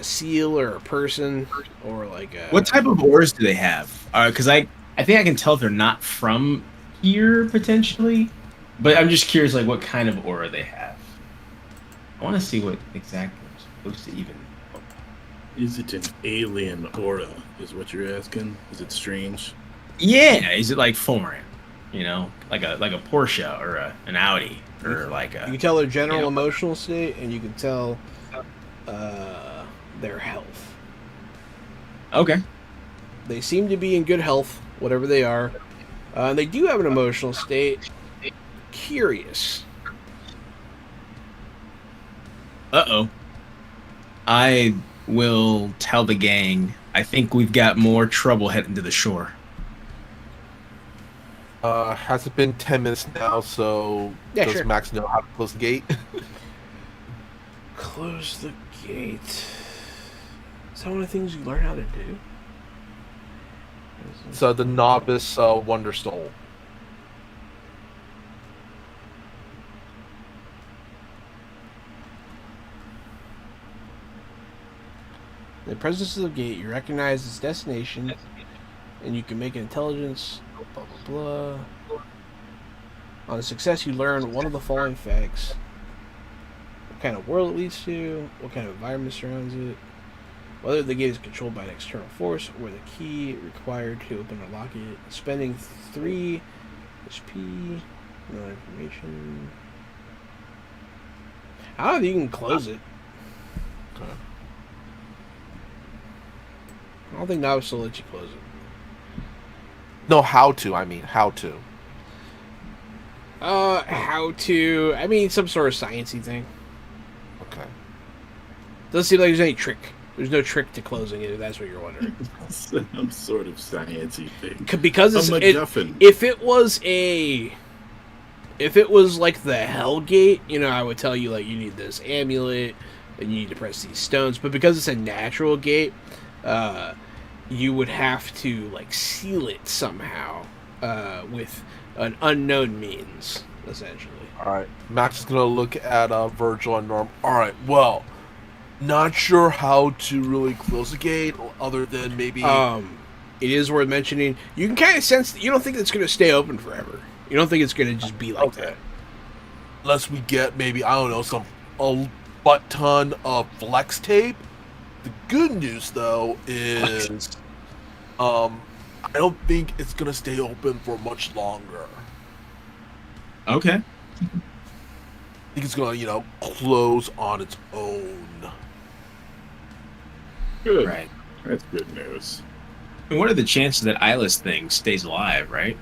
seal or a person, or like a... What type of ores do they have? Because I think I can tell if they're not from here potentially, but I'm just curious, like what kind of aura they have. I want to see what exactly I'm supposed to even. Is it an alien aura? Is what you're asking? Is it strange? Yeah, is it like foreign? Like a Porsche or an Audi or like a. You can tell their general emotional state, and you can tell their health. Okay. They seem to be in good health, whatever they are. They do have an emotional state. Curious. Uh-oh. I will tell the gang, I think we've got more trouble heading to the shore. Has it been 10 minutes now, so does sure. Max know how to close the gate? Close the gate. Is that one of the things you learn how to do? So the novice Wonder Soul. In the presence of the gate, you recognize its destination, and you can make an intelligence, blah, blah, blah. On a success, you learn one of the following facts. What kind of world it leads to, what kind of environment surrounds it, whether the gate is controlled by an external force, or the key required to open or lock it, spending 3 HP, no information. I don't know if you can close it. Okay. I don't think Novice will let you close it. No, how to. I mean, how to. How to... I mean, some sort of sciencey thing. Okay. Doesn't seem like there's any trick. There's no trick to closing it, if that's what you're wondering. Some sort of sciencey thing. Because A it's... MacGuffin. If it was a... If it was like the Hell Gate, I would tell you, like, you need this amulet, and you need to press these stones. But because it's a natural gate... you would have to like seal it somehow with an unknown means, essentially. All right. Max is gonna look at Virgil and Norm. All right. Well, not sure how to really close the gate, other than maybe. It is worth mentioning. You can kind of sense that you don't think it's going to stay open forever. You don't think it's going to just be like that. Unless we get maybe a butt ton of flex tape. The good news, though, is I don't think it's going to stay open for much longer. Okay. I think it's going to, close on its own. Good. Right. That's good news. And what are the chances that Eyeless thing stays alive, right?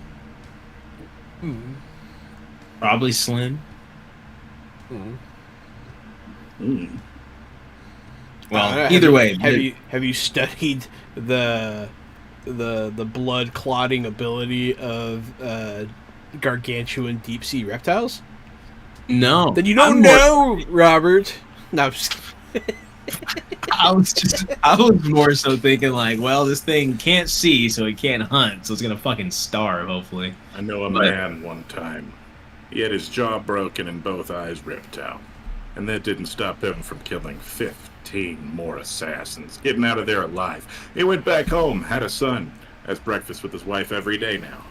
Probably slim. Well, either way. Have you studied the blood clotting ability of gargantuan deep sea reptiles? No. Then you don't I'm know, Robert. No, I'm just I was more so thinking like, well, this thing can't see, so it can't hunt, so it's gonna fucking starve, hopefully. I know a But- man one time. He had his jaw broken and both eyes ripped out. And that didn't stop him from killing 15 more assassins, getting out of there alive. He went back home, had a son, has breakfast with his wife every day now.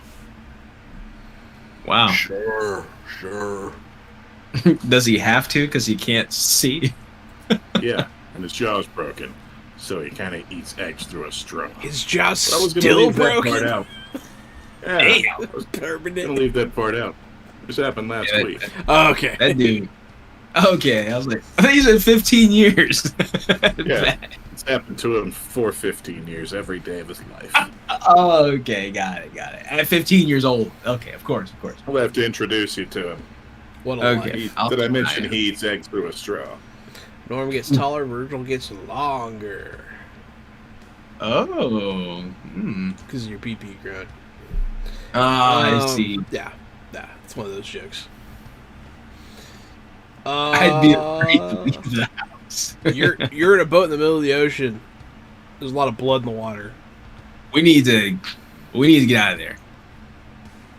Wow. Sure. Does he have to? Because he can't see. Yeah, and his jaw's broken, so he kind of eats eggs through a straw. his jaw's But I was gonna still leave that part broken. out. Yeah, Damn. I was Permanent. gonna leave that part out. This happened last Yeah, week. Okay. That dude. Okay, I was like, I think he said 15 years. Yeah, it's happened to him for 15 years, every day of his life. Oh, okay, got it. At 15 years old. Okay, of course. I'll have to introduce you to him. What a Okay. life. I'll Did I keep mention an eye he eats eggs through a straw? Norm gets taller, Virgil gets longer. Oh. Because of your pee-pee growing. I see. Yeah, it's one of those jokes. I'd be afraid to leave the house. You're in a boat in the middle of the ocean. There's a lot of blood in the water. We need to get out of there.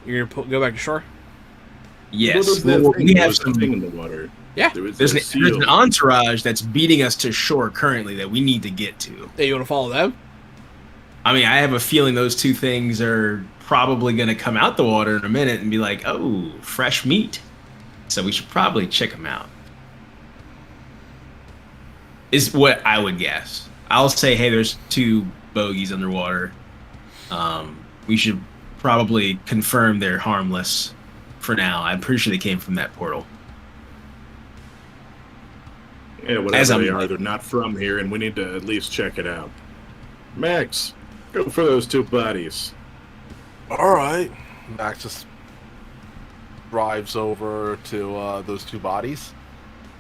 You're gonna go back to shore. Yes. What was that Well, thing? we There have was a some. thing in the water. Yeah. There's There's a an seal. entourage that's beating us to shore currently that we need to get to. Hey, you want to follow them? I mean, I have a feeling those two things are probably going to come out the water in a minute and be like, oh, fresh meat. So we should probably check them out. Is what I would guess. I'll say, hey, there's two bogeys underwater. We should probably confirm they're harmless for now. I'm pretty sure they came from that portal. Yeah, As whatever I'm they are, like- they're not from here, and we need to at least check it out. Max, go for those two bodies. All right. Max just drives over to those two bodies.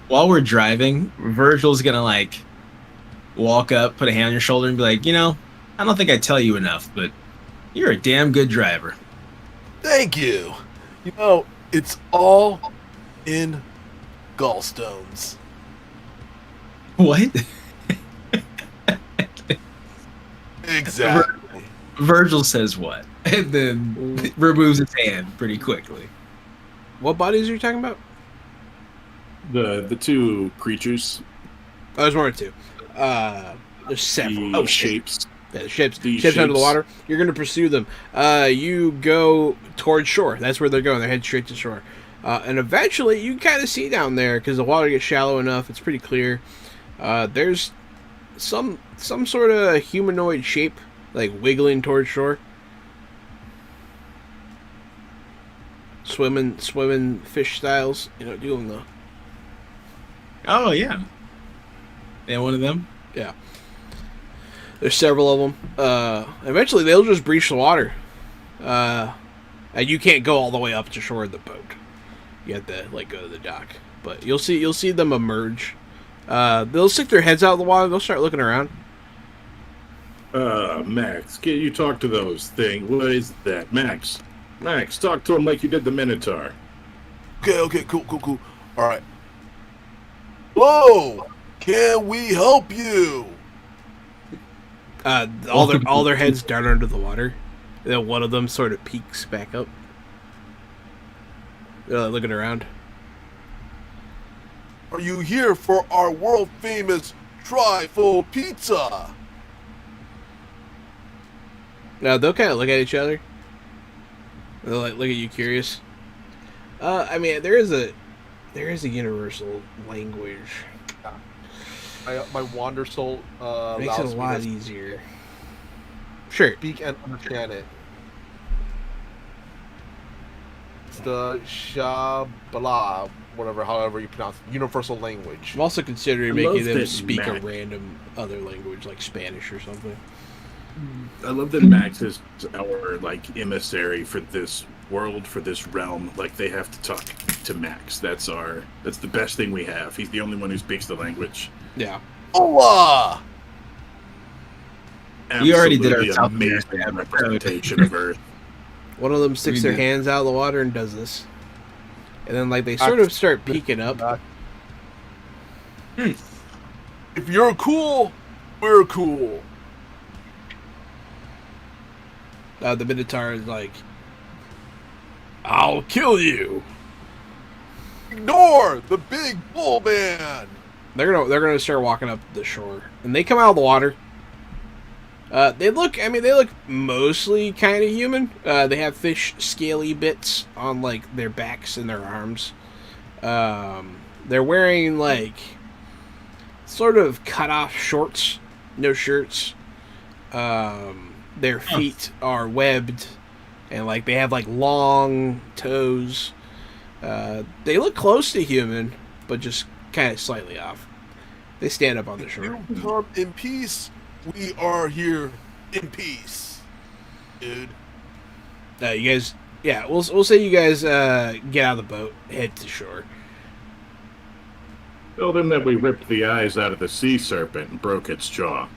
While we're driving, Virgil's gonna like walk up, put a hand on your shoulder, and be like, I don't think I tell you enough, but you're a damn good driver. Thank you. You know, it's all in gallstones. What? Exactly. Virgil says what? And then removes his hand pretty quickly. What bodies are you talking about? The two creatures, Oh, there's more than two. There's several. the shapes. Yeah, the ships. the Ships under the shapes. water. You're going to pursue them. You go towards shore. That's where they're going. They're heading straight to shore. And eventually, you kind of see down there, because the water gets shallow enough. It's pretty clear. There's some sort of humanoid shape, like wiggling towards shore. Swimming fish styles. Doing the... Oh, yeah. Yeah, one of them? Yeah. There's several of them. Eventually, they'll just breach the water. And you can't go all the way up to shore in the boat. You have to go to the dock. But you'll see them emerge. They'll stick their heads out of the water. They'll start looking around. Max, can you talk to those things? What is that? Max, talk to them like you did the Minotaur. Okay, cool. All right. Whoa! Can we help you? All their heads down under the water. And then one of them sort of peeks back up. They're looking around. Are you here for our world famous Threefold pizza? Now they'll kind of look at each other. They'll look at you curious. I mean, there is a universal language. My wander soul Makes it a allows lot me to easier. Sure. speak and understand it. It's the Shabala, however you pronounce it, universal language. I'm also considering I making love them that speak a Mac- random other language, like Spanish or something. I love that Max is our emissary for this world, for this realm. Like, they have to talk to Max. That's the best thing we have. He's the only one who speaks the language. Yeah. Hola! We already did our Absolutely South amazing American representation of Earth. One of them sticks We their did. hands out of the water and does this. and then like they sort of start peeking up. If you're cool, we're cool. The Minotaur is like, "I'll kill you." Ignore the big bull man. They're gonna start walking up the shore, and they come out of the water. They look mostly kind of human. They have fish scaly bits on like their backs and their arms. They're wearing like sort of cut off shorts, no shirts. Their feet are webbed, and like they have like long toes. They look close to human, but just kind of slightly off. They stand up on the shore. You come in peace. We are here in peace, dude. You guys, yeah, we'll say you guys get out of the boat, head to shore. Tell them that we ripped the eyes out of the sea serpent and broke its jaw.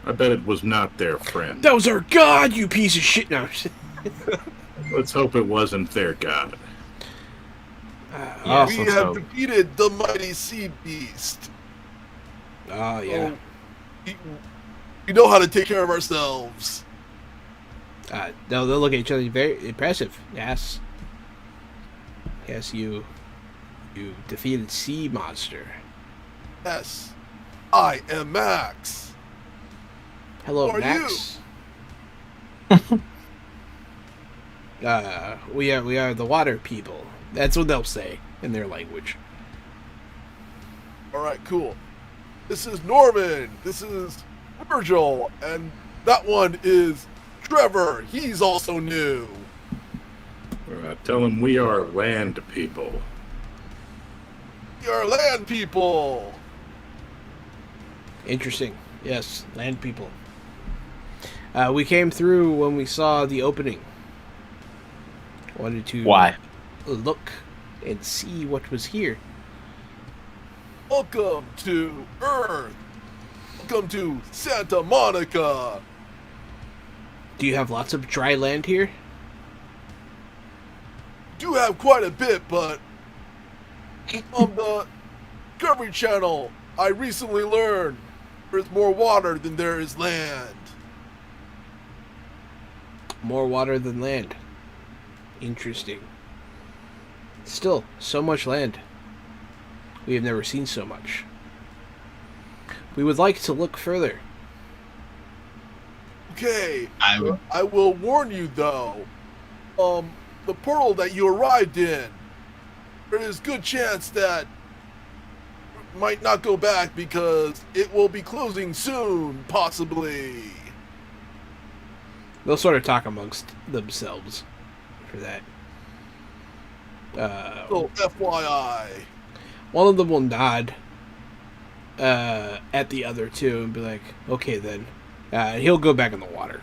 I bet it was not their friend. That was our god, you piece of shit! No, Let's hope it wasn't their god. We have defeated the mighty sea beast. Oh yeah. We know how to take care of ourselves. They'll look at each other. Very impressive. Yes. Yes, you defeated sea monster. Yes, I am Max. Hello, Who are Max. We are the water people. That's what they'll say in their language. All right, cool. This is Norman. This is Virgil, and that one is Trevor. He's also new. Tell them we are land people. We are land people. Interesting. Yes, land people. We came through when we saw the opening. Wanted to look and see what was here. Welcome to Earth. Welcome to Santa Monica. Do you have lots of dry land here? Do have quite a bit, but on the Discovery Channel, I recently learned there's more water than there is land. More water than land. Interesting. Still, so much land. We have never seen so much. We would like to look further. Okay, I will warn you though. The portal that you arrived in, there is good chance that you might not go back because it will be closing soon, possibly. They'll sort of talk amongst themselves for that. So FYI. One of them will nod at the other two and be like, okay then. And he'll go back in the water.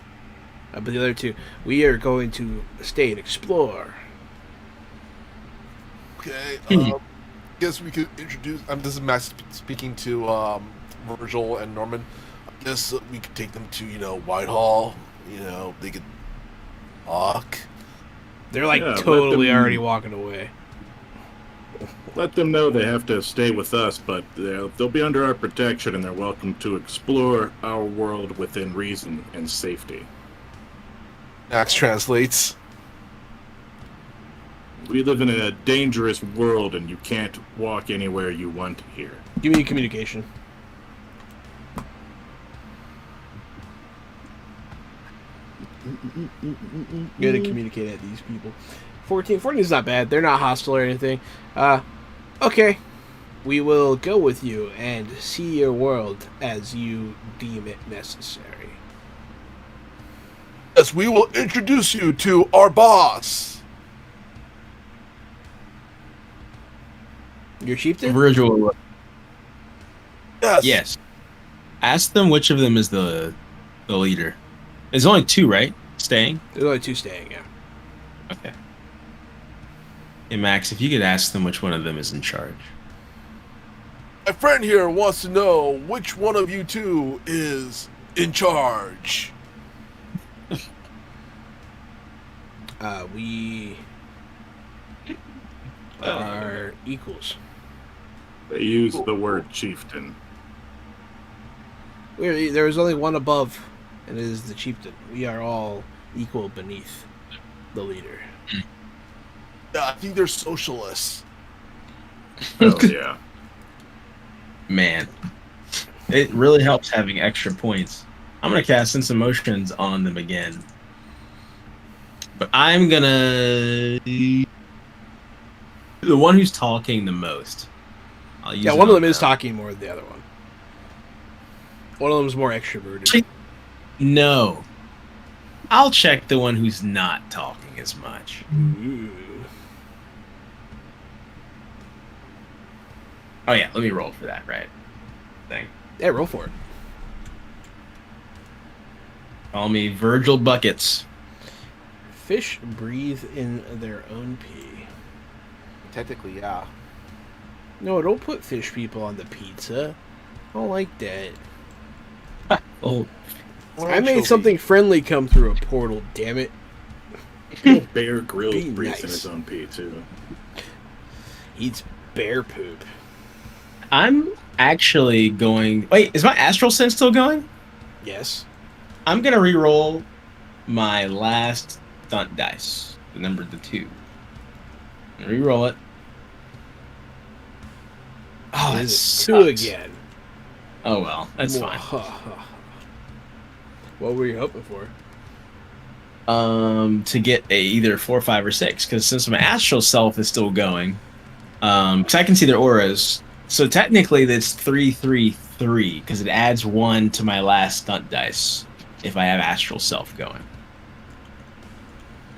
But the other two, we are going to stay and explore. Okay, guess we could introduce. This is Max speaking to Virgil and Norman. I guess we could take them to Whitehall. They could talk. They're like totally already walking away. Let them know they have to stay with us, but they'll be under our protection and they're welcome to explore our world within reason and safety. Max translates. We live in a dangerous world and you can't walk anywhere you want here. Give me communication. Good to communicate at these people. 14 is not bad. They're not hostile or anything. Okay. We will go with you and see your world as you deem it necessary. Yes, we will introduce you to our boss. Your chieftain? Virgil. Yes. Yes. Ask them which of them is the leader. There's only two, right? Staying? There's only two staying, yeah. Okay. Hey, Max, if you could ask them which one of them is in charge. My friend here wants to know which one of you two is in charge. We are equals. They use the word chieftain. There is only one above, and it is the chieftain. We are all equal beneath the leader. Yeah, I think they're socialists. Oh yeah. Man, it really helps having extra points. I'm gonna cast Sense Emotions on them again, but I'm gonna the one who's talking the most. I'll use Yeah, it one of on them is talking more than the other one. One of them is more extroverted. No, I'll check the one who's not talking as much. Ooh. Oh yeah, let me roll for that, right? Thing. Yeah, roll for it. Call me Virgil Buckets. Fish breathe in their own pee. Technically, yeah. No, don't put fish people on the pizza. I don't like that. Oh, I made something friendly come through a portal, damn it. Bear Grylls Be breathes nice. in his own pee too. Eats bear poop. I'm actually going. Wait, is my Astral Sense still going? Yes. I'm gonna re-roll my last stunt dice, the number 2. Re-roll it. Oh, It that is 2 sucks. again. Oh well, that's fine. What were you hoping for? To get a either 4, 5, or 6, because since my astral self is still going, because I can see their auras, so technically that's 3, 3, 3, because it adds 1 to my last stunt dice if I have astral self going.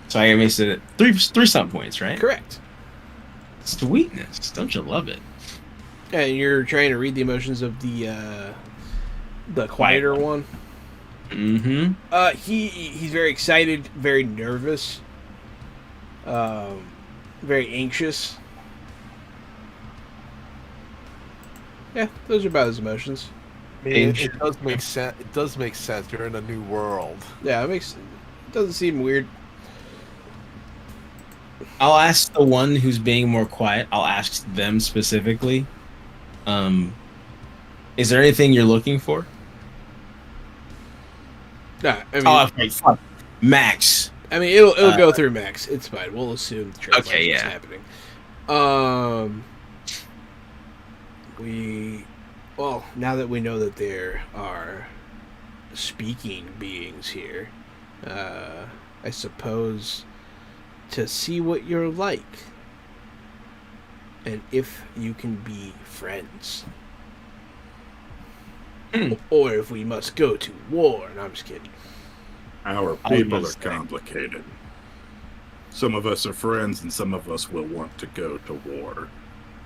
So I missed it at 3 stunt points, right? Correct. Sweetness, don't you love it? And you're trying to read the emotions of the quieter one. Mm-hmm. He's very excited, very nervous, very anxious. Yeah, those are about his emotions. I mean, it does make sense. It does make sense. You're in a new world. Yeah, it doesn't seem weird. I'll ask the one who's being more quiet. I'll ask them specifically. Is there anything you're looking for? Nah, I mean, Okay, fuck. Max. I mean, it'll go through Max. It's fine. We'll assume the translation is yeah. happening. Well, now that we know that there are speaking beings here, I suppose to see what you're like and if you can be friends. Or if we must go to war. No, I'm just kidding. Our people are complicated. Some of us are friends and some of us will want to go to war.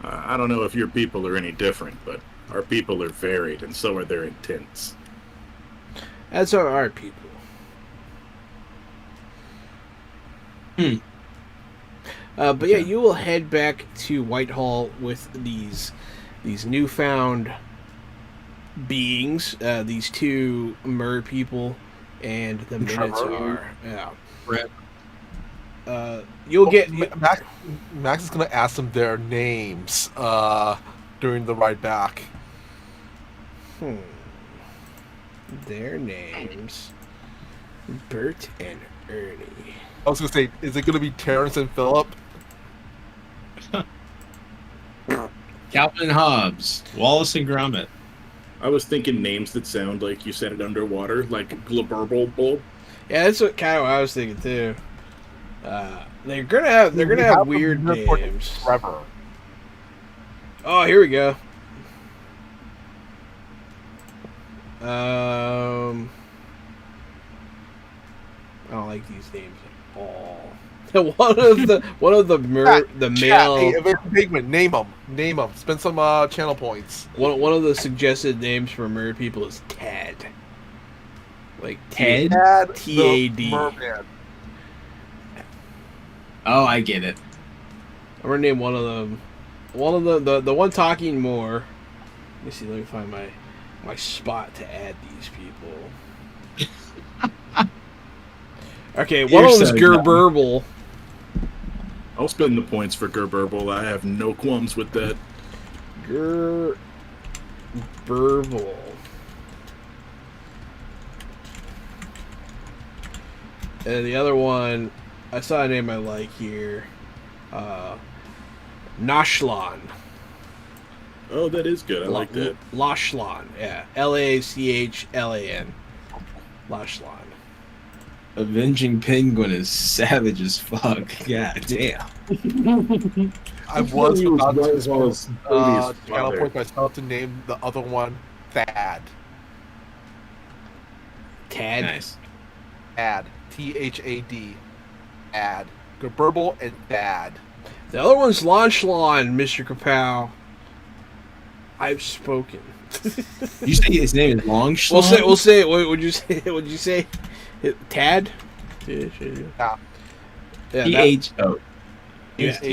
I don't know if your people are any different, but our people are varied and so are their intents. As are our people. But yeah, you will head back to Whitehall with these newfound beings, these 2 mer people, and the Minotaur. Yeah. You'll get Max is gonna ask them their names during the ride back. Their names: Bert and Ernie. I was gonna say, is it gonna be Terrence and Philip? Calvin and Hobbes. Wallace and Gromit. I was thinking names that sound like you said it underwater, like Glabburble. Yeah, that's what I was thinking too. They're gonna have weird names. Trevor. Oh, here we go. I don't like these names at all. one of the male. Hey, if it's Pigman, name them. Spend some channel points. One of the suggested names for mer people is Tad. Like Ted? T-A-D. Merman. Oh, I get it. I'm gonna name one of them. One of the one talking more. Let me see. Let me find my spot to add these people. Okay, one of them is Gerberble. I'll spend the points for Gerberbal. I have no qualms with that. Gerberbal. And the other one, I saw a name I like here. Nashlan. Oh, that is good. I like that. Lashlan, yeah. Lachlan. Lashlan. Avenging Penguin is savage as fuck. God damn. I was about to his channel father. point myself to name the other one Thad. Tad. Nice. Thad. Thad. Ad. Gerberbal and Thad. The other one's Lashlan, Mr. Kapow. I've spoken. You say his name is Longschlon? We'll say. What would you say? Would you say? Tad. Yeah. Yeah. Yeah. T-H-O.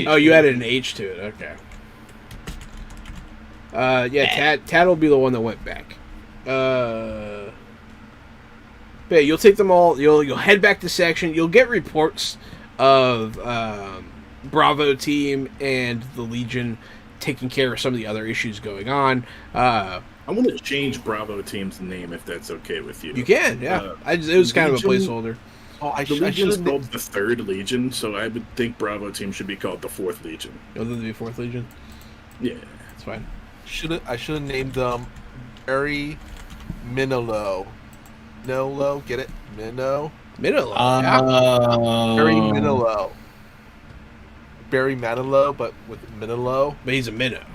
Oh, you added an H to it. Okay. Yeah. Tad will be the one that went back. But yeah, you'll take them all. You'll head back to section. You'll get reports of Bravo team and the Legion taking care of some of the other issues going on. I want to change Bravo team's name if that's okay with you. You can, yeah. It was kind of a Legion- placeholder. Oh, I The should Legion's have called the Third Legion, so I would think Bravo team should be called the Fourth Legion. Other than the 4th Legion, Yeah. that's fine. I should have named them Barry Minolo. Minolo, get it? Minnow. Minnow, yeah. Barry Minolo. Barry Manilow, but with Minolo. But he's a minnow,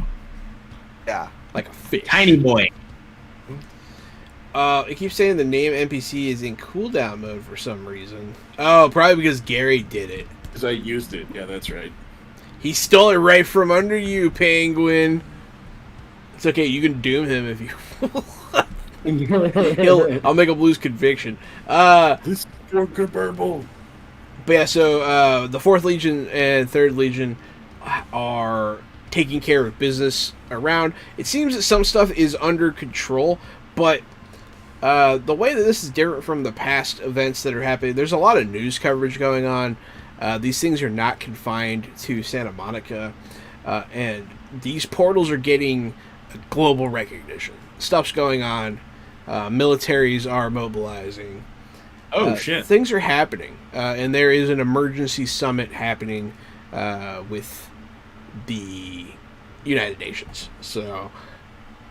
Yeah. like a fish. Tiny boy. It keeps saying the name NPC is in cooldown mode for some reason. Oh, probably because Gary did it. Because I used it. Yeah, that's right. He stole it right from under you, Penguin. It's okay, you can doom him if you... I'll make him lose conviction. This is for Gerberbal. But yeah, so the 4th Legion and 3rd Legion are taking care of business around. It seems that some stuff is under control, but the way that this is different from the past events that are happening, there's a lot of news coverage going on. These things are not confined to Santa Monica, and these portals are getting global recognition. Stuff's going on. Militaries are mobilizing. Oh, shit. Things are happening, and there is an emergency summit happening with the United Nations. So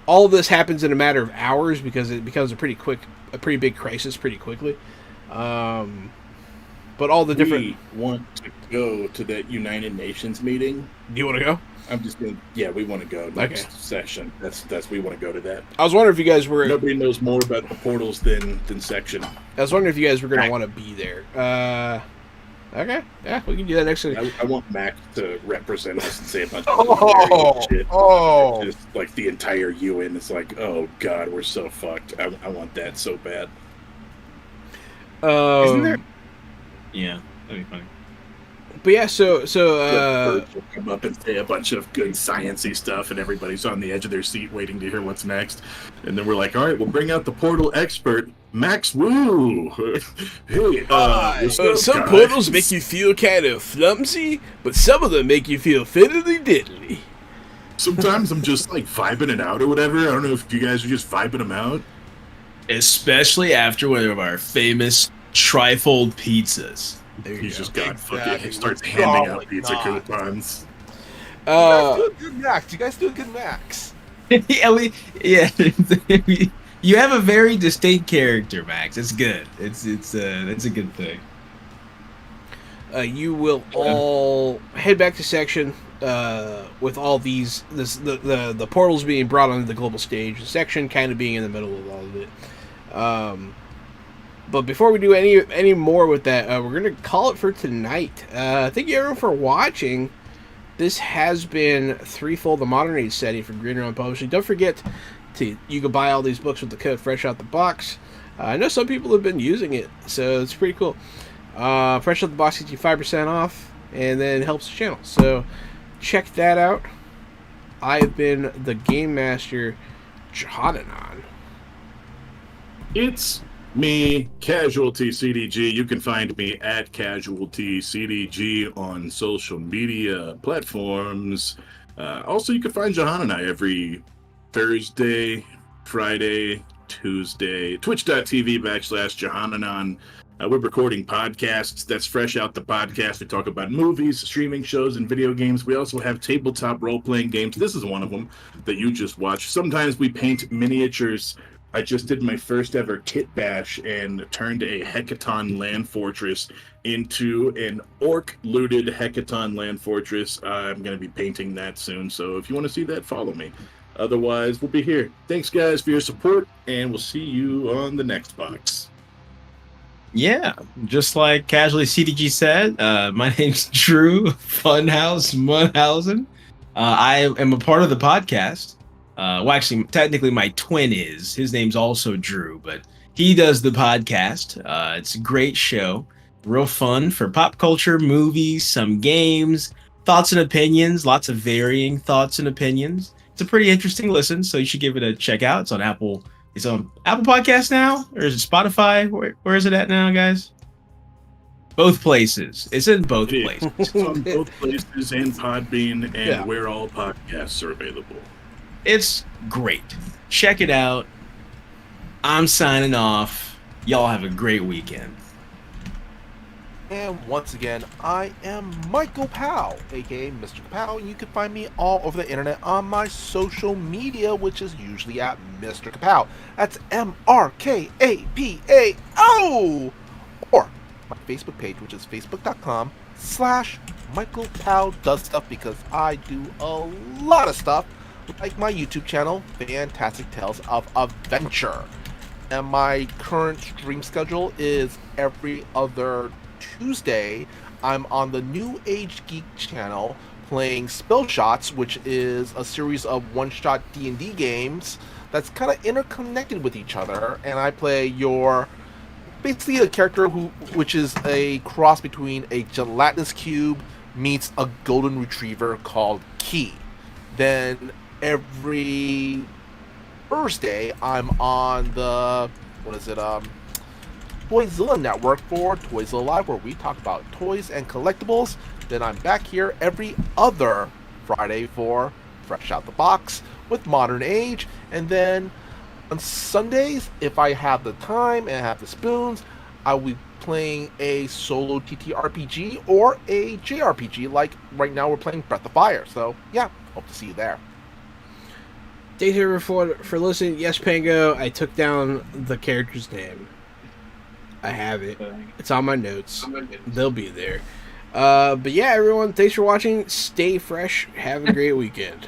all of this happens in a matter of hours because it becomes a pretty big crisis pretty quickly. But all the different... We want to go to that United Nations meeting. Do you want to go? I'm just going to... Yeah, we want to go. Next session. We want to go to that. I was wondering if you guys were... Nobody knows more about the portals than section. I was wondering if you guys were going to want to be there. Okay. Yeah, we can do that next week. I want Mac to represent us and say a bunch of shit. Just like the entire UN is like, oh god, we're so fucked. I want that so bad. Isn't there? Yeah, that'd be funny. But yeah, so Birds will come up and say a bunch of good sciencey stuff, and everybody's on the edge of their seat waiting to hear what's next. And then we're like, all right, we'll bring out the portal expert, Max Woo. Hey, what's up, some guys? portals make you feel kind of flumsy, but some of them make you feel fiddly diddly. Sometimes I'm just like vibing it out or whatever. I don't know if you guys are just vibing them out. Especially after one of our famous Threefold pizzas. He's just got Exactly. fucking starts handing out Probably pizza not. coupons. You guys do a good max. You guys do a good max. Yeah, you have a very distinct character, Max. It's good. It's a good thing. You will all head back to section with all these the portals being brought onto the global stage, the section kind of being in the middle of all of it. But before we do any more with that, we're gonna call it for tonight. Thank you everyone for watching. This has been Threefold, the Modern Age setting for Green Run Publishing. Don't forget you can buy all these books with the code Fresh Out the Box. I know some people have been using it, so it's pretty cool. Fresh Out the Box gets you 5% off, and then helps the channel. So check that out. I've been the Game Master, Johananon. It's Me, Casualty CDG. You can find me at Casualty CDG on social media platforms. Also, you can find Jahan and I every Thursday, Friday, Tuesday, twitch.tv/Jahananon. We're recording podcasts. That's Fresh Out the Podcast. We talk about movies, streaming shows, and video games. We also have tabletop role-playing games. This is one of them that you just watched. Sometimes we paint miniatures. I just did my first ever kit bash and turned a Hecaton land fortress into an orc-looted Hecaton land fortress. I'm going to be painting that soon, so if you want to see that, follow me. Otherwise, we'll be here. Thanks, guys, for your support, and we'll see you on the next box. Yeah, just like Casually CDG said, my name's Drew Funhouse Munhausen. I am a part of the podcast. Well, actually, technically, my twin is. His name's also Drew, but he does the podcast. It's a great show, real fun for pop culture, movies, some games, thoughts and opinions, lots of varying thoughts and opinions. It's a pretty interesting listen, so you should give it a check out. It's on Apple. It's on Apple Podcasts now, or is it Spotify? Where is it at now, guys? Both places. It's in both places. It's on both places and Podbean, and where all podcasts are available. It's great. Check it out. I'm signing off. Y'all have a great weekend. And once again, I am Michael Powell, aka Mr. Kapow, and you can find me all over the internet on my social media, which is usually at Mr. Kapow. That's MRKAPAO! Or my Facebook page, which is facebook.com/Michael Powell Does Stuff, because I do a lot of stuff, like my YouTube channel, Fantastic Tales of Adventure. And my current stream schedule is every other Tuesday. I'm on the New Age Geek channel playing Spell Shots, which is a series of one-shot D&D games that's kind of interconnected with each other. And I play basically a character which is a cross between a gelatinous cube meets a golden retriever called Key. Then every Thursday, I'm on the Toyzilla Network for Toyzilla Live, where we talk about toys and collectibles. Then I'm back here every other Friday for Fresh Out the Box with Modern Age. And then on Sundays, if I have the time and have the spoons, I will be playing a solo TTRPG or a JRPG, like right now we're playing Breath of Fire. So yeah, hope to see you there. Thanks everyone for listening. Yes, Pango, I took down the character's name. I have it. It's on my notes. They'll be there. But yeah, everyone, thanks for watching. Stay fresh. Have a great weekend.